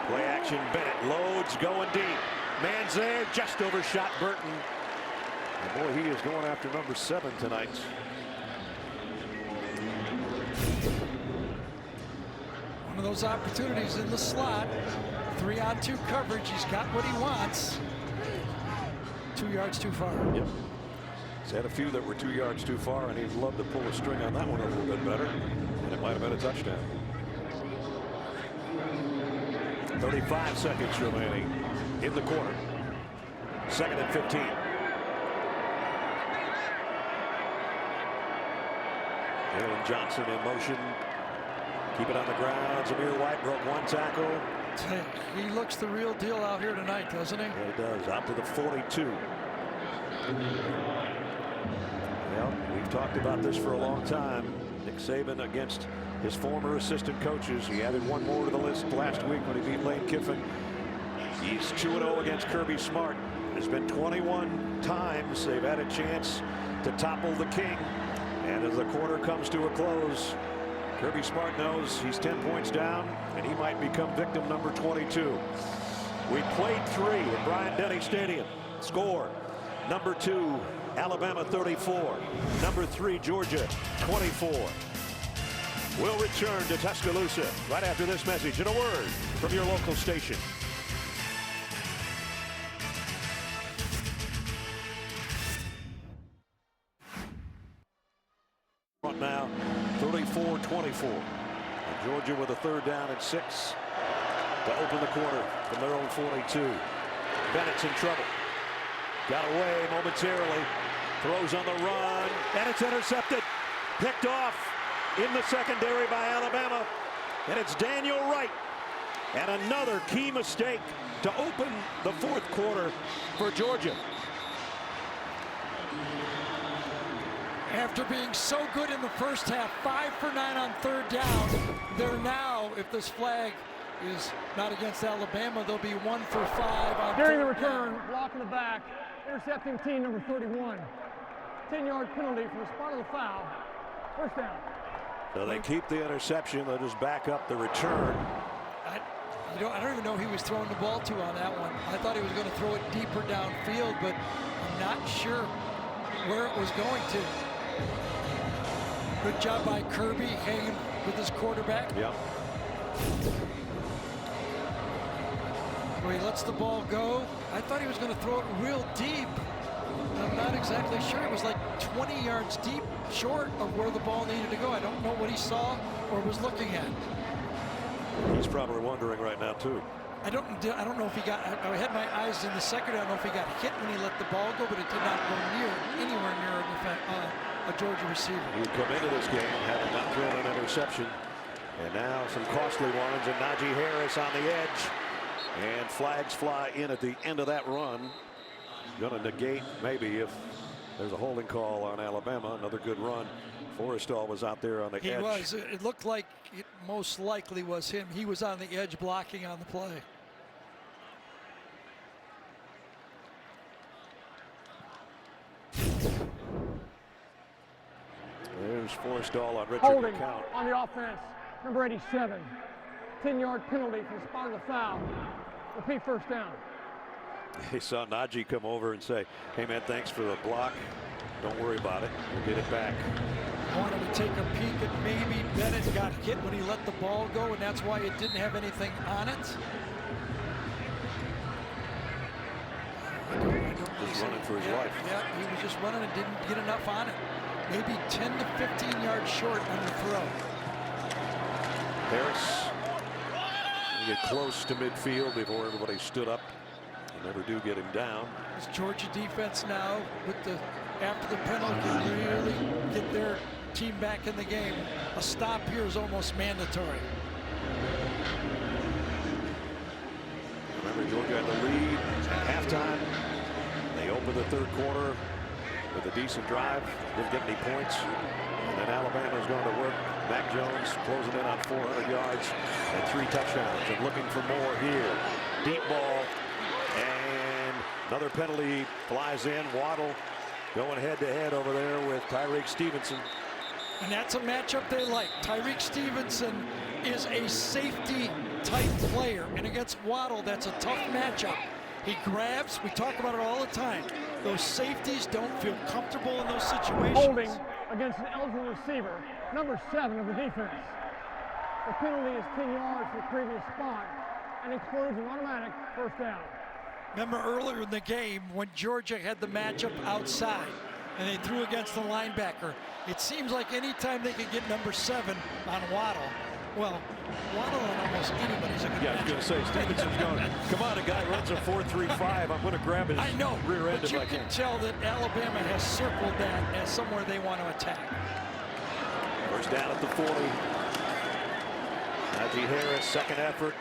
Play action, Bennett loads, going deep. Man's there, just overshot Burton. And boy, he is going after number 7 tonight. One of those opportunities in the slot. 3-on-2 coverage. He's got what he wants. 2 yards too far. Yep. He's had a few that were 2 yards too far, and he'd love to pull a string on that one a little bit better. And it might have been a touchdown. 35 seconds remaining in the quarter. Second and 15. Jalen Johnson in motion. Keep it on the ground. Zamir White broke one tackle. He looks the real deal out here tonight, doesn't he? Yeah, he does. Out to the 42. Well, we've talked about this for a long time. Nick Saban against his former assistant coaches. He added one more to the list last week when he beat Lane Kiffin. He's 2-0 against Kirby Smart. There's been 21 times they've had a chance to topple the king. And as the quarter comes to a close, Kirby Smart knows he's 10 points down, and he might become victim number 22. We played 3 at Bryant-Denny Stadium. Score, number 2, Alabama 34. Number 3, Georgia 24. We'll return to Tuscaloosa right after this message and a word from your local station. Now 34-24. Georgia with a 3rd down and 6 to open the quarter from their own 42. Bennett's in trouble. Got away momentarily. Throws on the run. And it's intercepted. Picked off in the secondary by Alabama. And it's Daniel Wright. And another key mistake to open the 4th quarter for Georgia. After being so good in the first half, 5 for 9 on 3rd down, they're now, if this flag is not against Alabama, they'll be 1 for 5 on During the 3rd return, down. block in the back, intercepting team number 31. 10-yard penalty for the spot of the foul. First down. So they keep the interception. They'll just back up the return. I don't even know who he was throwing the ball to on that one. I thought he was going to throw it deeper downfield, but I'm not sure where it was going to. Good job by Kirby hanging with his quarterback. Yep. So he lets the ball go. I thought he was going to throw it real deep. I'm not exactly sure. It was like 20 yards deep, short of where the ball needed to go. I don't know what he saw or was looking at. He's probably wondering right now too. I don't know if he got. I had my eyes in the second. I don't know if he got hit when he let the ball go, but it did not go anywhere near a Georgia receiver. He come into this game having not thrown an interception, and now some costly ones. And Najee Harris on the edge, and flags fly in at the end of that run. Going to negate maybe if there's a holding call on Alabama. Another good run. Forrestall was out there on the edge. He was. It looked like it most likely was him. He was on the edge blocking on the play. There's Forrestall on Richard Holding McCount. on the offense, number 87. 10-yard penalty for the spot of the foul. Repeat first down. He saw Najee come over and say, hey man, thanks for the block. Don't worry about it. We'll get it back. Wanted to take a peek at maybe Bennett got hit when he let the ball go, and that's why it didn't have anything on it. I don't just running for his life. Yeah, he was just running and didn't get enough on it. Maybe 10 to 15 yards short on the throw. Harris will get close to midfield before everybody stood up. They never do get him down. This Georgia defense now, with the after the penalty, can really get their team back in the game. A stop here is almost mandatory. Remember, Georgia had the lead at halftime. They opened the third quarter with a decent drive. Didn't get any points. And then Alabama's going to work. Mac Jones closing in on 400 yards and 3 touchdowns. And looking for more here. Deep ball. And another penalty flies in. Waddle going head-to-head over there with Tyreek Stevenson. And that's a matchup they like. Tyreek Stevenson is a safety-type player. And against Waddle, that's a tough matchup. He grabs. We talk about it all the time. Those safeties don't feel comfortable in those situations. Holding against an eligible receiver, number 7 of the defense. The penalty is 10 yards from the previous spot and includes an automatic first down. Remember earlier in the game when Georgia had the matchup outside and they threw against the linebacker. It seems like anytime they could get number 7 on Waddle, well, Waddle on almost anybody's a good Yeah, I was going to say, Stevenson's going, come on, a guy runs a 4.35. I'm going to grab his rear end if I can. But you can tell that Alabama has circled that as somewhere they want to attack. First down at the 40. Najee Harris, second effort.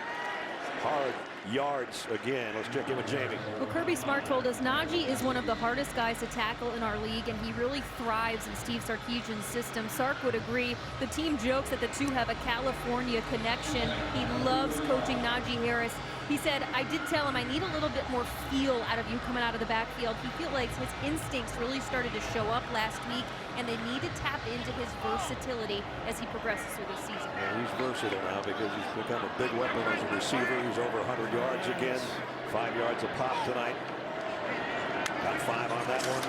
Hard yards again. Let's check in with Jamie. Well, Kirby Smart told us Najee is one of the hardest guys to tackle in our league, and he really thrives in Steve Sarkisian's system. Sark would agree. The team jokes that the two have a California connection. He loves coaching Najee Harris. He said, I did tell him I need a little bit more feel out of you coming out of the backfield. He feels like his instincts really started to show up last week, and they need to tap into his versatility as he progresses through the season. Yeah, he's versatile now because he's become a big weapon as a receiver. He's over 100 yards again. 5 yards a pop tonight. Got 5 on that one.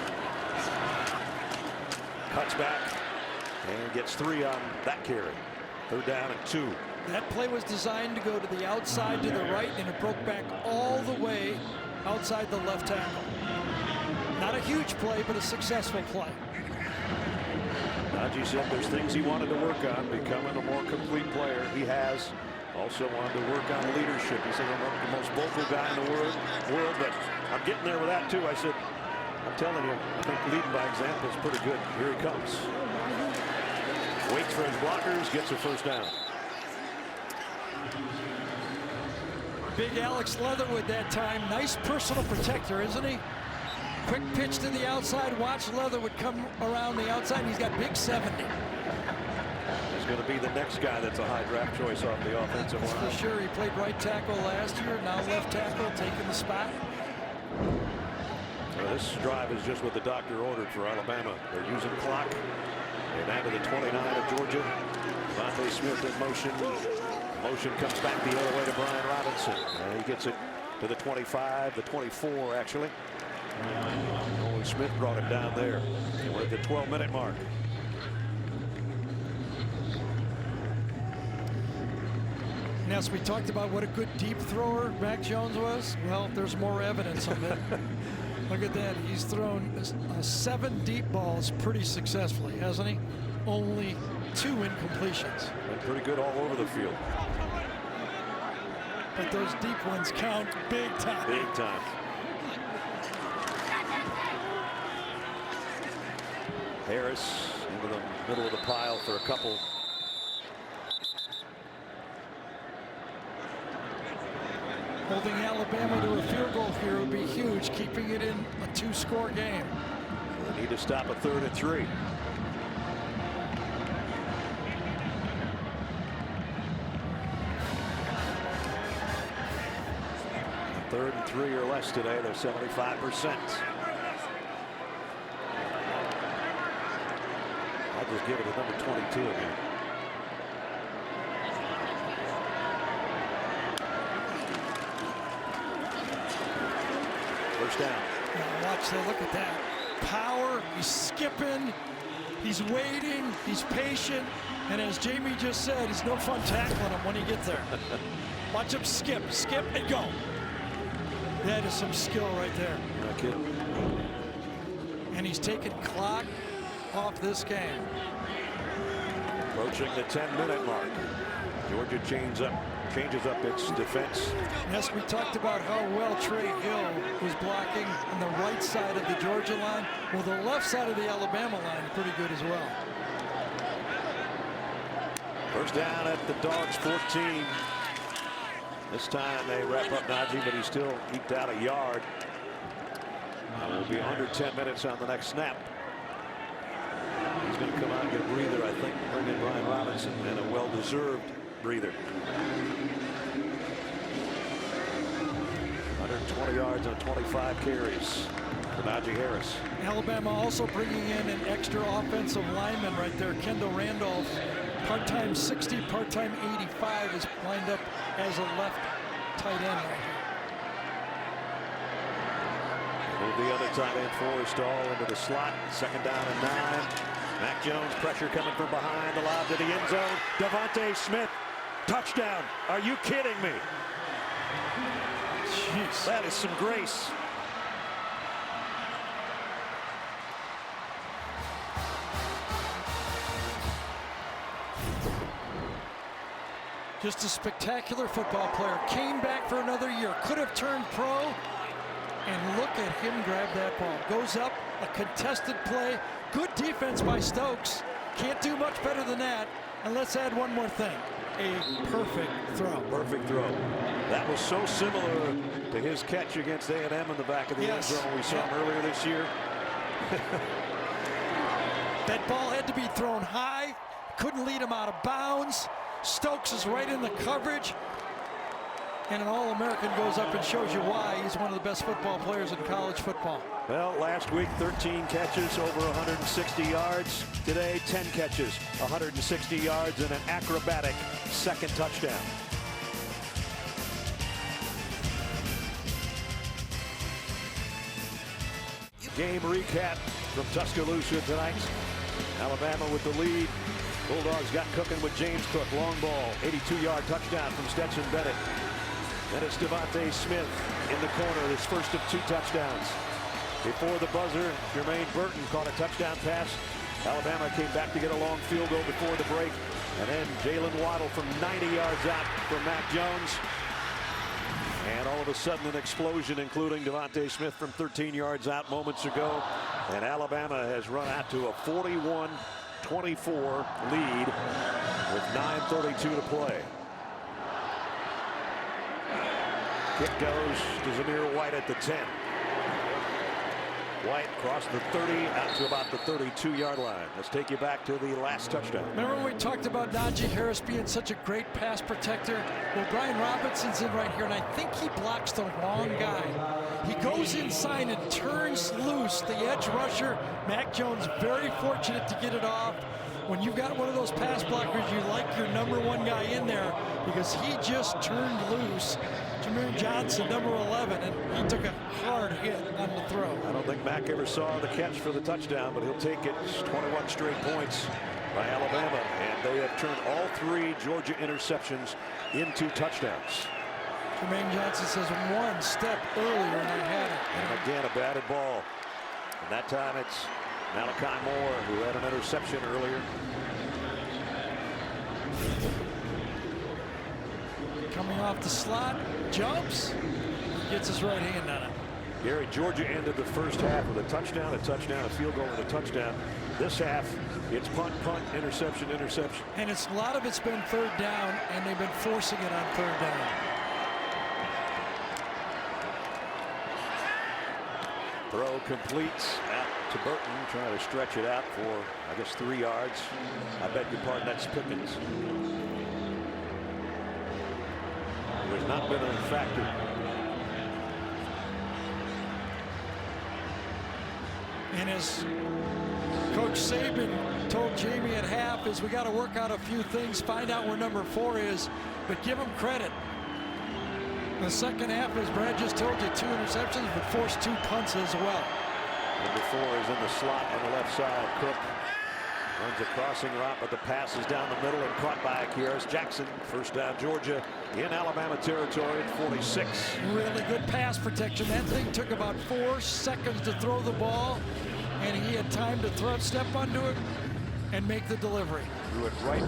Cuts back and gets 3 on that carry. Third down and 2. That play was designed to go to the outside to the right, and it broke back all the way outside the left tackle. Not a huge play, but a successful play. Najee said there's things he wanted to work on, becoming a more complete player. He has also wanted to work on leadership. He said, I'm not the most vocal guy in the world, but I'm getting there with that too. I said, I'm telling you, I think leading by example is pretty good. Here he comes. Waits for his blockers, gets a first down. Big Alex Leatherwood that time. Nice personal protector, isn't he? Quick pitch to the outside. Watch Leatherwood come around the outside. He's got big 70. He's going to be the next guy that's a high draft choice off the offensive line. For sure. He played right tackle last year. Now left tackle, taking the spot. So this drive is just what the doctor ordered for Alabama. They're using clock. They're down to the 29 of Georgia. Devontae Smith in motion. Motion comes back the other way to Brian Robinson. He gets it to the 25, the 24 actually. Nolan Smith brought him down there. And we're at the 12-minute mark. Yes, we talked about what a good deep thrower Mac Jones was. Well, there's more evidence of it. Look at that. He's thrown 7 deep balls pretty successfully, hasn't he? Only 2 incompletions. Been pretty good all over the field. But those deep ones count big time. Big time. Harris into the middle of the pile for a couple. Holding Alabama to a field goal here would be huge, keeping it in a 2-score game. They need to stop a 3rd and 3. Third and 3 or less today. They're 75%. I'll just give it to number 22 again. First down. Now watch that. Look at that. Power. He's skipping. He's waiting. He's patient. And as Jamie just said, it's no fun tackling him when he gets there. Watch him skip, and go. That is some skill right there. No kidding. And he's taken clock off this game. Approaching the 10-minute mark. Georgia changes up its defense. Yes, we talked about how well Trey Hill was blocking on the right side of the Georgia line. Well, the left side of the Alabama line pretty good as well. First down at the Dogs 14. This time they wrap up Najee, but he still eked out a yard. We'll be under 10 minutes on the next snap. He's going to come out and get a breather, I think, bring in Brian Robinson, and a well-deserved breather. 120 yards on 25 carries for Najee Harris. Alabama also bringing in an extra offensive lineman right there, Kendall Randolph. Part-time 60, part-time 85 is lined up as a left tight end right here. Move the other tight end, Forrestall, into the slot. Second down and 9. Mac Jones, pressure coming from behind, the lob to the end zone. Devontae Smith, touchdown. Are you kidding me? Jeez. That is some grace. Just a spectacular football player. Came back for another year. Could have turned pro. And look at him grab that ball. Goes up, a contested play. Good defense by Stokes. Can't do much better than that. And let's add one more thing. A perfect throw. Perfect throw. That was so similar to his catch against A&M in the back of the end zone we saw him earlier this year. That ball had to be thrown high. Couldn't lead him out of bounds. Stokes is right in the coverage. And an All-American goes up and shows you why he's one of the best football players in college football. Well, last week, 13 catches, over 160 yards. Today, 10 catches, 160 yards, and an acrobatic second touchdown. Game recap from Tuscaloosa tonight. Alabama with the lead. Bulldogs got cooking with James Cook. Long ball, 82-yard touchdown from Stetson Bennett. Then it's Devontae Smith in the corner, his first of 2 touchdowns. Before the buzzer, Jermaine Burton caught a touchdown pass. Alabama came back to get a long field goal before the break. And then Jalen Waddle from 90 yards out for Mac Jones. And all of a sudden an explosion, including Devontae Smith from 13 yards out moments ago. And Alabama has run out to a 41-24 lead with 9:32 to play. Kick goes to Zamir White at the 10. White crossed the 30 out to about the 32-yard line. Let's take you back to the last touchdown. Remember when we talked about Najee Harris being such a great pass protector? Well, Brian Robinson's in right here, and I think he blocks the wrong guy. He goes inside and turns loose the edge rusher. Mac Jones very fortunate to get it off. When you've got one of those pass blockers, you like your number 1 guy in there because he just turned loose Jameer Johnson, number 11, and he took a hard hit on the throw. I don't think Mac ever saw the catch for the touchdown, but he'll take it. 21 straight points by Alabama, and they have turned all 3 Georgia interceptions into touchdowns. Jermaine Johnson says 1 step earlier and I had it. And again, a batted ball. And that time it's Malachi Moore, who had an interception earlier. Coming off the slot, jumps, gets his right hand on it. Gary, Georgia ended the first half with a touchdown, a field goal, and a touchdown. This half, it's punt, interception. And a lot of it's been 3rd down, and they've been forcing it on 3rd down. Throw completes out to Burton, trying to stretch it out for, I guess, 3 yards. I beg your pardon, that's Pickens. There's not been a factor. And as Coach Saban told Jamie at half is we got to work out a few things, find out where number 4 is, but give him credit. The second half, as Brad just told you, 2 interceptions, but forced 2 punts as well. Number 4 is in the slot on the left side. Cook Runs a crossing route, but the pass is down the middle and caught by Kearis Jackson. First down, Georgia in Alabama territory at 46. Really good pass protection. That thing took about 4 seconds to throw the ball, and he had time to step onto it and make the delivery. Threw it right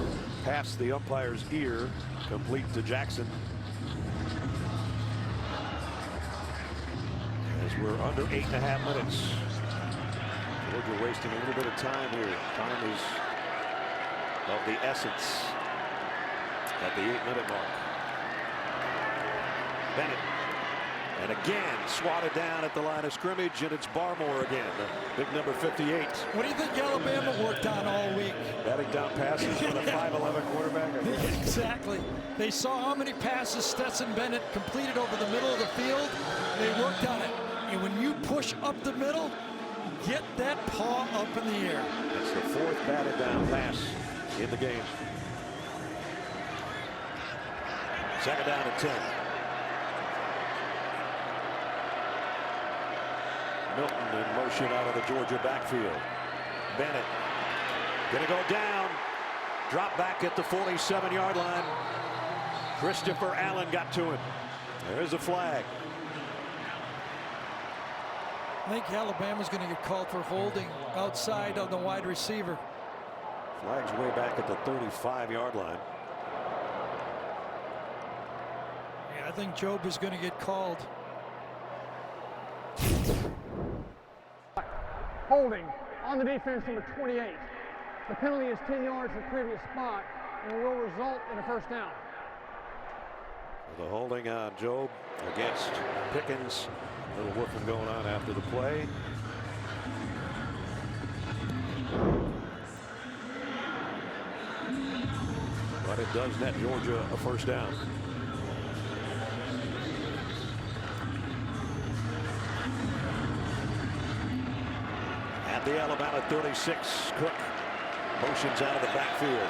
past the umpire's ear, complete to Jackson. As we're under 8.5 minutes. Georgia wasting a little bit of time here. Time is of the essence at the 8-minute mark. Bennett, and again swatted down at the line of scrimmage, and it's Barmore again, big number 58. What do you think Alabama worked on all week? Batting down passes with a 5'11" quarterback. Exactly. They saw how many passes Stetson Bennett completed over the middle of the field. They worked on it. And when you push up the middle, get that paw up in the air. That's the 4th batted down pass in the game. 2nd down and 10. Milton in motion out of the Georgia backfield. Bennett gonna go down. Drop back at the 47-yard line. Christopher Allen got to him. There is a flag. I think Alabama's going to get called for holding outside on the wide receiver. Flag's way back at the 35-yard line. Yeah, I think Job is going to get called. Holding on the defense, number 28. The penalty is 10 yards from the previous spot and will result in a first down. The holding on Job against Pickens. A little whooping going on after the play. But it does net Georgia a first down. At the Alabama 36, Cook motions out of the backfield.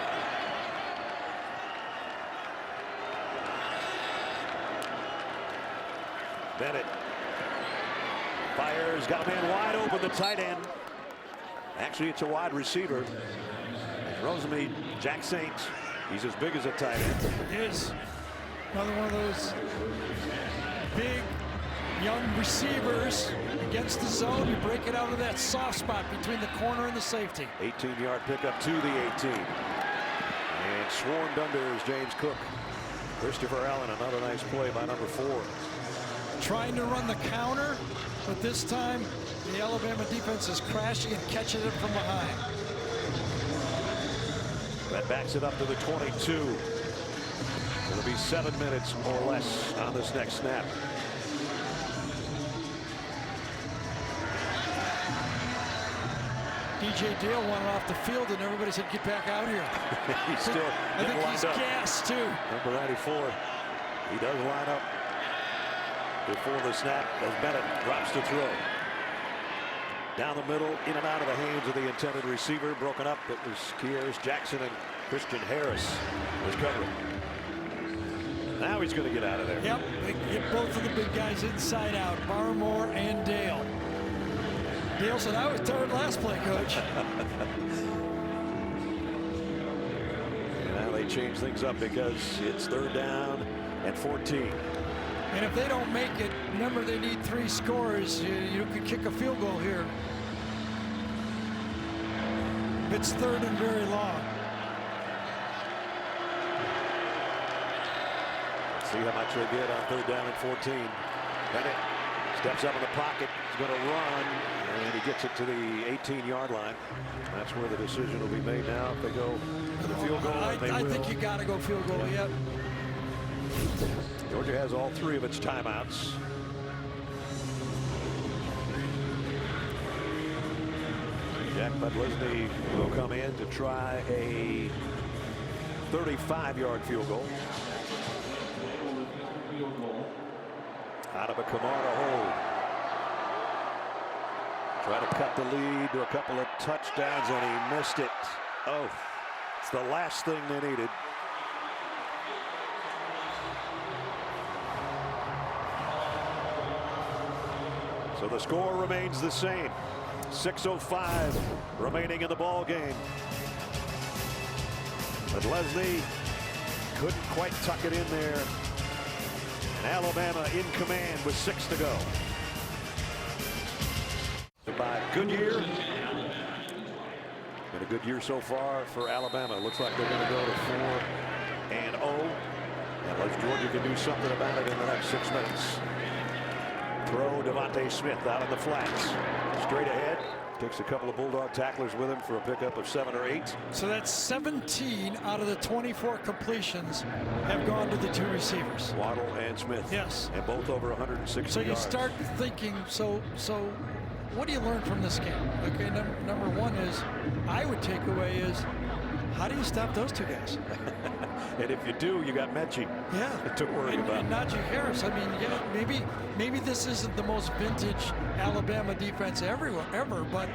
Bennett fires, got a man wide open, the tight end. Actually, it's a wide receiver. Rosamond Jack Saint. He's as big as a tight end. He is. Another one of those big, young receivers against the zone. You break it out of that soft spot between the corner and the safety. 18-yard pickup to the 18. And swarmed under is James Cook. Christopher Allen, another nice play by number 4. Trying to run the counter, but this time the Alabama defense is crashing and catching it from behind. That backs it up to the 22. It'll be 7 minutes or less on this next snap. DJ Dale wanted off the field and everybody said, get back out here. He's still I think he's gassed too. Number 94. He does line up before the snap as Bennett drops to throw. Down the middle, in and out of the hands of the intended receiver. Broken up. It was Kearis Jackson and Christian Harris was covering. Now he's going to get out of there. Yep, they get both of the big guys inside out, Barmore and Dale. Dale said, I was tired last play, Coach. And now they change things up because it's 3rd down and 14. And if they don't make it, remember they need 3 scores. You could kick a field goal here. It's 3rd and very long. See how much they get on 3rd down and 14. Bennett steps up in the pocket. He's going to run, and he gets it to the 18-yard line. That's where the decision will be made now if they go for the field goal. I think you got to go field goal, yep. Georgia has all 3 of its timeouts. Jack Budlisny will come in to try a 35-yard field goal. Out of a Kamara hold. Try to cut the lead to a couple of touchdowns, and he missed it. Oh, it's the last thing they needed. So the score remains the same. 6:05 remaining in the ball game. But Leslie couldn't quite tuck it in there. And Alabama in command with 6 to go. By Goodyear. Been a good year so far for Alabama. Looks like they're going to go to 4-0. Unless Georgia can do something about it in the next 6 minutes. Throw Devontae Smith out on the flats. Straight ahead. Takes a couple of Bulldog tacklers with him for a pickup of 7 or 8. So that's 17 out of the 24 completions have gone to the 2 receivers. Waddle and Smith. Yes. And both over 160 So you yards. start thinking, so what do you learn from this game? Okay, number one is, I would take away is, how do you stop those 2 guys? And if you do, you got Mechie. Yeah. To worry about. And Najee Harris. I mean, yeah, maybe this isn't the most vintage Alabama defense ever, but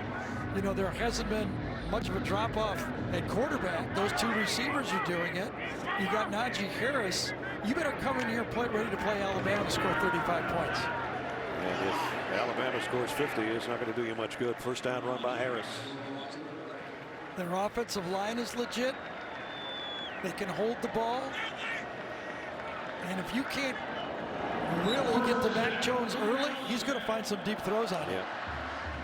you know, there hasn't been much of a drop off at quarterback. Those 2 receivers are doing it. You got Najee Harris. You better come in here ready to play Alabama to score 35 points. And if Alabama scores 50, it's not going to do you much good. First down run by Harris. Their offensive line is legit. They can hold the ball. And if you can't really get to Mac Jones early, he's going to find some deep throws on you.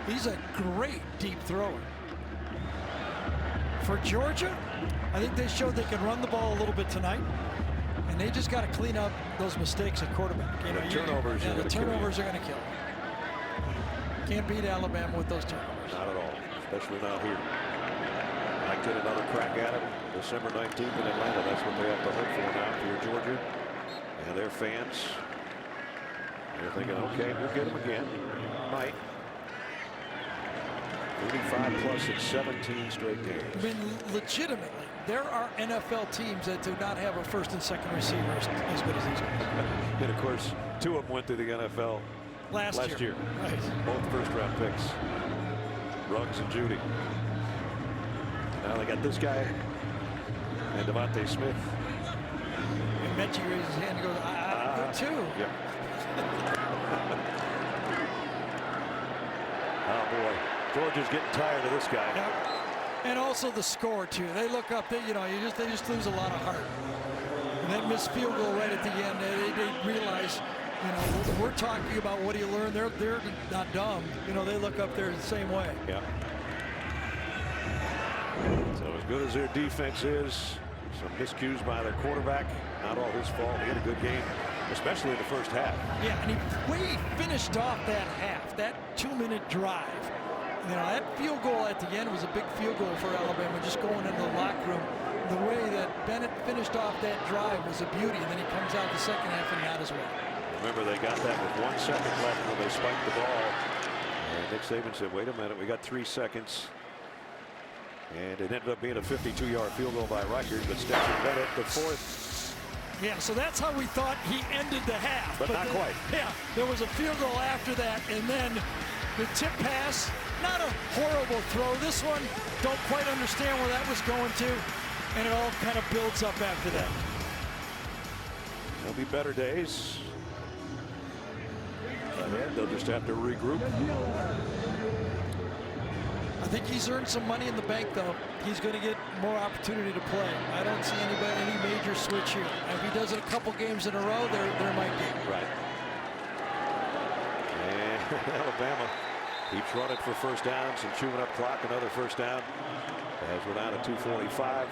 He's a great deep thrower. For Georgia, I think they showed they can run the ball a little bit tonight. And they just got to clean up those mistakes at quarterback. You know, the turnovers are going to kill. Can't beat Alabama with those turnovers. Not at all, especially not here. Might get another crack at it December 19th in Atlanta. That's what they have to hope for now for your Georgia and their fans. They're thinking, okay, we'll get them again. Might. 35 plus in 17 straight games. I mean, legitimately, there are NFL teams that do not have a first and second receiver as good as these guys. And of course, 2 of them went to the NFL last year. Right. Both first-round picks, Ruggs and Judy. Now they got this guy and Devontae Smith. And Mechie raises his hand and goes, I go too. Yep. Oh boy, Georgia's getting tired of this guy. Yep. And also the score too. They look up, they just lose a lot of heart. And that missed field goal right at the end. They realize, you know, we're talking about what do you learn. They're not dumb. You know, they look up there the same way. Yeah. So as good as their defense is, some miscues by their quarterback. Not all his fault. He had a good game, especially in the first half. Yeah, and the way he finished off that half, that 2-minute drive. You know, that field goal at the end was a big field goal for Alabama, just going into the locker room. The way that Bennett finished off that drive was a beauty, and then he comes out the second half and not as well. Remember, they got that with 1 second left when they spiked the ball. And Nick Saban said, wait a minute, we got 3 seconds. And it ended up being a 52-yard field goal by Rikers, but Stetson Bennett, the 4th. Yeah, so that's how we thought he ended the half. But not quite. Yeah, there was a field goal after that, and then the tip pass, not a horrible throw. This one, don't quite understand where that was going to, and it all kind of builds up after that. There'll be better days. They'll just have to regroup. I think he's earned some money in the bank, though. He's going to get more opportunity to play. I don't see any major switch here. If he does it a couple games in a row, there might be. Right. And Alabama keeps running for first downs and chewing up clock. Another first down as we're down at 2:45.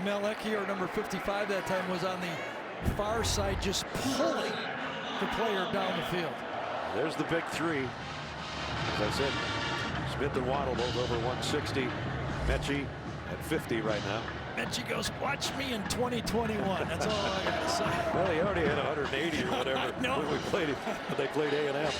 Mel Eckier, number 55 that time, was on the far side just pulling the player down the field. There's the big 3. As I said, Smith and Waddle both over 160. Mechie at 50 right now. Mechie goes, watch me in 2021. That's all I got to say. Well, he already had 180 or whatever No. when they played A&M.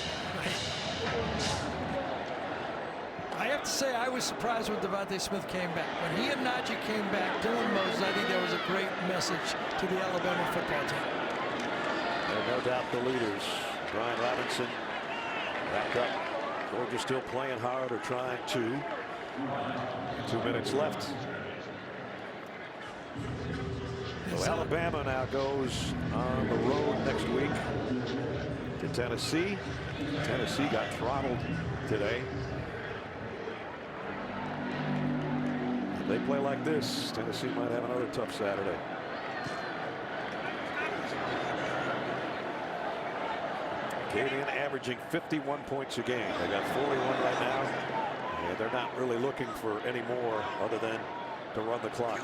I have to say, I was surprised when Devontae Smith came back. When he and Najee came back, Dylan Moses, I think that was a great message to the Alabama football team. And no doubt the leaders, Brian Robinson, back up. Georgia still playing hard or trying to. 2 minutes left. So Alabama now goes on the road next week to Tennessee. Tennessee got throttled today. If they play like this, Tennessee might have another tough Saturday. Acadian averaging 51 points a game. They got 41 right now, and they're not really looking for any more other than to run the clock.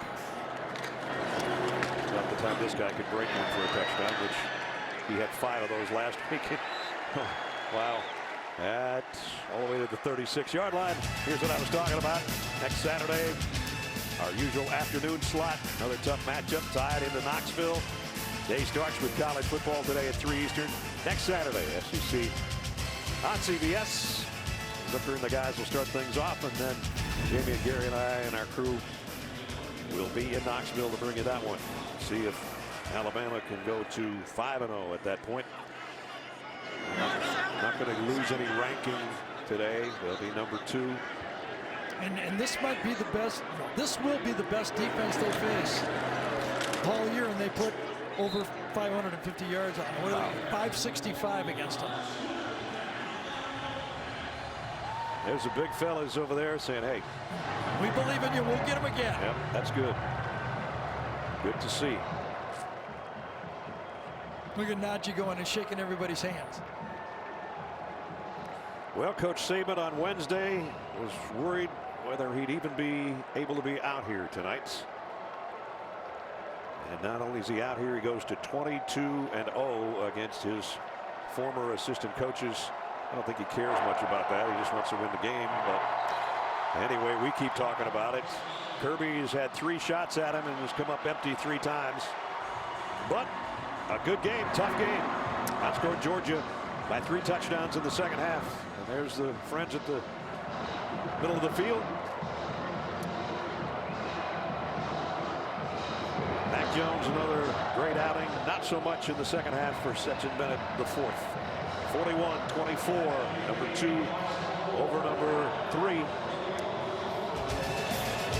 About the time this guy could break one for a touchdown, which he had 5 of those last week. Wow. At all the way to the 36-yard line. Here's what I was talking about. Next Saturday, our usual afternoon slot. Another tough matchup tied into Knoxville. Day starts with college football today at 3 Eastern. Next Saturday, SEC on CBS. Zucker and the guys will start things off, and then Jamie and Gary and I and our crew will be in Knoxville to bring you that one. See if Alabama can go to 5-0 at that point. Not going to lose any ranking today. They'll be number 2. And this might be the best. This will be the best defense they face all year, and they put over 550 yards on them. 565 against them. There's the big fellas over there saying, hey, we believe in you. We'll get them again. Yep, that's good. Good to see. Look at Najee going and shaking everybody's hands. Well, Coach Saban on Wednesday was worried whether he'd even be able to be out here tonight. And not only is he out here, he goes to 22-0 against his former assistant coaches. I don't think he cares much about that. He just wants to win the game. But anyway, we keep talking about it. Kirby's had 3 shots at him and has come up empty 3 times. But a good game, tough game. Outscored Georgia by 3 touchdowns in the second half. And there's the friends at the middle of the field. Mac Jones, another great outing. Not so much in the second half for Stetson Bennett, the 4th. 41-24, number 2 over number 3.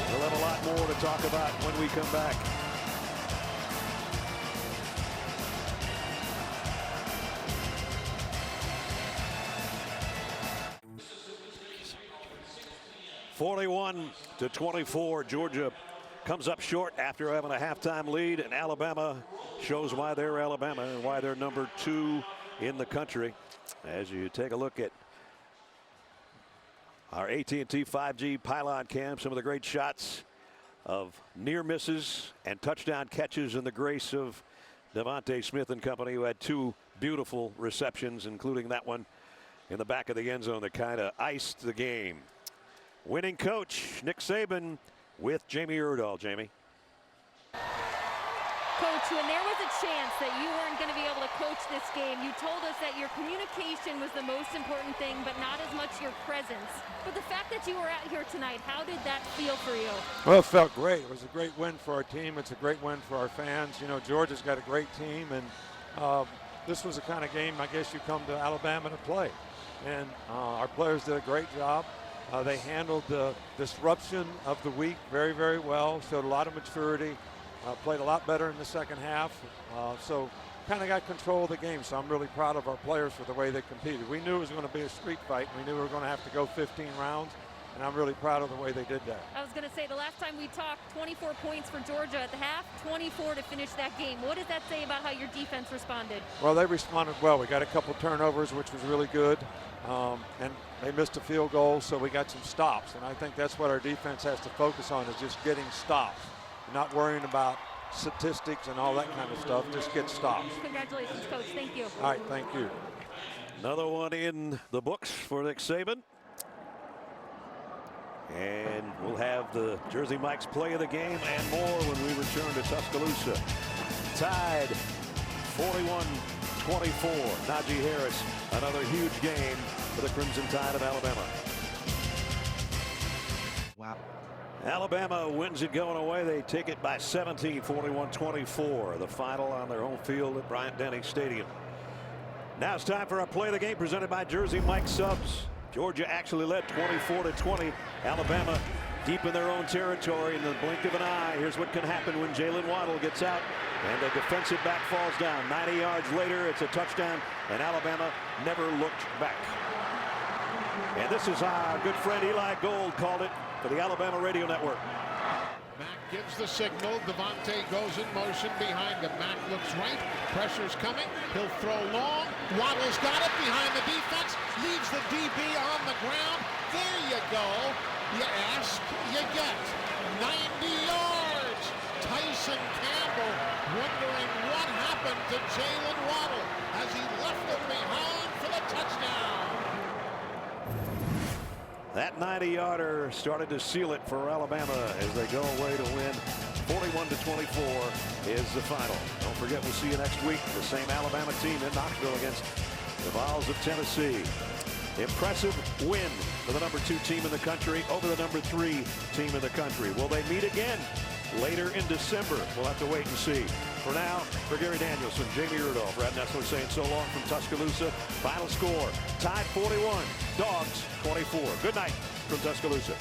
We'll have a lot more to talk about when we come back. (41-24), Georgia comes up short after having a halftime lead, and Alabama shows why they're Alabama and why they're number 2 in the country. As you take a look at our AT&T 5G pylon cam, some of the great shots of near misses and touchdown catches in the grace of Devontae Smith and company, who had 2 beautiful receptions, including that one in the back of the end zone that kind of iced the game. Winning coach Nick Saban with Jamie Erdahl. Jamie. Coach, when there was a chance that you weren't going to be able to coach this game, you told us that your communication was the most important thing, but not as much your presence. But the fact that you were out here tonight, how did that feel for you? Well, it felt great. It was a great win for our team. It's a great win for our fans. You know, Georgia's got a great team, and this was the kind of game I guess you come to Alabama to play. And our players did a great job. They handled the disruption of the week very, very well, showed a lot of maturity. Played a lot better in the second half, so kind of got control of the game. So I'm really proud of our players for the way they competed. We knew it was going to be a street fight. We knew we were going to have to go 15 rounds, and I'm really proud of the way they did that. I was going to say, the last time we talked, 24 points for Georgia at the half, 24 to finish that game. What does that say about how your defense responded? Well, they responded well. We got a couple turnovers, which was really good, and they missed a field goal, so we got some stops. And I think that's what our defense has to focus on, is just getting stops. Not worrying about statistics and all that kind of stuff. Just get stops. Congratulations, Coach. Thank you. All right, thank you. Another one in the books for Nick Saban. And we'll have the Jersey Mike's play of the game and more when we return to Tuscaloosa. Tied 41-24. Najee Harris, another huge game for the Crimson Tide of Alabama. Wow. Alabama wins it going away. They take it by 17, 41-24. The final on their home field at Bryant-Denny Stadium. Now it's time for our play of the game presented by Jersey Mike Subs. Georgia actually led 24-20. Alabama deep in their own territory in the blink of an eye. Here's what can happen when Jalen Waddle gets out and the defensive back falls down. 90 yards later, it's a touchdown, and Alabama never looked back. And this is our good friend Eli Gold called it for the Alabama Radio Network. Mack gives the signal. Devontae goes in motion behind him. Mack looks right. Pressure's coming. He'll throw long. Waddle's got it behind the defense. Leaves the DB on the ground. There you go. You ask, you get. 90 yards. Tyson Campbell wondering what happened to Jalen Waddle as he left him behind for the touchdown. That 90-yarder started to seal it for Alabama as they go away to win 41-24 is the final. Don't forget, we'll see you next week. The same Alabama team in Knoxville against the Vols of Tennessee. Impressive win for the #2 team in the country over the #3 team in the country. Will they meet again later in December? We'll have to wait and see. For now, for Gary Danielson, Jamie Rudolph, Brad Nessler saying so long from Tuscaloosa. Final score, tied 41, Dogs 24. Good night from Tuscaloosa.